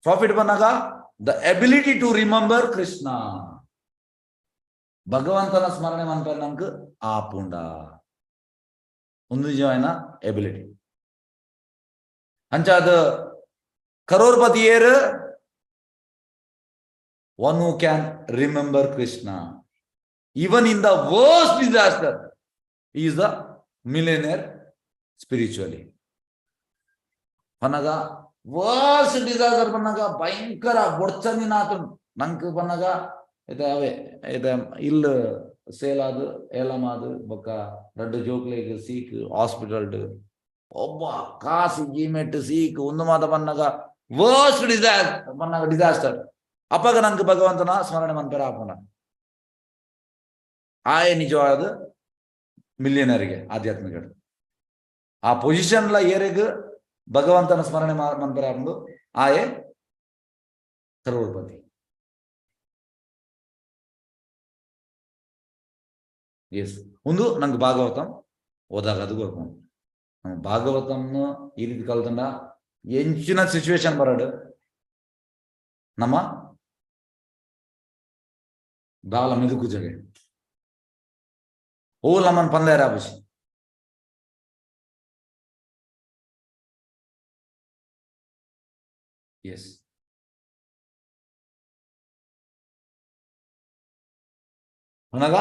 ಪ್ರಾಫಿಟ್ ಬಂದಾಗ the ability to remember Krishna ಭಗವಂತನ ಸ್ಮರಣೆ ಮನ್ಪೇರ್ ನಮ್ಗೆ ಆಪುಂಡ ಒಂದು ನಿಜವಾದ ಎಬಿಲಿಟಿ ಅಂಚ ಅದು ಕರೋರ್ಪತಿ air one who can remember Krishna even in the worst disaster. He is the millionaire spiritually. Pannaga worst disaster ಪನ್ನಗ ಭಯಂಕರ ಬೊಡ್ಚಂದಿನ ಆತು ನಂಗೆ ಪನ್ನಗ ಇದು ಅವೇ ಇದು ಇಲ್ಲ ಸೇಲ್ ಆದು ಏಲಮಾದು ಬೊಕ್ಕ ರಡ್ಡು ಜೋಕ್ಲೆಗ್ ಸೀಕ್ ಹಾಸ್ಪಿಟಲ್ ಒಬ್ಬ ಕಾಸು ಗೀಮೆಟ್ ಸೀಕ್ ಒಂದು ಮಾತ ಪನ್ನಗ ವರ್ಸ್ಟ್ ಡಿಸಾಸ್ಟರ್ ಅಪ್ಪಾಗ ನಂಗೆ ಭಗವಂತನ ಸ್ಮರಣೆ ಮನ್ಪೇರ ಹಾಕೋಣ ಆಯೇ ನಿಜವಾದ ಮಿಲಿಯನರಿಗೆ ಆಧ್ಯಾತ್ಮಿಕ ಆ ಪೊಸಿಷನ್ಲ ಏರೆಗ್ ಭಗವಂತನ ಸ್ಮರಣೆ ಮನ್ಪೇರ ಹಾಕೊಂಡು ಆಯೇ ಕರೋಡ್ಪತಿ. ಎಸ್ ಒಂದು ನಂಗೆ ಭಾಗವತಂ ಓದಾಗ ಅದು ಬರ್ಕೊಂಡು ನಮ್ಮ ಭಾಗವತಂನ ಈ ರೀತಿ ಕಲ್ತಂಡ ಎಂಚಿನ ಸಿಚುವೇಶನ್ ಬರಡು ನಮ್ಮ ದಾಲ ಮೆದುಕು ಜಗೆ ಓ ನಮ್ಮನ್ ಪಂದೇರ ಆಪುಸಿ ಎಸ್ అనಗ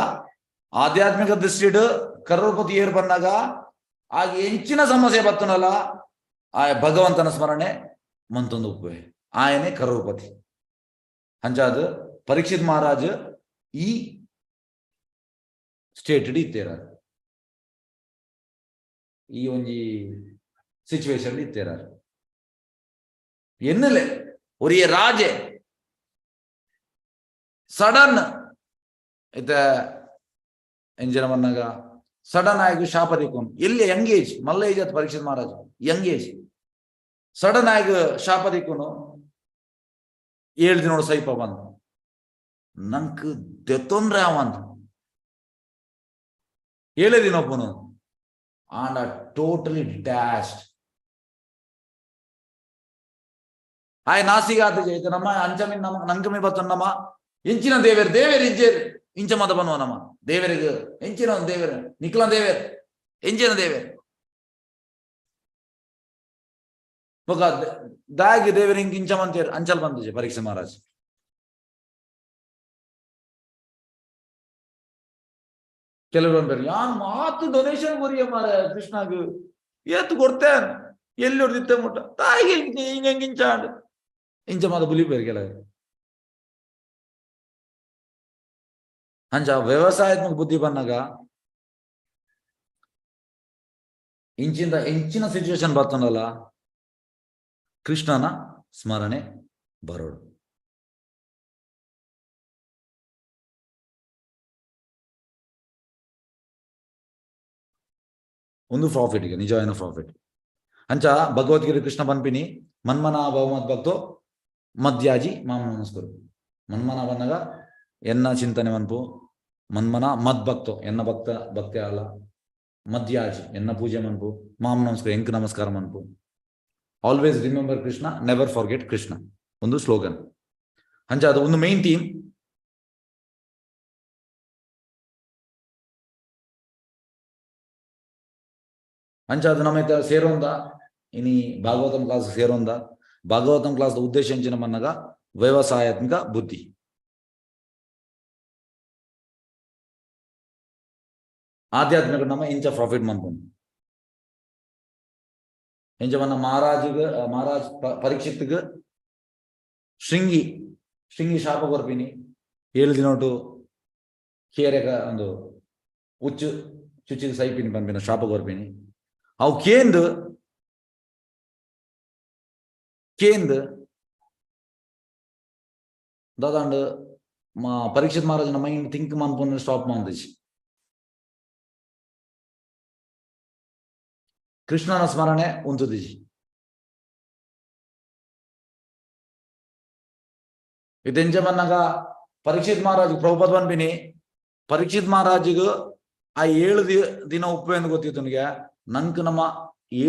ಆಧ್ಯಾತ್ಮಿಕ ದೃಷ್ಟಿಡ್ ಕರೋಪತಿ ಏರ್ ಬಂದಾಗ ಆಗ ಹೆಂಚಿನ ಸಮಸ್ಯೆ ಬರ್ತನಲ್ಲ ಆ ಭಗವಂತನ ಸ್ಮರಣೆ ಮಂತೊಂದು ಉಪ್ಪೆ ఆయనే ಕರೋಪತಿ ಅಂಚಾದ ಪರೀಕ್ಷಿತ್ ಮಹಾರಾಜ್ ಈ ಸ್ಟೇಟ್ ಇತ್ತೇರ ಈ ಒಂಜಿ ಸಿಚುವೇಶನ್ ಇತ್ತೇರ ಎನ್ನಲೆ ಒರಿಯ ರಾಜೆ ಸಡನ್ ಇತ ಎಂಜಿನ ಮನ್ನಾಗ ಸಡನ್ ಆಗಿ ಶಾಪ ದಿಕ್ಕೊಂಡು ಎಲ್ಲಿ ಯಂಗ್ ಏಜ್ ಮಲ್ಲ ಏಜ್ ಆಯ್ತು Parikshit Maharaj Young age sudden ಆಗಿ ಶಾಪ ದಿಕ್ಕೊಂಡು 7 ದಿನ ಸೈಪ ಬಂದು ನಂಕ್ ದೆತ್ತೊಂದ್ರೆ ಅವಂತ 7 ದಿನ ಒಪ್ಪನು and are totally dashed. I nasiga the Nama, Anjamin Nankami Batanama, Inchina Dever, Dever Injer, Inchamadanama, Dever, Inchina Dever, Niklan Dever, Injina Dever. Because Dag Devering Inchamanter, Anchal Bandage, Pariksa Maharaj. ಕೆಲವರು ಅಂತಾರೆ ಯಾನ್ ಮಾತು donation ಕೊರಿಯ ಮಾರ ಕೃಷ್ಣಗೆ ಏತ್ ಕೊಡ್ತೇನ್ ಎಲ್ಲಿ ಹೊಡೆದಿತ್ತೆ ಮುಟ್ಟ ತಾಯಿಗೆ ಹಿಂಗೆ ಇಂಚಾಂಡ್ ಇಂಚ ಮಾದ ಬುಲಿಪೇರು ಕೆಲವರು ಅಂಚ ವ್ಯವಸಾಯದ ಬುದ್ಧಿ ಬಂದಾಗ ಇಂಚಿನ ಸಿಚುವೇಶನ್ ಬರ್ತನಲ್ಲ ಕೃಷ್ಣನ ಸ್ಮರಣೆ ಬರೋಡು ಒಂದು ಪ್ರಾಫಿಟ್ ಗೆ ನಿಜವಾದ ಪ್ರಾಫಿಟ್ ಅಂಚ ಭಗವದ್ಗೀತೆ ಕೃಷ್ಣ ಪನ್ಪಿನಿ ಮನ್ಮನ ಬಹುಮತ್ ಭಕ್ತೋ ಮಧ್ಯಾಜಿ ಮಾಮ ನಮಸ್ಕರು ಮನ್ಮನ ಬಂದಾಗ ಎನ್ನ ಚಿಂತನೆ ಮನ್ಪು ಮನ್ಮನ ಮದ್ ಭಕ್ತೋ ಎನ್ನ ಭಕ್ತಿ ಅಲ್ಲ ಮಧ್ಯಾಜಿ ಎನ್ನ ಪೂಜೆ ಮನ್ಪು ಮಾಮ ನಮಸ್ಕಾರ ಎಂಕ್ ನಮಸ್ಕಾರ ಮನ್ಪು always remember Krishna never forget Krishna ಒಂದು ಸ್ಲೋಗನ್ ಅಂಚ ಅದು ಒಂದು ಮೈನ್ ಥೀಮ್ ಅಂಚ ಅದು ನಮ್ಮ ಸೇರೋಂದ ಇನಿ ಭಾಗವತಂ ಕ್ಲಾಸ್ ಸೇರೋಂದ ಭಾಗವತಂ ಕ್ಲಾಸ್ ಉದ್ದೇಶ ಎಂಚಿನ ಮನ್ನಗ ವ್ಯವಸಾಯಾತ್ಮಕ ಬುದ್ಧಿ ಆಧ್ಯಾತ್ಮಿಕ ನಮ್ಮ ಇಂಚ ಪ್ರಾಫಿಟ್ ಮನ್ಕೊಂಡು ಎಂಚ ಮನ್ನ ಮಹಾರಾಜ್ ಪರೀಕ್ಷಿತ್ಗೆ ಶೃಂಗಿ ಶಾಪ ಕೊರ್ಪಿನಿ 7 ದಿನೋಟು ಕೇರೆಗ ಒಂದು ಉಚ್ಚು ಚುಚ್ಚಿಗೆ ಸೈಪಿನಿ ಪನ್ಪಿನ ಶಾಪ ಕೊರ್ಪಿನಿ ಅವು ಕೇಂದ್ ದಾದಾಂಡ್ ಪರೀಕ್ಷಿತ್ ಮಹಾರಾಜನ ಮೈಂಡ್ ಥಿಂಕ್ ಮನ್ಪುನ ಸ್ಟಾಪ್ ಮಾಡಿಸಿ ಕೃಷ್ಣನ ಸ್ಮರಣೆ ಉಂತುದಿಜಿ ಇದೆಂಜ ಮನ್ನಾಗ ಪರೀಕ್ಷಿತ್ ಮಹಾರಾಜ್ ಪ್ರಭುಪದ್ ಪನ್ಪಿನಿ ಪರೀಕ್ಷಿತ್ ಮಹಾರಾಜಿಗೂ ಆ 7 ದಿನ ಉಪ್ಪು ಎಂದು ಗೊತ್ತಿತ್ತು ನನಗೆ ನಂಗೆ ನಮ್ಮ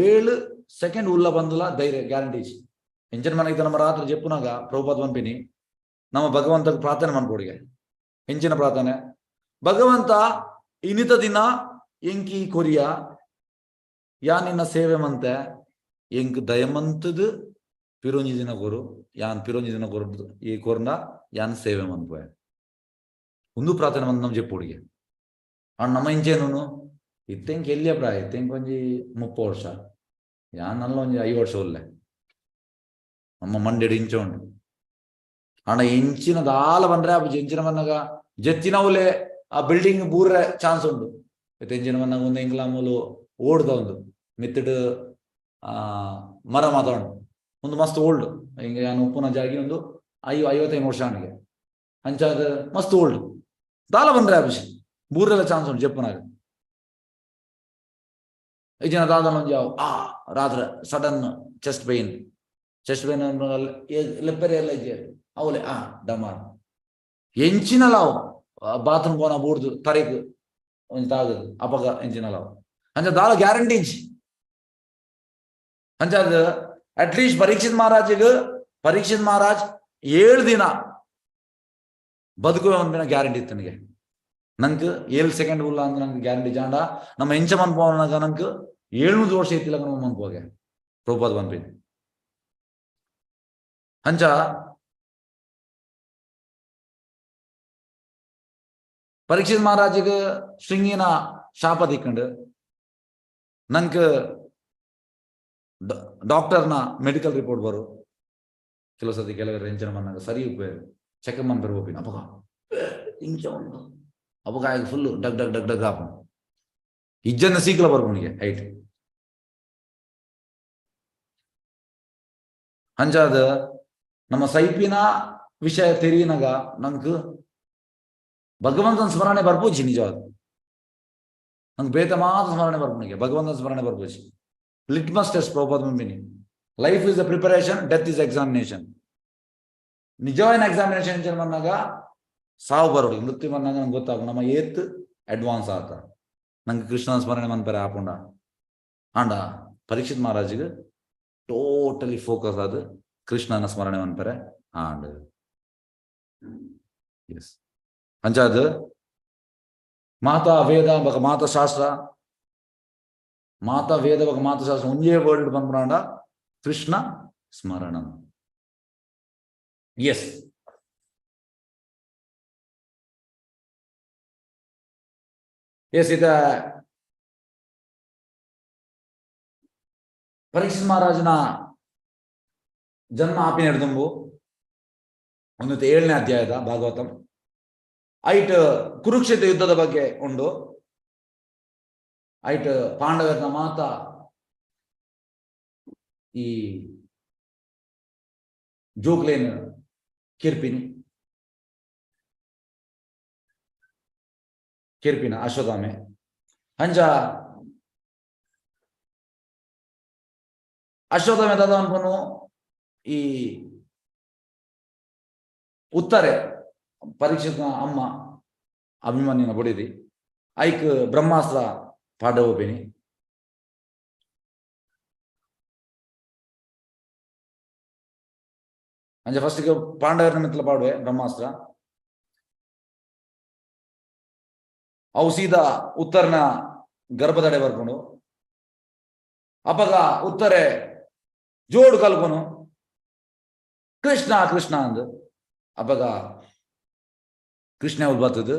7 ಸೆಕೆಂಡ್ ಉಲ್ಲ ಬಂದಲ್ಲ ಧೈರ್ಯ ಗ್ಯಾರಂಟೀಸ್ ಎಂಚಿನ ಮನೆಗೆ ನಮ್ಮ ರಾತ್ರಿ ಜಪ್ಪುನಾಗ ಪ್ರಭುಪದ್ ಪನ್ಪಿನಿ ನಮ್ಮ ಭಗವಂತ ಪ್ರಾರ್ಥನೆ ಮಾಡ್ಕೊಡಿಗೆ ಹೆಂಚಿನ ಪ್ರಾರ್ಥನೆ ಭಗವಂತ ಇನಿತ ದಿನ ಎಂಕಿ ಕೊರಿಯ ಯಾನ್ ನಿನ್ನ ಸೇವೆ ಮಂತೆ ಎಂಕ್ ದಯಮಂತದ ಪಿರೋಂಜಿ ದಿನ ಕೊರು ಯಾನ್ ಪಿರೋಂಜಿ ದಿನ ಕೊರ ಈ ಕೊರ್ನ ಯಾನ್ ಸೇವೆ ಮನ್ಪೆ ಒಂದು ಪ್ರಾರ್ಥನೆ ಮಂದ್ ನಮ್ ಜಪ್ಪುಡಿಗೆ ಅಣ್ಣ ನಮ್ಮ ಇಂಚೇನು ಇತ್ತೆಂಕ್ ಎಲ್ಲಿಯ ಪ್ರಾಯ ಇತ್ತೆಂಕ್ ಒಂಜಿ 30 ವರ್ಷ ಯಾನ್ ನಲ್ಲ ಒಂಜಿ 5 ವರ್ಷ ಒಲ್ಲೆ ನಮ್ಮ ಮಂಡ್ಯಡ್ ಇಂಚ ಉಂಟು ಅಣ್ಣ ಇಂಚಿನ ದಾಲ ಬಂದ್ರೆ ಆ ಎಂಚಿನ ಮನ್ನಾಗ ಜತ್ತಿನ ಒಲೆ ಆ ಬಿಲ್ಡಿಂಗ್ ಬೂರ್ರೆ ಚಾನ್ಸ್ ಉಂಟು ಎಂಚಿನ ಮನ್ನಾಗ ಒಂದು ಎಂಗ್ಲಾಮೂಲು ಓಡ್ದ ಒಂದು ಮಿತ್ತಡ್ ಮರ ಮಾತಾಡು ಒಂದು ಮಸ್ತ್ ಓಲ್ಡ್ ಹಿಂಗೆ ನಾನು ಉಪ್ಪುನ ಜಾಗಿ ಒಂದು 55 ವರ್ಷ ಅವನಿಗೆ ಅಂಚಾದ ಮಸ್ತ್ ಓಲ್ಡ್ ದಾಲ ಬಂದ್ರೆ ಅಭಿಷ್ ಬೂರೆಲ್ಲ ಚಾನ್ಸ್ ಉಂಟು ಜಪ್ಪನಾಗ ಈ ಜನ ದಾದ ಒಂದು ಯಾವ ರಾತ್ರಿ ಸಡನ್ ಚೆಸ್ಟ್ ಪೇನ್ ಲೆಪ್ಪರೆ ಎಲ್ಲ ಇದೆಯಾ ಅವಲೆ ಡಮಾರ್ ಎಂಚಿನಲ್ಲ ಅವು ಬಾತ್ರೂಮ್ ಕೋನ ಬೂಡ್ದು ತರೇಕ್ ಒಂದು ತಾಗದು ಅಪಗ ಎಂಚಿನಲ್ಲ ಅವು ಅಂಚ ದಾಲ ಗ್ಯಾರಂಟಿ ಇಂಚಿ ಅಂಚಾದ ಅಟ್ಲೀಸ್ಟ್ ಪರೀಕ್ಷಿತ್ ಮಹಾರಾಜ್ 7 ದಿನ ಬದುಕುವೆ ಒಂದಿನ ಗ್ಯಾರಂಟಿ ಇತ್ತು ನನಗೆ ನಂಗೆ 7 ಸೆಕೆಂಡ್ ಉಲ್ಲ ಅಂತ ನಂಗೆ ಗ್ಯಾರಂಟಿ ಜಾಂಡ ನಮ್ಮ ಎಂಚ ಮನ್ಪೋನಾಗ ನಂಗೆ 700 ವರ್ಷ ಇತ್ತಿಲ್ಲ ನಮ್ಮ ಮನ್ಪೋಗೆ ಪ್ರಭುಪಾದ್ ಬಂದ್ರಿ ಅಂಚ ಪರೀಕ್ಷಿತ್ ಮಹಾರಾಜಿಗೆ ಶೃಂಗಿನ ಶಾಪ ದಿಕ್ಕಂಡು ನಂಗೆ ಡಾಕ್ಟರ್ನ ಮೆಡಿಕಲ್ ರಿಪೋರ್ಟ್ ಬರು ಕೆಲವು ಸತಿ ಕೆಲವರು ಎಂಚನ ಮನ್ನಾಗ ಸರಿ ಉಪಯೋಗ ಚೆಕ್ ಮಾಡ್ಬರ್ ಹೋಪಿನ ಅಪಗ ಇಂಚ ಉಂಟು ಅಪಗ ಆಗ ಫುಲ್ಲು ಡಗ್ ಡಗ್ ಡಗ್ ಡಗ್ ಆಪ ಇಜ್ಜನ್ನ ಸೀಕ್ಲ ಬರ್ಕೊನಿಗೆ ಐಟ್ ಹಂಚಾದ ನಮ್ಮ ಸೈಪಿನ ವಿಷಯ ತೆರಿನಾಗ ನಂಗೆ ಭಗವಂತನ ಸ್ಮರಣೆ ಬರ್ಪೂಜಿ ನಿಜವಾದ ನಂಗೆ ಬೇತ ಮಾತ್ರ ಸ್ಮರಣೆ ಬರ್ಪುನಿಗೆ ಭಗವಂತನ ಸ್ಮರಣೆ ಬರ್ಪೂಜಿ litmus test Prabhupada meaning life is a preparation death is examination ನಿಜವಾದ ಎಕ್ಸಾಮಿನೇಷನ್ ಏನ್ ಬಂದಾಗ ಸಾವು ಬರೋದು ಮೃತ್ಯು ಬಂದಾಗ ನಂಗೆ ಗೊತ್ತಾಗ ನಮ್ಮ ಏತ್ ಅಡ್ವಾನ್ಸ್ ಆತ ನಂಗೆ ಕೃಷ್ಣನ ಸ್ಮರಣೆ ಮನ್ಪರೆ ಹಾಕೊಂಡ ಆಂಡ ಪರೀಕ್ಷಿತ್ ಮಹಾರಾಜಿಗೆ ಟೋಟಲಿ ಫೋಕಸ್ ಆದ ಕೃಷ್ಣನ ಸ್ಮರಣೆ ಮನ್ಪರೆ ಆಂಡ್ ಎಸ್ ಅಂಚಾದ ಮಾತಾ ವೇದ ಬಕ ಮಾತ ಶಾಸ್ತ್ರ ಮಾತಾ ವೇದ ಬಕ ಮಾತ ಶಾಸ್ತ್ರ ಒಂದೇ ವರ್ಡ್ ಬಂದ್ಬಿಡ ಕೃಷ್ಣ ಸ್ಮರಣಂ ಎಸ್ ಎಸ್ ಇದ ಪರೀಕ್ಷಿತ್ ಮಹಾರಾಜನ ಜನ್ಮ ಆಪಿನ ಹಿಡ್ದುಂಬು 7ನೇ ಅಧ್ಯಾಯದ ಭಾಗವತಂ ಐಟ್ ಕುರುಕ್ಷೇತ್ರ ಯುದ್ಧದ ಬಗ್ಗೆ ಉಂಡು ಐಟ್ ಪಾಂಡವರನ ಮಾತ ಈ ಜೋಕ್ಲೇನ್ ಕಿರ್ಪಿನ ಅಶ್ವತ್ಥಾಮೆ ಹಂಜ ಅಶ್ವತ್ಥಾಮೆ ದಾದ ಅನ್ಕೊನು ಈ ಉತ್ತಾರೆ ಪರೀಕ್ಷಿತ ಅಮ್ಮ ಅಭಿಮನ್ಯನ ಬಡಿದಿ ಐಕ್ ಬ್ರಹ್ಮಾಸ್ತ್ರ ಪಾಡವೋಪಿನಿ ಅಂಜ ಫಸ್ಟ್ಗೆ ಪಾಂಡವರನ ಮಿತ್ತಲ ಪಾಡುವೆ ಬ್ರಹ್ಮಾಸ್ತ್ರ ಅವು ಸೀದಾ ಉತ್ತರನ ಗರ್ಭದಡೆ ಬರ್ಕೊಂಡು ಅಪಗ ಉತ್ತರೆ ಜೋಡು ಕಲ್ಕೊನು ಕೃಷ್ಣ ಕೃಷ್ಣ ಅಂದು ಅಪಗ ಕೃಷ್ಣ ಬರ್ತದ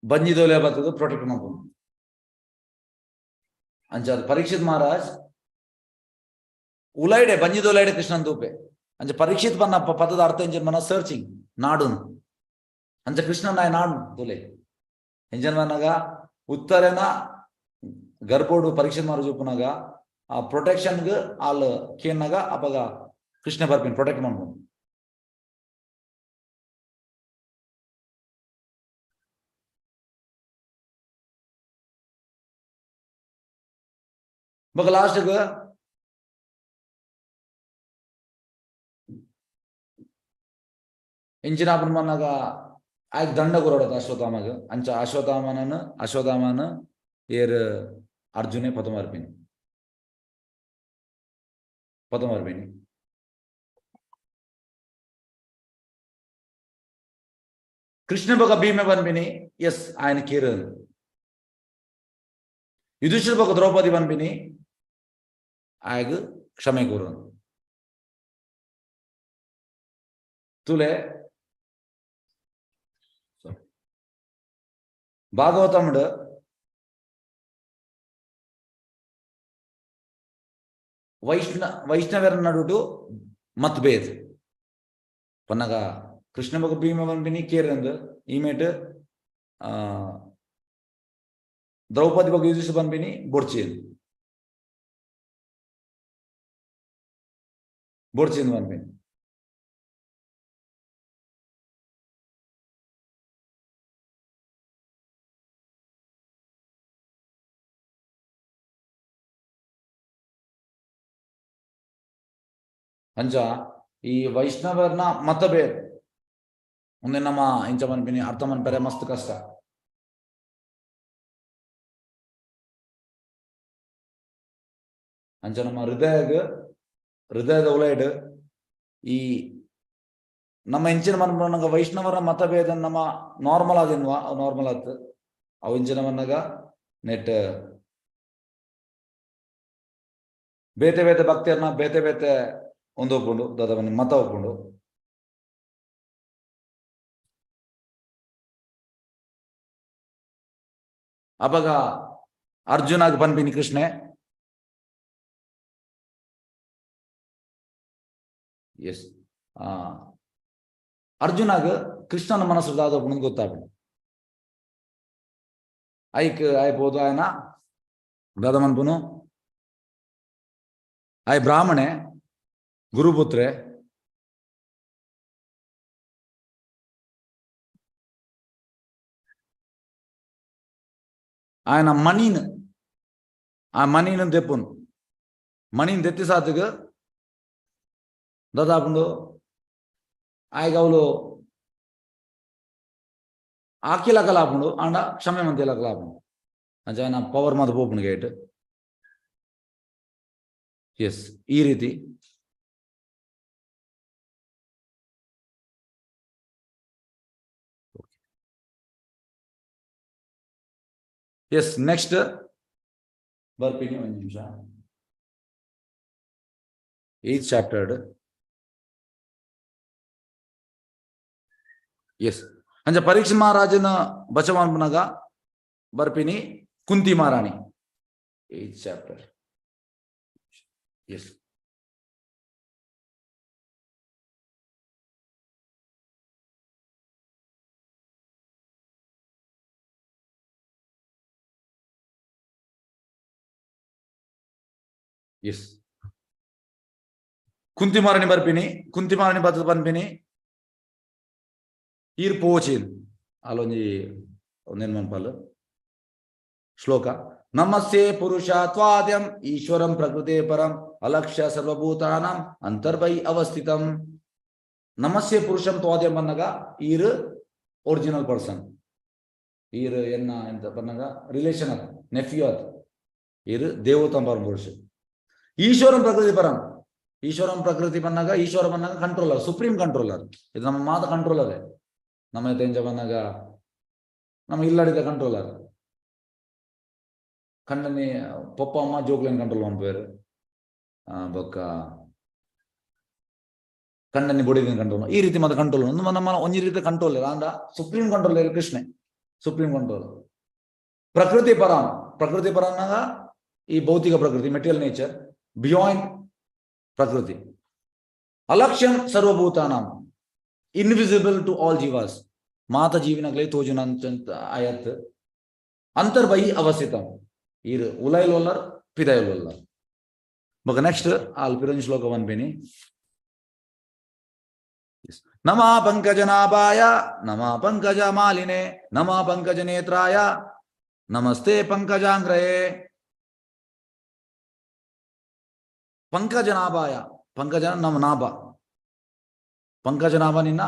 ಬಂಜಿದೋಲೆ ಬರ್ತದ ಪ್ರೊಟೆಕ್ಟ್ ಮಾಡ್ಕೊಂಡು ಅಂಚ ಪರೀಕ್ಷಿತ್ ಮಹಾರಾಜ್ ಉಲೈಡೆ ಬಂಜಿದೋಲೈಡೆ ಕೃಷ್ಣನ್ ತೂಪೆ ಅಂಚ ಪರೀಕ್ಷಿತ್ ಬನ್ನ ಪದದ ಅರ್ಥ ಎಂಜನ್ ಮನ ಸರ್ಚಿಂಗ್ ನಾಡುನು ಅಂಚ ಕೃಷ್ಣ ನಾಯ ನಾಡು ತುಲೆ ಎಂಜನ್ ಮನಾಗ ಉತ್ತರನ ಗರ್ಭೋಡು ಪರೀಕ್ಷಿತ್ ಮಹಾರಾಜ್ ಉಪ್ಪನಾಗ ಆ ಪ್ರೊಟೆಕ್ಷನ್ಗೆ ಆಲ್ ಕೇನಾಗ ಅಪಗ ಕೃಷ್ಣ ಬರ್ಪಿನ್ ಪ್ರೊಟೆಕ್ಟ್ ಮಾಡ್ಕೊಂಡು ಬಗ ಲಾಸ್ಟ್ಗೆ ಇಂಚಿನ ಮನ್ನಾಗ ಆಯ್ಕೆ ದಂಡ ಗುರೋಡದ ಅಶ್ವತ್ಥಾಮಗ ಅಂಚ ಅಶ್ವತ್ಥಾಮನ ಏರ್ ಅರ್ಜುನೆ ಪತಮರ್ಪಿನಿ ಕೃಷ್ಣ ಬಗ ಭೀಮೆ ಬಂದ್ಬಿನಿ ಎಸ್ ఆయన ಕೇರನ್ ಯುಧಿಷ್ಠಿರ ಬಗ ದ್ರೌಪದಿ ಬಂದ್ಬಿನಿ ಆಯ್ಗ ಕ್ಷಮೆ ಕೋರನ್ ತುಲೆ ಭಾಗವತಂಡ್ ವೈಷ್ಣವರ ನಡುಟು ಮತಭೇದ ಪನ್ನಗ ಕೃಷ್ಣ ಬಗ ಭೀಮ ಬಂದಿನಿ ಕೇರಂದ್ ಈಮೇಟ್ ದ್ರೌಪದಿ ಬಗ ಯುಧಿಷ್ಠಿರ ಬಂದಿನಿ ಬೊಡ್ಚೇನ್ ಬಂದಿನಿ ಅಂಚ ಈ ವೈಷ್ಣವರ್ನ ಮತಭೇದ ಮುಂದೆ ನಮ್ಮ ಇಂಚ ಮನ್ಪಿನಿ ಅರ್ಥ ಮನ್ಪರೆ ಮಸ್ತ್ ಕಷ್ಟ ಅಂಚ ನಮ್ಮ ಹೃದಯದ ಉಲೈಡ್ ಈ ನಮ್ಮ ಇಂಚಿನ ಮನ್ಪನಾಗ ವೈಷ್ಣವರ ಮತಭೇದ ನಮ್ಮ ನಾರ್ಮಲ್ ಆದಿನ್ವಾ ನಾರ್ಮಲ್ ಆತ್ ಅವು ಇಂಚಿನ ಮನ್ನಾಗ ನೆಟ್ ಬೇತೆ ಬೇತೆ ಭಕ್ತಿಯರ್ನ ಬೇತೆ ಬೇತೆ ಒಂದು ಒಪ್ಕೊಂಡು ದಾದ ಮತ ಒಪ್ಕೊಂಡು ಅವಾಗ ಅರ್ಜುನಾಗ ಪನ್ಪಿನಿ ಕೃಷ್ಣೆ ಎಸ್ ಅರ್ಜುನಾಗ ಕೃಷ್ಣನ ಮನಸ್ಸು ದಾದಪ್ಪನ ಗೊತ್ತಾಗ ಐಕ್ ಆಯ್ಬೋದು ఆయన దాదమనుపును ಆಯ್ ಬ್ರಾಹ್ಮಣೆ ಗುರುಪುತ್ರೆ ఆయన మనీను తెప్పును మనీని తెత్తి సాతుకు దాదాపు ఆయగవులు ಆಕಿಲಕಲಾಪುಂಡು ಆಂಡ ಕ್ಷಮೆ ಮಂತ್ ಇಲಕಲಾಪುಂಡು ಅಂಚ ఆయన ಪವರ್ ಮಾತು ಪೋಪುಂಡು ಗೇಟ್ ಎಸ್ ಈ ರೀತಿ ಎಸ್ ನೆಕ್ಸ್ಟ್ ಬರ್ತೀನಿ ಒಂದು ನಿಮಿಷ 8th ಚಾಪ್ಟರ್ ಎಸ್ ಅಂಚ ಪರೀಕ್ಷ ಮಹಾರಾಜನ ಬಚವಾನ್ಪನಾಗ ಬರ್ಪಿನಿ ಕುಂತಿ ಮಹಾರಾಣಿ 8th ಚಾಪ್ಟರ್ ಎಸ್ ಎಸ್ ಕುಂತಿ ಮಹಾರಾಣಿ ಬರ್ಪಿನಿ ಕುಂತಿ ಮಹಾರಾಣಿ ಬತ್ತ ಪನ್ಪಿನಿ ಈರ್ ಪೋಚಿನ್ ಅಲ್ಲೊಂಜಿ ಒಂದೇನು ಮನ್ಪಲ್ಲು ಶ್ಲೋಕ ನಮಸ್ತೆ ಪುರುಷತ್ವಾದ್ಯಂ ಈಶ್ವರಂ ಪ್ರಕೃತೆ ಪರಂ ಅಲಕ್ಷ್ಯ ಸರ್ವಭೂತಾನಾಂ ಅಂತರ್ಬೈ ಅವಸ್ಥಿತಂ ನಮಸ್ತೆ ಪುರುಷಂ ತ್ವಾದ್ಯಂ ಪನ್ನಗ ಈರ್ ಒರಿಜಿನಲ್ ಪರ್ಸನ್ ಈರ್ ಎನ್ನ ಎಂತ ಪನ್ನಗ ರಿಲೇಷನ್ ಅತ್ ನೆಫ್ಯೂ ಅತ್ ಈರ್ ದೇವತಂ ಪರಂ ಪುರುಷ ಈಶ್ವರಂ ಪ್ರಕೃತಿ ಪರಂ ಈಶ್ವರಂ ಪ್ರಕೃತಿ ಪನ್ನಗ ಈಶ್ವರ ಪನ್ನಗ ಕಂಟ್ರೋಲರ್ ಸುಪ್ರೀಂ ಕಂಟ್ರೋಲರ್ ಇದು ನಮ್ಮ ಮಾತ ಕಂಟ್ರೋಲರ್ ನಮ್ಮ ತೆಂಜ ಬಂದಾಗ ನಮ್ಮ ಇಲ್ಲಡಿದ ಕಂಟ್ರೋಲರ್ ಕಣ್ಣನಿ ಪಪ್ಪ ಅಮ್ಮ ಜೋಕ್ಲೇನ್ ಕಂಟ್ರೋಲ್ ಮಾಡ್ಬೇರು ಬೊಕ್ಕ ಕಣ್ಣನಿ ಬೊಡಿದಿನ ಕಂಟ್ರೋಲ್ ಈ ರೀತಿ ಮತ್ತೆ ಕಂಟ್ರೋಲ್ ನಮ್ಮ ಒಂಜಿ ರೀತಿ ಕಂಟ್ರೋಲ್ ಅಂದ ಸುಪ್ರೀಂ ಕಂಟ್ರೋಲ್ ಕೃಷ್ಣೆ ಸುಪ್ರೀಂ ಕಂಟ್ರೋಲ್ ಪ್ರಕೃತಿ ಪರ ಅನ್ನಾಗ ಈ ಭೌತಿಕ ಪ್ರಕೃತಿ ಮೆಟೀರಿಯಲ್ ನೇಚರ್ ಬಿಯಾಂಡ್ ಪ್ರಕೃತಿ ಅಲಕ್ಷ್ಯಂ ಸರ್ವಭೂತಾನಾಂ ಇನ್ವಿಸಿಬಲ್ ಟು ಆಲ್ ಜೀವಾಸ್ ಮಾತ ಜೀವಿನಗಲೇ ತೋಜುನ ಆಯತ್ ಅಂತರ್ಬೈ ಅವಸ್ಥಿತಂ ಈರ್ ಉಲೈಲೊಲ್ಲರ್ ಪಿದೈಲೊಲ್ಲರ್ ಬೊಕ ನೆಕ್ಸ್ಟ್ ಆಲ್ ಪಿರಂಜಿ ಶ್ಲೋಕ ವನ್ಪೇನಿ ನಮಃ ಪಂಕಜನಾಭಾಯ ನಮಃ ಪಂಕಜ ಮಾಲಿನೆ ನಮಃ ಪಂಕಜ ನೇತ್ರಾಯ ನಮಸ್ತೆ ಪಂಕಜಾಂಗ್ರಯೇ ಪಂಕಜನಾಭಾಯ ಪಂಕಜನ ನಮ್ಮ ನಾಭ ಪಂಕಜನಾಭ ನಿನ್ನ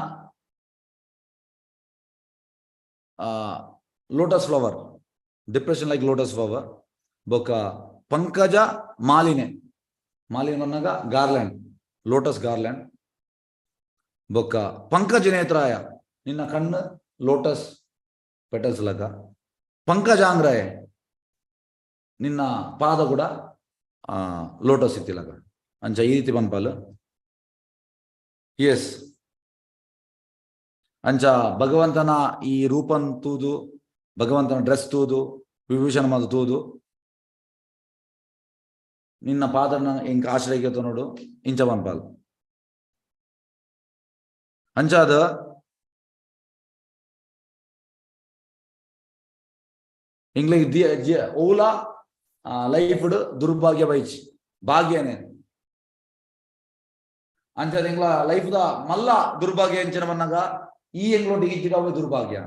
lotus flower depression like lotus flower ಬೊಕ್ಕ ಪಂಕಜ ಮಾಲಿನೆ ಅನ್ನಗ ಗಾರ್ಲ್ಯಾಂಡ್ ಲೋಟಸ್ ಗಾರ್ಲ್ಯಾಂಡ್ ಬೊಕ್ಕ ಪಂಕಜ ನೇತ್ರಾಯ ನಿನ್ನ ಕಣ್ಣು ಲೋಟಸ್ ಪೆಟಲ್ಸ್ ಲಗ ಪಂಕಜಾಂಗ್ರಯ ನಿನ್ನ ಪಾದ ಕೂಡ ಲೋಟಸ್ ಇತ್ತಿಲಗ ಅಂಚ ಈ ರೀತಿ ಪನ್ಪಾಲು ಎಸ್ ಅಂಚ ಭಗವಂತನ ಈ ರೂಪನ್ ತೂದು ಭಗವಂತನ ಡ್ರೆಸ್ ತೂದು ವಿಭೂಷಣ ಮಾತು ತೂದು ನಿನ್ನ ಪಾದನ ಇಂಕ ಆಶ್ರಯಿಕತ ನೋಡು ಇಂಚ ಪನ್ಪಾಲು ಅಂಚಾದ ಇಂಗ್ಲಿಷ್ ಓಲಾ ಲೈಫ್ ದುರ್ಭಾಗ್ಯ ಬೈಚ್ ಭಾಗ್ಯನೇ ಅಂಚದ ಇಂಗ್ಲ ಲೈಫ್ ದ ಮಲ್ಲ ದುರ್ಭಾಗ್ಯ ಎಂಚಿನ ಬನ್ನಾಗ ಈ ಎಂಗ್ಲೊಟ್ಟಿಗೆ ಇಚ್ಚಿಗ ಅವೇ ದುರ್ಭಾಗ್ಯ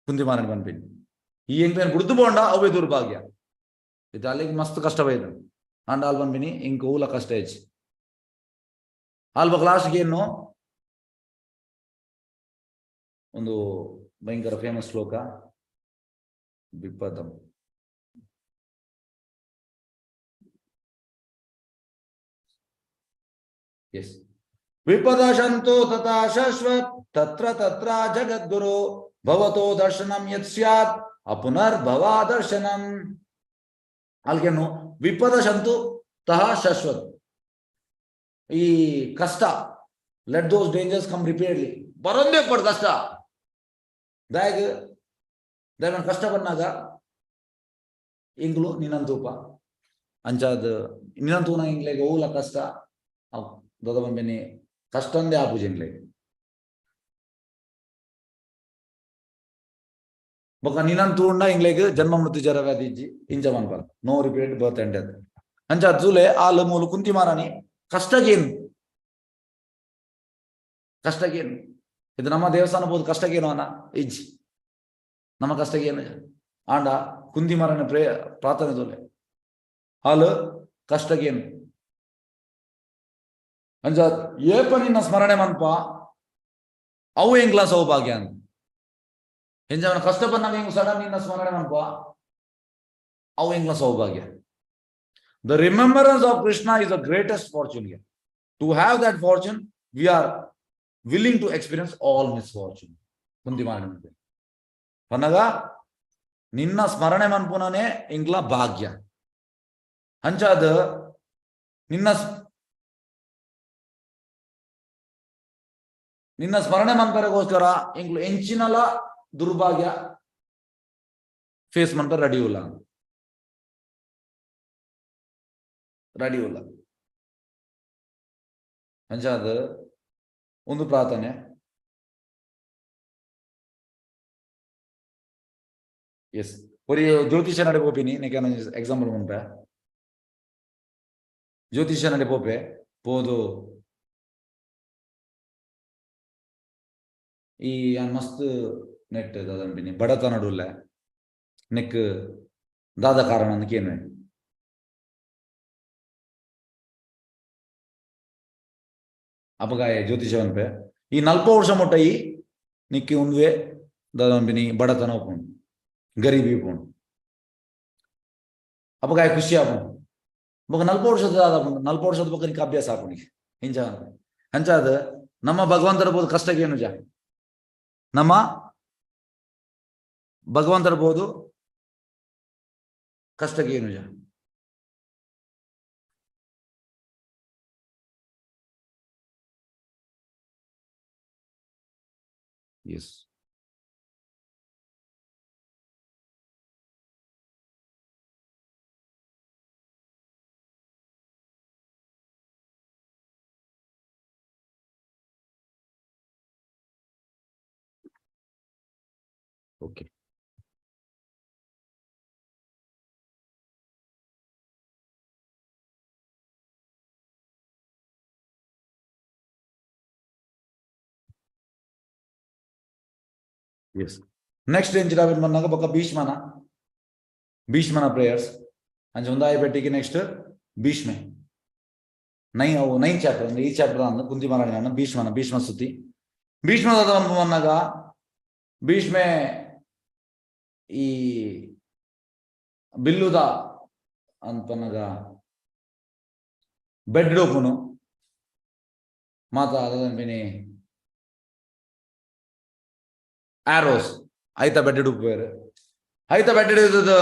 ಕುಂತಿ ಮಾರನ್ ಪನ್ಪಿನ್ ಈ ಎಂಗ್ಲೇನ್ ಬುಡ್ದು ಬೋಂಡ ಅವೇ ದುರ್ಭಾಗ್ಯ ಇದು ಅಲ್ಲಿಗೆ ಮಸ್ತ್ ಕಷ್ಟ ಬೈದು ಅಂಡ್ ಆಲ್ ಪನ್ಪಿನಿ ಇಂಕ ಊಲ ಕಷ್ಟ ಹೆಚ್ಚು ಆಲ್ಬ ಲಾಸ್ಟ್ಗೆ ಏನು ಒಂದು ಭಯಂಕರ ಫೇಮಸ್ ಶ್ಲೋಕ ವಿಪದಂ ಎಸ್ ವಿಪದಶಂತೋ ತಥಾ ಶಾಶ್ವತ್ ತತ್ರ ತತ್ರ ಜಗದ್ಗುರು ಭವತೋ ದರ್ಶನಂ ಯತ್ ಸ್ಯಾತ್ ಅಪುನರ್ಭವ ದರ್ಶನಂ ಅಲ್ಗೇನು ವಿಪದಶಂತು ತಹ ಶಾಶ್ವತ್ ಈ ಕಷ್ಟ ಲೆಟ್ ದೋಸ್ ಡೇಂಜರ್ಸ್ ಕಮ್ ರಿಪೀಟೆಡ್ಲಿ ಬರೋದೇ ಪಡ್ ಕಷ್ಟ ದಯಗ ಕಷ್ಟ ಬಂದಾಗ ಇಂಗ್ಲು ನಿನ್ನಂತೂಪ ಅಂಚಾದ ನಿನ್ನಂತೂನ ಇಂಗ್ಲೆಗೆ ಹೋಗ್ಲ ಕಷ್ಟ ದೊಡ್ಡ ಬಂಬೆನಿ ಕಷ್ಟಂದೇ ಆಪುಜಿ ಇಂಗ್ಲೆಗೆ ಬೊಕ ನಿನ್ನಂತೂಂಡ ಇಂಗ್ಲೆಗೆ ಜನ್ಮ ಮೃತ್ಯು ಜರ ವ್ಯಾಧಿ ಇಜ್ಜಿ ಇಂಚ ಮನ್ಪರ ನೋ ರಿಪೀಟ್ ಬರ್ತ್ ಎಂಡ್ ಅಂಚಾದ ಜೂಲೆ ಆಲು ಮೂಲು ಕುಂತಿ ಮಾರಾಣಿ ಕಷ್ಟಗೇನು ಕಷ್ಟಗೇನು ಇದು ನಮ್ಮ ದೇವಸ್ಥಾನ ಬೋದು ಕಷ್ಟಗೇನು ಅನ್ನ ಇಜ್ಜಿ ನಮ್ಮ ಕಷ್ಟಗೇನು ಆಂಡ ಕುಂದಿ ಮಾರನ ಪ್ರಾರ್ಥನೆ ಜೋಲೆ ಹಾಲು ಕಷ್ಟಗೇನು ಅಂಜ ಏಪ ನಿನ್ನ ಸ್ಮರಣೆ ಮನ್ಪ ಅವು ಎಂಗ್ಲ ಸೌಭಾಗ್ಯ ಅಂತ ಎಂಜವನ ಕಷ್ಟ ಬಂದಾಗ ಹೆಂಗ್ ಸಡನ್ ನಿನ್ನ ಸ್ಮರಣೆ ಮನ್ಪ ಅವು ಎಂಗ್ಲ ಸೌಭಾಗ್ಯ. The remembrance of Krishna is the greatest fortune here. To have that fortune, we are willing to experience all misfortune. ಕುಂದಿ ಮಾರನ ಪನ್ನಗ ನಿನ್ನ ಸ್ಮರಣೆ ಮನ್ಪುನನೆ ಇಂಗ್ಲ ಭಾಗ್ಯ ಅಂಚಾದ ನಿನ್ನ ಸ್ಮರಣೆ ಮನ್ಪರೆಗೋಸ್ಕರ ಇಂಗ್ಲು ಎಂಚಿನಲ ದುರ್ಭಾಗ್ಯ ಫೇಸ್ ಮನ್ಪರ ರೆಡಿಯುಲ್ಲ ಅಂಚಾದ ಒಂದು ಪ್ರಾರ್ಥನೆ ಎಸ್ ഒരു ജ്യോതിഷനടെ പോപ്പിനി നിക്കാണ് എക്സാമ്പിൾ മുൻപേ ಜ್ಯೋತಿಷನಡೆ ಪೋಪೆ ಪೋದು ಈ ಮಸ್ತ್ ನೆಟ್ ದಾದಂಪಿನಿ ಬಡತನಡುಲ್ಲ ನೆಕ್ ದಾದ ಕಾರಣ ಅನ್ನಕೇನು ಅಪಗಾಯ ಜ್ಯೋತಿಷವನ್ಪೆ ಈ 40 ವರ್ಷ ಮುಟ್ಟ ಈ ನಿಕ್ಕಿ ಉಂದುವೆ ದಾದಂಪಿನಿ ಬಡತನ ಒಪ್ಪುಂಡು ಗರೀಬಿ ಒಪ್ಪುಂಡು ಅಪಗಾಯ ಖುಷಿ ಆಪುಂಡು ಬೊಕ 40 ವರ್ಷದ 40 ವರ್ಷದ ಬೊಕ ನಿಕ್ಕ ಅಭ್ಯಾಸ ಆಪುಂಡು ಇಂಚ ಅಂಚಾದ ನಮ್ಮ ಭಗವಂತರ ಬೋದು ಕಷ್ಟಗೇನು ಜಾ ನಮ್ಮ ಭಗವಂತರ ಬೋದು ಕಷ್ಟಗೇನು ಜಾ S Okay. Yes. Next range Ravid Managa Boka Bhishmana prayers. And Junda Petiki next Bhishme. 9 chapter. Each chapter on the Kunti Marana, Bhishma Suti. Bhishma Managa Bhishme. ಈ ಬಿಲ್ಲುದ ಅಂತನಗ ಬೆಡ್ ಡೋಪುನು ಮಾತಾ ಅದನ್ಪಿನಿ ಆರೋಸ್ ಐತ ಬೆಡ್ ಡೂಪೇರು ಐತ ಬೆಡ್ ಹಿಡಿದ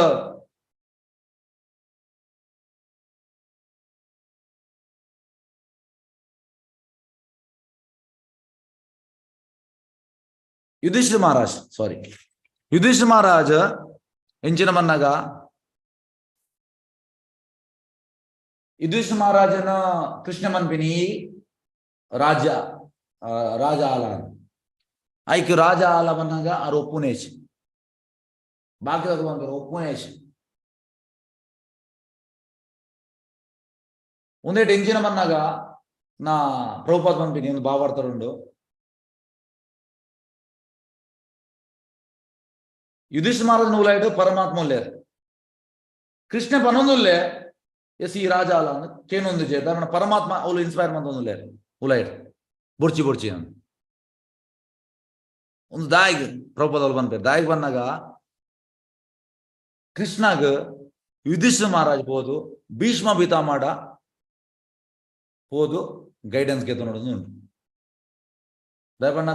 ಯುಧಿಷ್ಠಿರ ಮಹಾರಾಜ್ ಯುಧಿಷ್ಠಿರ ಮಹಾರಾಜ ಎಂಚಿನ ಮನ್ನಗ ಯುಧಿಷ್ಠಿರ ಮಹಾರಾಜನ ಕೃಷ್ಣ ಮನ್ಪಿನಿ ರಾಜ ಆಲ hike ರಾಜ ಆಲ ಮನ್ನಗ ಆರು ಒಪ್ಪುನೇಶ್ ಬಾಕಿ ಬಂದರು ಒಪ್ಪುನೇಶ್ ಒಂದೇ ಎಂಚಿನ ಮನ್ನಗ ನಾ ಪ್ರಭುಪಾದ ಮನ್ಪಿನಿ ಒಂದು ಭಾವಾರ್ಥರುಂಡು ಯುಧಿಷ್ಠಿರ ಮಹಾರಾಜನ ಉಲಾಯ್ಡು ಪರಮಾತ್ಮ ಉಲ್ಲೇರು ಕೃಷ್ಣ ಪನೊಂದುಲ್ಲೆ ಎಸ್ ಈ ರಾಜ ಅಲ್ಲ ಕೇನೊಂದು ಜೆ ದಾರಣ ಪರಮಾತ್ಮ ಅವಳು ಇನ್ಸ್ಪೈರ್ ಮಂದೊಂದುಲ್ಲೇರು ಉಲಾಯ್ಡು ಬುರ್ಚಿ ಅಂತ ಒಂದು ದಾಯಿಗ್ ಪ್ರಭುಪಾದವ್ರು ಬಂದ್ಪೇರು ದಾಯಿಗ್ ಬಂದಾಗ ಕೃಷ್ಣಗ್ ಯುಧಿಷ್ಠಿರ ಮಹಾರಾಜ್ ಹೋದು ಭೀಷ್ಮ ಪಿತಾಮಹ ಹೋದು ಗೈಡೆನ್ಸ್ ಗೆದ್ದು ನೋಡೋದು ಉಂಟು ದಯಪಣ್ಣ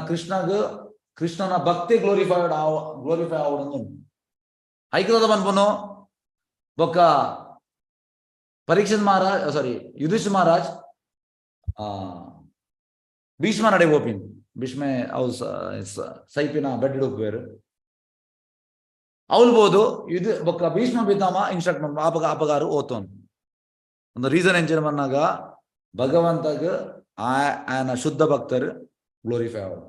ಕೃಷ್ಣನ ಭಕ್ತಿ ಗ್ಲೋರಿಫೈ ಆವಡನ್ನು ಐಕ್ಯದ ಬಂದ್ಬನು ಬೊಕ್ಕ ಯುಧಿಷ್ಠಿರ ಮಹಾರಾಜ್ ಭೀಷ್ಮ ನಡೆ ಓಪಿನ್ ಭೀಷ್ಮೆ ಅವು ಸೈಪಿನ ಬೆಡ್ ಹಿಡುಪೇರು ಅವಲ್ಬೋದು ಇದು ಬೊಕ್ಕ ಭೀಷ್ಮ ಪಿತಾಮಹ ಇನ್ಸ್ಟ್ರಕ್ಟ್ ಮಾಡ ಅಪಗಾರು ಓತೋನು ಒಂದು ರೀಸನ್ ಎಂಚಿನಮನ್ನಾಗ ಭಗವಂತಗ ఆయన ಶುದ್ಧ ಭಕ್ತರು ಗ್ಲೋರಿಫೈ ಅವರು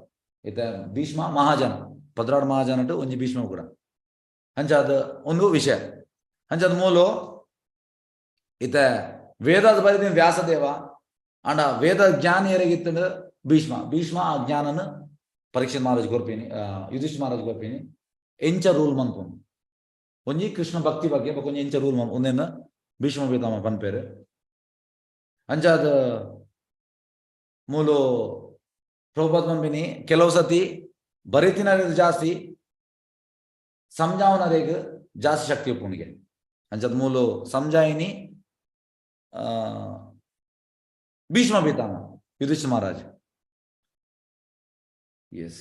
ಇತ ಭೀಷ್ಮ ಮಹಾಜನ ಪದ್ರಾಡ್ ಮಹಾಜನ ಒಂಜಿ ಭೀಷ್ಮ ಕೂಡ ಅಂಚಾದ ಒಂದು ವಿಷಯ ಅಂಚಾದ ಮೂಲು ಇತ ವೇದಾದ ಬರೆದಿನ ವ್ಯಾಸದೇವ ಅಂಡ ವೇದ ಜ್ಞಾನ ಏರಾಗಿತ್ತು ಭೀಷ್ಮ ಆ ಜ್ಞಾನನ ಪರೀಕ್ಷೆ ಮಹಾರಾಜ್ ಗೊರ್ಪಿನಿ ಯುಧಿಷ್ಠಿರ ಮಹಾರಾಜ್ ಗೊರ್ಪಿನಿ ಎಂಚ ರೂಲ್ ಮನ್ಪುನು ಒಂಜಿ ಕೃಷ್ಣ ಭಕ್ತಿ ಬಗ್ಗೆ ಒಂಜಿ ಎಂಚ ರೂಲ್ ಮನ್ ಒಂದೇನ ಭೀಷ್ಮ ಪಿತಾಮಹ ಪನ್ಪೇರು ಅಂಚಾದ ಮೂಲು ಪ್ರಭುಪಾದ ಪನ್ಪಿನಿ ಕೆಲವು ಸತಿ ಬರೀತಿನ ಜಾಸ್ತಿ ಸಂಜಾವನರೇಗ ಜಾಸ್ತಿ ಶಕ್ತಿ ಉಪ್ಪುನಿಗೆ ಅಂಚಾದ ಮೂಲು ಸಂಜಾಯಿನಿ ಭೀಷ್ಮ ಪಿತಾಮಹ Yudhishthira Maharaj S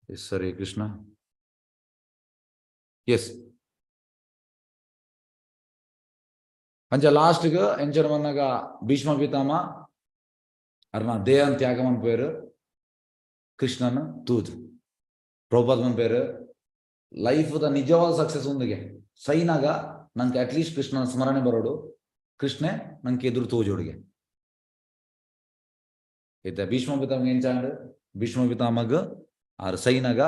S Hare Krishna S ಅಂಚ ಲಾಸ್ಟ್ಗೆ ಎಂಚನ ಮನ್ನಾಗ ಭೀಷ್ಮ ಪಿತಾಮಹ ಅರ್ನ ದೇಹನ್ ತ್ಯಾಗ ಮನ್ ಪೇರು ಕೃಷ್ಣನ ತೂತ್ ಪ್ರಭುಪಾದ ಮನ್ ಪೇರು ಲೈಫ್ ದ ನಿಜವಾದ ಸಕ್ಸಸ್ ಒಂದಿಗೆ ಸೈನಾಗ ನಂಗೆ ಅಟ್ಲೀಸ್ಟ್ ಕೃಷ್ಣನ ಸ್ಮರಣೆ ಬರೋಡು ಕೃಷ್ಣೆ ನಂಗೆ ಎದುರು ತೋಜೋಡಿಗೆ ಇತ್ತ ಭೀಷ್ಮ ಪಿತಾಮಹ ಎಂಚಾಂಡ್ ಭೀಷ್ಮ ಪಿತಾಮಗ ಆರು ಸೈನಾಗ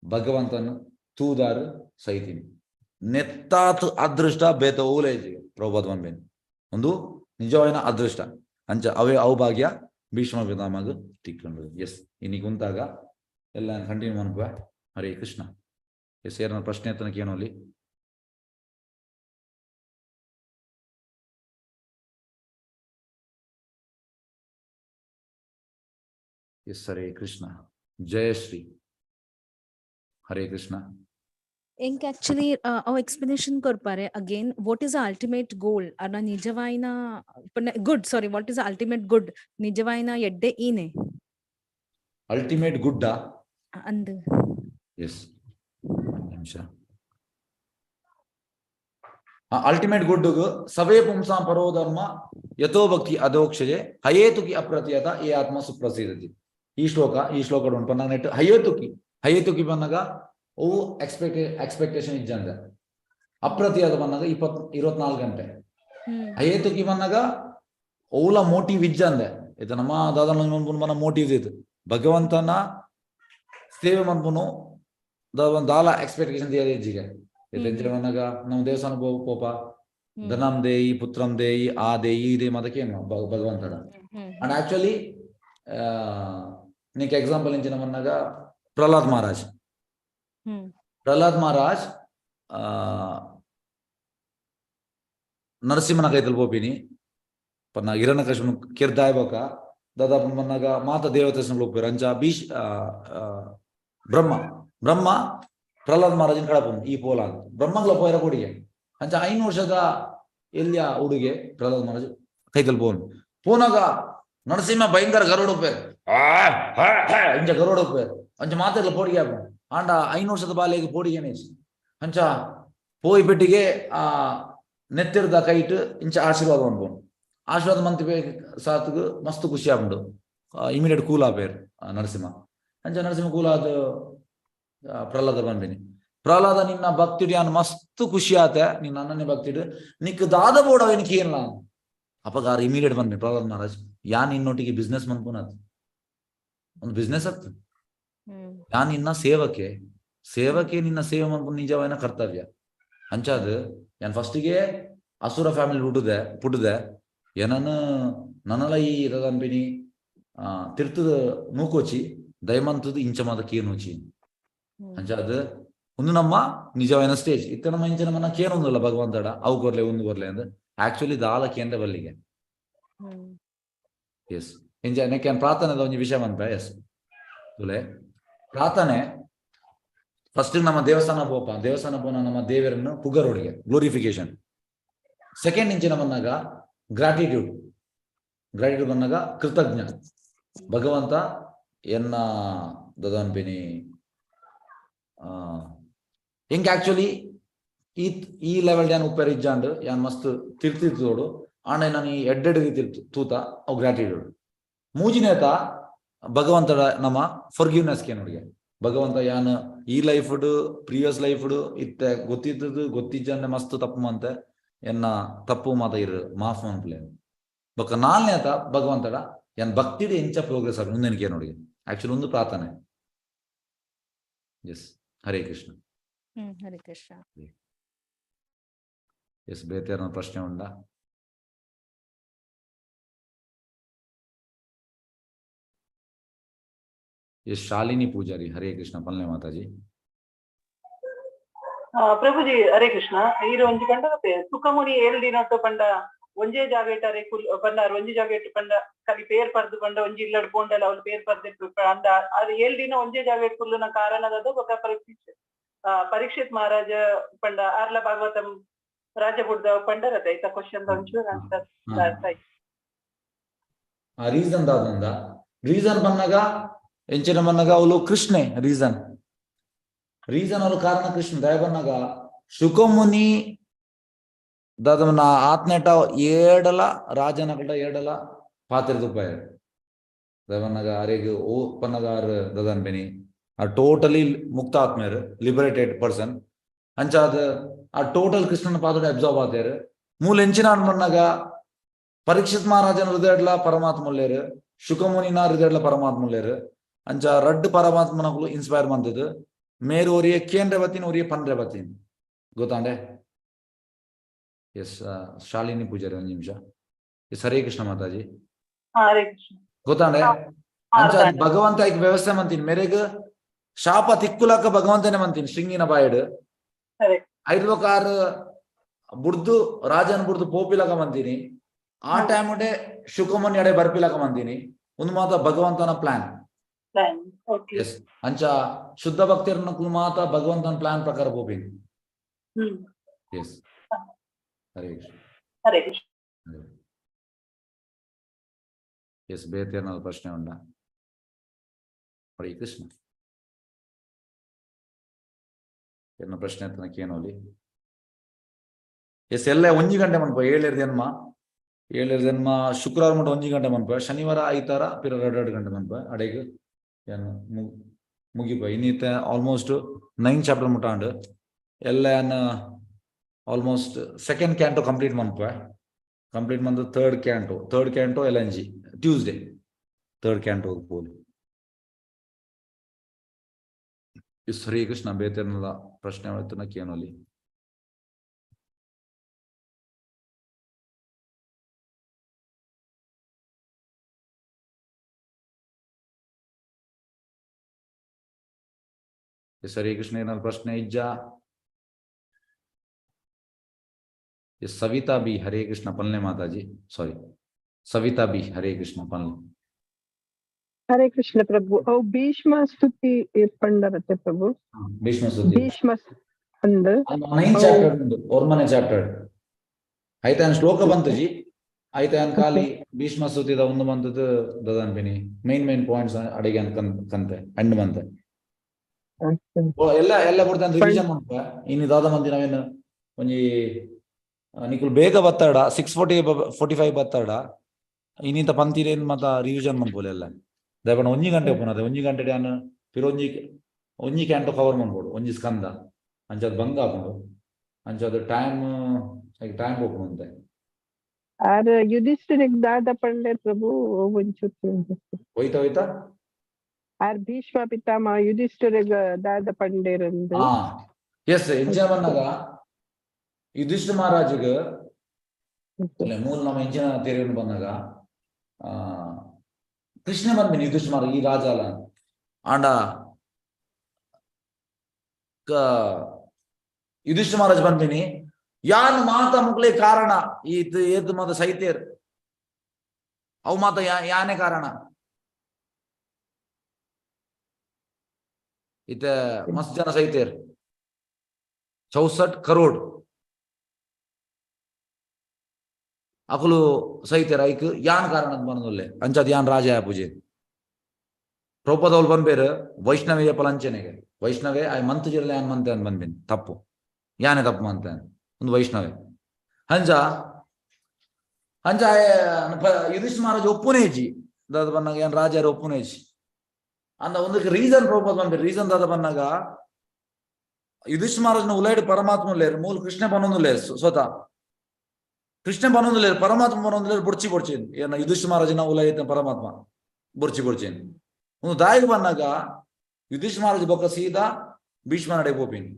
ಭಗವಂತನ ತೂದಾರು ಸೈತೀನಿ ನೆತ್ತಾತ್ ಅದೃಷ್ಟ ಬೇತ ಊಲೇಜಿಗೆ ಪ್ರಭುಪಾದ ಮನ್ಬೇನ್ ಒಂದು ನಿಜವಾದ ಅದೃಷ್ಟ ಅಂಚ ಅವೇ ಭಾಗ್ಯ ಭೀಷ್ಮ ಪಿತಾಮಗ ತಿಕ್ಕೊಂಡು ಎಸ್ ಇನ್ನೀಗ ಕುಂತಾಗ ಎಲ್ಲ ಕಂಟಿನ್ಯೂ ಮನ್ಪ ಹರೇ ಕೃಷ್ಣ ಎಸ್ ಏನ ಪ್ರಶ್ನೆ ತನಕ ಏನೋ ಅಲ್ಲಿ ಎಸ್ ಹರೇ ಕೃಷ್ಣ ಜಯ ಶ್ರೀ ಹರೇ ಕೃಷ್ಣ ಇಂಕ್ ಆಕ್ಚುಲಿ ಅವ್ ಎಕ್ಸ್ಪ್ಲನೇಷನ್ ಕೊರ್ಪಾರೆ again what is the ultimate goal ಅನ್ನ ನಿಜವಾಯಿನ good sorry what is the ultimate good ನಿಜವಾಯಿನ ಎಡ್ಡೆ ಈನೆ ಅಲ್ಟಿಮೇಟ್ ಗುಡ್ಡ ಅಂದ್ ಎಸ್ ನಿಮಿಷ ಅಲ್ಟಿಮೇಟ್ ಗುಡ್ಡುಗು ಸವೇ ಪುಂಸಾಂ ಪರೋಧರ್ಮ ಯಥೋ ಭಕ್ತಿ ಅಧೋಕ್ಷಜೆ ಹಯೇತುಕಿ ಅಪ್ರತಿಯತ ಏ ಆತ್ಮ ಸುಪ್ರಸಿದ್ಧತಿ ಈ ಶ್ಲೋಕ ಉಂಟು ನೆಟ್ ಹಯೇತುಕಿ ಬಂದಾಗ ಅವು ಎಕ್ಸ್ಪೆಕ್ಟೇಷನ್ ಇಜ್ಜಂದೆ ಅಪ್ರತಿಯಾದ ಬಂದಾಗ 24 ಗಂಟೆ ಹಯೇತುಕಿ ಬಂದಾಗ ಅವುಲ ಮೋಟಿವ್ ಇಜ್ಜಂದೆ ಇದು ನಮ್ಮ ದಾದನ ಮನ್ಪುನ ಮೋಟಿವ್ ಇದು ಭಗವಂತನ ಸೇವೆ ಮನ್ಪುನು ದಾಲ ಎಕ್ಸ್ಪೆಕ್ಟೇಷನ್ ಇಜ್ಜಿಗೆ ಇದು ಬಂದಾಗ ನಮ್ಮ ದೇವಸ್ಥಾನ ಪೋಪ ಧನಂ ದೇಯಿ ಪುತ್ರಂ ದೇಯಿ ಆ ದೇಯಿ ದೇ ಮದಕ್ಕೆ ಭಗವಂತನ ಅಂಡ್ ಆಕ್ಚುಲಿ నీకు ఎగ్జాంపుల్ ఇచ్చిన మన్నాగా ప్రహ్లాద్ మహారాజ్ నరసింహన కైతలు పోపిని పన్న హిరణ్యకశిపును కిర్దాయబోక దాదాపు మన్నాగా మాత దేవతను పోపారు అంచ ಬ್ರಹ್ಮ ಪ್ರಹ್ಲಾದ್ ಮಹಾರಾಜನ್ ಕಡಪನು ಈ ಪೋಲಾಗ ಬ್ರಹ್ಮಗಳ ಪೋಯರ ಕೊಡಿಗೆ ಅಂಚ 5 ವರ್ಷದ ಎಲ್ಲಿಯ ಹುಡುಗೆ ಪ್ರಹ್ಲಾದ್ ಮಹಾರಾಜ್ ಕೈತಲ್ ಪೋನಾಗ ನರಸಿಂಹ ಭಯಂಕರ ಗರುಡ ಉಪ್ಪೇರು ಇಂಚ ಗರುಡ ಉಪ್ಪೇರು ಅಂಚ ಮಾತೆಲ್ಲ ಪೋಡಿಗೆ ಆಪು ಆಂಡ 5 ವರ್ಷದ ಬಾಲೆಗೆ ಪೋಡಿಗೆನೆ ಅಂಚ ಪೋಯಿ ಪೆಟ್ಟಿಗೆ ಆ ನೆತ್ತಿರದ ಕೈಟ್ ಇಂಚ ಆಶೀರ್ವಾದ ಅನ್ಬೋನು ಆಶೀರ್ವಾದ ಮಂತಿ ಸಾತ್ಗೆ ಮಸ್ತ್ ಖುಷಿ ಆಪುಂಡು ಇಮಿಡಿಯೇಟ್ ಕೂಲ್ ಆಪೇರು ನರಸಿಂಹ ಅಂಚ ನರಸಿಂಹ ಕೂಲ್ ಆದ ಪ್ರಹ್ಲಾದ ಬಂದಿನಿ ಪ್ರಹ್ಲಾದ ನಿನ್ನ ಭಕ್ತಿಡು ಯಾನ್ ಮಸ್ತ್ ಖುಷಿ ಆತ ನಿನ್ನ ಅನ್ನನೇ ಭಕ್ತಿಡು ನಿಕ್ ದಾದ ಬೋಡ ಅವನಿಗೆ ಏನ್ಲ ಅಪಗಾರ ಇಮಿಡಿಯೇಟ್ ಬಂದ್ನಿ ಪ್ರಹ್ಲಾದ್ ಮಹಾರಾಜ್ ಯಾನ್ ನಿನ್ನೊಟ್ಟಿಗೆ ಬಿಸ್ನೆಸ್ ಮನ್ಪುನತ್ ಒಂದು ಬಿಸ್ನೆಸ್ ಆಗ್ತದೆ ಯಾನ್ ನಿನ್ನ ಸೇವಕ್ಕೆ ನಿನ್ನ ಸೇವೆ ಮನ್ಪುನ ನಿಜವಾದ ಕರ್ತವ್ಯ ಅಂಚಾದ ಯಾನ್ ಫಸ್ಟಿಗೆ ಅಸುರ ಫ್ಯಾಮಿಲಿ ಪುಟ್ಟದೆ ಏನನ್ನ ನನ್ನಲ ಈ ರದಂಪಿನಿ ತಿರ್ತದ ನೂಕೋಚಿ ದಯಮಂತದ ಇಂಚ ಮಾದಕ್ಕೆ ಏನೋಚಿ ಅಂಚಾದ ಒಂದು ನಮ್ಮ ನಿಜವಾದ ಸ್ಟೇಜ್ ಇತ್ತ ನಮ್ಮ ಇಂಚ ನಮ್ಮನ್ನ ಕೇನೊಂದಲ್ಲ ಭಗವಂತಡ ಅವು ಕೊರ್ಲೆ ಒಂದು ಕೊರ್ಲೆ ಅಂದ್ ಆಕ್ಚುಲಿ ದಾಲ ಕೇಂದ್ರ ಬಲ್ಲಿಗೆ ಎಸ್ ಇಂಚ ನೆಕ್ಕೆ ಪ್ರಾರ್ಥನೆದ ಒಂದು ವಿಷಯ ಬಂತ ಎಸ್ ತುಲೆ ಪ್ರಾರ್ಥನೆ ಫಸ್ಟ್ ನಮ್ಮ ದೇವಸ್ಥಾನ ಪೋನ ನಮ್ಮ ದೇವರನ್ನು ಪುಗರೋಡಿಗೆ ಗ್ಲೋರಿಫಿಕೇಶನ್ ಸೆಕೆಂಡ್ ಇಂಚಿನ ಬಂದಾಗ ಗ್ರಾಟಿಟ್ಯೂಡ್ ಬಂದಾಗ ಕೃತಜ್ಞ ಭಗವಂತ ಎನ್ನ ದದನ್ಪಿನಿ ಹಿಂಗೆ ಆಕ್ಚುಲಿ ಈ ಲೆವೆಲ್ ಯಾನ್ ಉಪ್ಪೇರ್ ಇಜ್ಜಾಂಡ್ ಯಾನ್ ಮಸ್ತ್ ತಿರ್ತಿರ್ತೋಡು ಆಂಡ ನಾನು ಈ ಎಡ್ಡೆಡ್ಗೆ ತಿರ್ತು ತೂತ ಅವು ಗ್ರಾಟಿಟ್ಯೂಡ್ ಮೂಜಿನೇತ ಭಗವಂತಡ ನಮ್ಮ ಫರ್ಗಿವ್ನೆಸ್ ಕೇನೋಡಿಗೆ ಭಗವಂತ ಯಾನ್ ಈ ಲೈಫ್ಡ್ ಪ್ರೀವಿಯಸ್ ಲೈಫ್ಡ್ ಇತ್ತೆ ಗೊತ್ತಿದ್ದದು ಗೊತ್ತಿಜ್ಜಂಡೆ ಮಸ್ತ್ ತಪ್ಪು ಮಂತೆ ಎನ್ನ ತಪ್ಪು ಮಾತ ಇರು ಮಾಫ್ ಅನ್ಪ್ಲೇ ಬೊಕ್ಕ ನಾಲ್ನೇತ ಭಗವಂತಡ ಯಾನ್ ಭಕ್ತಿಡ್ ಎಂಚ ಪ್ರೋಗ್ರೆಸ್ ಆಗ ಮುಂದೆನಿಕೆ ನೋಡಿ ಆಕ್ಚುಲಿ ಒಂದು ಪ್ರಾರ್ಥನೆ. ಎಸ್ ಹರೇ ಕೃಷ್ಣ. ಹರೇ ಕೃಷ್ಣ. ಎಸ್ ಬೇತೇರ್ನ ಪ್ರಶ್ನೆ ಉಂಡ? ಎಸ್ ಶಾಲಿನಿ ಪೂಜಾರಿ ಹರೇ ಕೃಷ್ಣ ಪಲ್ಲೆ ಮಾತಾಜಿ. ಪ್ರಭುಜಿ ಹರೇ ಕೃಷ್ಣ. ಈರು ಒಂಜಿ ಪಂಡ ಸುಖಮುನಿ 7 ದಿನಟ್ಟು ಪಂಡ ಒಂಜೇ ಜಾಗೇಟರೆ ಪಂಡಾರು ಒಂಜಿ ಜಾಗೇಟ್ ಪಂಡ ಕಲಿ ಪೇರ್ ಪರ್ದು ಪಂಡ ಒಂಜಿ ಇಲ್ಲಡ್ ಪೋಂಡಲ್ಲ ಅವ್ಲು ಪೇರ್ ಪರ್ದಿಟ್ಟು ಅಂದ ಅದು 7 ದಿನ ಒಂಜೇ ಜಾಗೇಟ್ ಕುಲ್ಲುನ ಕಾರಣದದು ಬೊಕ ಪರೀಕ್ಷಿತ್ ಮಹಾರಾಜ ಪಂಡ ಆರ್ಲ ಭಾಗವತಂ ರಾಜಬುಡ್ದ ಪಂಡರತ ಐತ ಕ್ವಶನ್ ಒಂಚೂರು ಆನ್ಸರ್ ರೀಸನ್ ದಾದಂದ ರೀಸನ್ ಬನ್ನಗ ಎಂಚಿನ ಬನ್ನಗ ಅವಳು ಕೃಷ್ಣೆ ರೀಸನ್ ಅವಳು ಕಾರಣ ಕೃಷ್ಣ ದಯ ಬನ್ನಗ ಶುಕಮುನಿ ದಾದನ ಆತ್ನೆಟ ಏಡಲ ರಾಜನಗಡ ಏಡಲ ಪಾತ್ರೆದುಪಾಯ ದವನ್ನಗ ಅರೆಗೆ ಓ ಪನ್ನಗಾರ್ ದದನ್ ಬೆನಿ ಆ ಟೋಟಲಿ ಮುಕ್ತ ಆತ್ಮೇರ್ ಲಿಬರೇಟೆಡ್ ಪರ್ಸನ್ ಅಂಚಾದ ಆ ಟೋಟಲ್ ಕೃಷ್ಣನ ಪಾತ್ರ ಅಬ್ಸಾರ್ಬ್ ಆತೇರು ಮೂಲ ಎಂಚಿನ ಅನ್ಮನ್ನಾಗ ಪರೀಕ್ಷಿತ್ ಮಹಾರಾಜನ ಹೃದಯಡ್ಲ ಪರಮಾತ್ಮಲ್ಲೇರು ಶುಕಮುನಿನ ಹೃದಯಡ್ಲ ಪರಮಾತ್ಮಲ್ಲೇರು ಅಂಚ ರಡ್ಡು ಪರಮಾತ್ಮನಗಳು ಇನ್ಸ್ಪೈರ್ ಮಂತದ್ದು ಮೇರು ಒರಿಯೇ ಕೇಂದ್ರ ಬತ್ತೀನಿ ಒರಿಯೇ ಪಂದ್ರೆ ಬತ್ತೀನಿ ಗೊತ್ತಾಂಡೆ. ಎಸ್ ಶಾಲಿನಿ ಪೂಜಾರಿ ಒಂದು ನಿಮಿಷ. ಎಸ್ ಹರೇ ಕೃಷ್ಣ ಮಾತಾಜಿ. ಗೊತ್ತಾಂಡೆ ಅಂಚ ಭಗವಂತ ಈಗ ವ್ಯವಸ್ಥೆ ಮಂತೀನಿ ಮೇರೆಗ್ ಶಾಪ ತಿಕ್ಕುಲಕ ಭಗವಂತನೇ ಮಂತೀನಿ ಶೃಂಗಿನ ಬಾಯಡ್ ಐರ್ವಕಾರ್ ಬುಡ್ದು ರಾಜನ್ ಬುಡ್ದು ಪೋಪಿಲಕ ಮಂತೀನಿ ಆ ಟೈಮ್ಡೆ ಶುಕಮುನಿ ಅಡೆ ಬರ್ಪಿಲಕ ಮಂತೀನಿ ಒಂದು ಮಾತ ಭಗವಂತನ ಪ್ಲಾನ್. ಎಸ್ ಅಂಚ ಶುದ್ಧ ಭಕ್ತಿಯರನ್ನ ಮಾತ ಭಗವಂತನ ಪ್ಲಾನ್ ಪ್ರಕಾರ ಪೋಪಿನಿ. ಎಸ್ ಹರೇ ಕೃಷ್ಣ. ಹರೇ ಕೃಷ್ಣ. ಎಸ್ ಬೇತೇರ್ನ ಪ್ರಶ್ನೆ ಉಂಡ? ಹರೇ ಕೃಷ್ಣ. ಎನ್ನ ಪ್ರಶ್ನೆ ತನಕ ಏನೋಲಿ ಎಸ್ ಎಲ್ಲ 1 ಗಂಟೆ ಮನ್ಪ 7 ಜನ್ಮ ಶುಕ್ರವಾರ ಮಟ್ಟ 1 ಗಂಟೆ ಮನ್ಪ ಶನಿವಾರ ಐತಾರ ಪಿರ 2 ಗಂಟೆ ಮನ್ಪ ಅಡೆಗ್ ಏನು ಮುಗಿಪ ಇನ್ನಿತ ಆಲ್ಮೋಸ್ಟ್ 9 ಚಾಪ್ಟರ್ ಮುಟ್ಟಾಂಡ್ ಎಲ್ಲ ಏನು ಆಲ್ಮೋಸ್ಟ್ 2nd ಕ್ಯಾಂಟೋ ಕಂಪ್ಲೀಟ್ ಮನ್ಪ ಕಂಪ್ಲೀಟ್ ಮಂದು 3rd canto LNG Tuesday 3rd canto ಪೋಲಿ. ಎಸ್ ಹರೇ ಕೃಷ್ಣ. ಬೇತೇರ್ನಲ್ಲ ಪ್ರಶ್ನೆ ತನಕ ಏನೋಲಿ? ಎಸ್ ಹರೇ ಕೃಷ್ಣ. ಏನಾದ್ರು ಪ್ರಶ್ನೆ ಇಜ್ಜ? ಎಸ್ ಸವಿತಾ ಬಿ ಹರೇ ಕೃಷ್ಣ ಪಲ್ಲೆ ಮಾತಾಜಿ. ಸಾರಿ ಸವಿತಾ ಬಿ ಹರೇ ಕೃಷ್ಣ ಪಲ್ಲೆ. ಹರೇ ಕೃಷ್ಣ ಪ್ರಭು. ಅವು ಭೀಷ್ಮ ಸ್ತುತಿ ಪಂಡರತೆ ಪ್ರಭು. ಭೀಷ್ಮ ಸ್ತುತಿ ಭೀಷ್ಮ ಅಂದ 9 ಚಾಪ್ಟರ್ ಉಂಟು ಒರ್ಮನೆ ಚಾಪ್ಟರ್ ಐತೆ ಶ್ಲೋಕ ಬಂತಜಿ ಐತೆ ಖಾಲಿ ಭೀಷ್ಮ ಸ್ತುತಿದ ಒಂದು ಮಂತದ ದದನ್ ಬಿನಿ ಮೈನ್ ಪಾಯಿಂಟ್ಸ್ ಅಡಿಗೆ ಕಂತೆ ಎಂಡ್ ಮಂತೆ ಎಲ್ಲ ಬಿಡ್ತಾನೆ ರಿವಿಷನ್ ಮಾಡ್ಪ ಇನ್ನು ದಾದ ಮಂದಿ ನಾವೇನು ಒಂಜಿ ನಿಕುಲ್ ಬೇಗ ಬತ್ತಾಡ 6:45 ಬತ್ತಾಡ ಇನ್ನಿಂತ ಪಂತಿರೇನ್ ಮತ್ತ ರಿವಿಷನ್ ಮಾಡ್ಬೋದು ಎಲ್ಲ ದಯಪಡ 1 ಗಂಟೆ ಓಪನ್ ಅದ 1 ಗಂಟೆ ನಾನು ಒಂಜಿ ಕ್ಯಾಂಟೋ ಕವರ್ ಮಾಡ್ಬೋದು ಒಂಜಿ ಸ್ಕಂದ ಅಂಚದ್ ಬಂಗ ಹಾಕೊಂಡು ಅಂಚದ್ ಟೈಮ್ ಓಪನ್ ಅಂತೆ. ಆರ್ ಯುಧಿಷ್ಠಿರಗ್ ದಾದ ಪಂಡೆ ಪ್ರಭು ಹೋಯ್ತಾ ಆರ್ ಭೀಷ್ಮ ಪಿತಾಮಹ ಯುಧಿಷ್ಠಿರಗ್ ದಾದ ಪಂಡೇರಂದು ಎಸ್ ಎಂಚಿನ ಬಂದಾಗ ಯುಧಿಷ್ಠಿರ ಮಹಾರಾಜಗ ಮೂಲ ನಮ್ಮ ಎಂಚಿನ ತೆರೆಯನ್ನು ಬಂದಾಗ ಕೃಷ್ಣ ಬಂದ್ಬಿನಿ ಯುಧಿಷ್ಠಿರ ಮಹಾರಾಜ ಈ ರಾಜ ಅಲ್ಲ ಆಂಡ ಯುಧಿಷ್ಠಿರ ಮಹಾರಾಜ ಬಂದ್ಬಿನಿ ಯಾನ್ ಮಾತ ಮುಕ್ಲೆ ಕಾರಣ ಏತ್ ಮಾತ ಸೈತೇರ್ ಅವು ಮಾತ ಯಾನೇ ಕಾರಣ ಇತ ಮಸ್ತ್ ಜನ ಸೈತೇರ್ 64 ಕರೋಡ್ ಅಕಲು ಸೈತೇರ್ ಐಕ್ ಯಾನ್ ಕಾರಣ ಬಂದೊಲ್ಲೆ ಅಂಚದ್ ಯಾನ್ ರಾಜ ಪೂಜೆ ಪ್ರಭುಪದವ್ಲು ಬಂದ್ಬೇರು ವೈಷ್ಣವಿಯ ಪಲಂಚನೆಗೆ ವೈಷ್ಣವೇ ಆಯ್ ಮಂತ್ ಜಿರಲೆ ಯಾನ್ ಮಂತೆ ಅಂತ ಬಂದ್ಬಿನ್ ತಪ್ಪು ಯಾನೆ ತಪ್ಪು ಮಾಡ್ತಾನೆ ಒಂದು ವೈಷ್ಣವೇ ಹಂಜ ಹಂಜ ಯುಧಿಷ್ಠಿರ ಮಹಾರಾಜ ಒಪ್ಪುನೇಜಿ ದಾದ ಬನ್ನಾಗ ಏನ್ ರಾಜಾರ ಒಪ್ಪುನೇಜಿ ಅಂದ ಒಂದಕ್ಕೆ ರೀಸನ್ ಪ್ರೋಪೋಸ್ ಮಾಡ್ಬೇಕು ರೀಸನ್ ದಾದ ಬನ್ನಾಗ ಯುಧಿಷ್ಠಿರ ಮಹಾರಾಜನ ಉಲೈಡ್ ಪರಮಾತ್ಮ ಲೇರು ಮೂಲ ಕೃಷ್ಣ ಬನ್ನೊಂದು ಲೇರು ಸ್ವತಃ ಕೃಷ್ಣ ಬನ್ನೊಂದು ಲೇರು ಪರಮಾತ್ಮ ಬನ್ನೊಂದು ಲೇರು ಬುಡ್ಚಿ ಬುಡ್ಚೇನು ಏನ ಯುಧಿಷ್ಠಿರ ಮಹಾರಾಜನ ಉಲೈದ ಪರಮಾತ್ಮ ಬುಡ್ಚಿ ಬುಡ್ಚೇನು ಒಂದು ದಾಯಿಗೆ ಬಂದಾಗ ಯುಧಿಷ್ಠಿರ ಮಹಾರಾಜ ಬೊಕ್ಕ ಸೀದಾ ಭೀಷ್ಮ ನಡೆ ಹೋಪಿನ್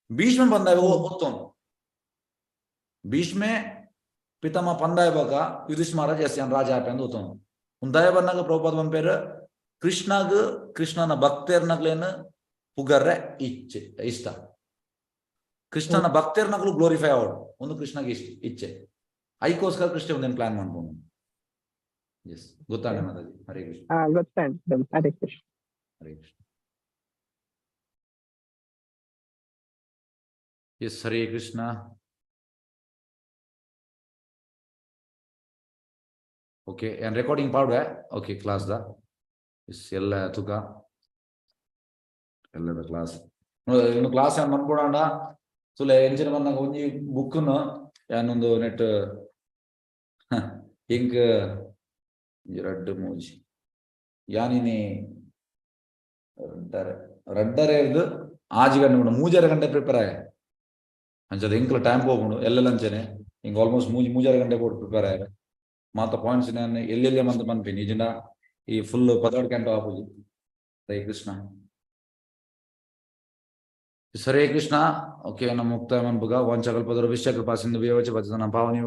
ಭೀಷ್ಮ ಬಂದಾಗ ಒತ್ತೋನು ಭೀಷ್ಮೆ ಪಿತಮ್ಮ ಪಂದಾಯ ಬೊಕ್ಕ ಯುಧಿಷ್ಠಿರ ಮಹಾರಾಜ ಎಸ್ ಎನ್ ರಾಜ ಆಪೆ ಅಂದು ಒತ್ತೋನು ಒಂದು ದಯ ಬಂದಾಗ ಪ್ರಭುಪಾದ ಬಂಪೇರು ಕೃಷ್ಣಗ ಕೃಷ್ಣನ ಭಕ್ತೇರ್ನಗ್ಲೇನು ಪುಗರ್ರೆ ಇಷ್ಟ ಕೃಷ್ಣನ ಭಕ್ತೇರ್ನಗ್ಲು ಗ್ಲೋರಿಫೈ ಆವಡು ಒಂದು ಕೃಷ್ಣಗೆ ಇಚ್ಛೆ ಐಕೋಸ್ಕರ ಕೃಷ್ಣ ಒಂದೇನು ಪ್ಲಾನ್ ಮಾಡ್ಬೋದು ಎಸ್ ಗೊತ್ತಾಗ ಮಾತಾಜಿ ಹರೇ ಕೃಷ್ಣ ಗೊತ್ತಾಯ್ತು ಪ್ರಭು ಹರೇ ಕೃಷ್ಣ ಹರೇ ಕೃಷ್ಣ ಎಸ್ ಹರೇ ಕೃಷ್ಣ ಓಕೆ ಏನ್ ರೆಕಾರ್ಡಿಂಗ್ ಪಾಡ್ವೆ ಓಕೆ ಕ್ಲಾಸ್ದ ಎಸ್ ಎಲ್ಲ ತುಕ ಎಲ್ಲದ ಕ್ಲಾಸ್ ಇನ್ನು ಕ್ಲಾಸ್ ಏನ್ ಮನ್ಕೊಡೋಣ ಸುಲೆ ಎಂಚಿನ ಬಂದಾಗ ಒಂಜಿ ಬುಕ್ನು ಏನೊಂದು ನೆಟ್ ಇಂಕ್ ರಡ್ಡು ಮೂಜಿ ಯಾನಿನಿ ರಡ್ಡರೆ ಇದು ಆಜಿಗಂಡು ಕೂಡ ಮೂಜಾರ ಗಂಟೆ ಪ್ರಿಪೇರ್ ಆಯ ಅಂಚದ ಇಂಕ್ಲ ಟೈಮ್ ಹೋಗ್ಬಿಡು ಎಲ್ಲೆಲ್ಲಂಚನೆ ಹಿಂಗೆ ಆಲ್ಮೋಸ್ಟ್ ಮೂಜಾರ ಗಂಟೆ ಕೊಟ್ಟು ಪ್ರಿಪೇರ್ ಆಯ ಮಾತ ಪಾಯಿಂಟ್ಸ್ ನಾನು ಎಲ್ಲೆಲ್ಲೇ ಮಂತ್ ಬಂದ್ಪಿ ನಿಜನ ಈ ಫುಲ್ ಪದಾಡ್ ಕ್ಯಾಂಟು ಆಪುಜಿ ಹರೇ ಕೃಷ್ಣ ಹರೇ ಕೃಷ್ಣ ಓಕೆ ನಮ್ಮ ಮುಕ್ತಾಯ ಮನ್ಪುಗ ವಂಚಕಲ್ಪದರು ವಿಶ್ವ ಕೃಪಾ ಸಿಂಧು ವಿವಚ ಭಜನ ಪಾವನಿ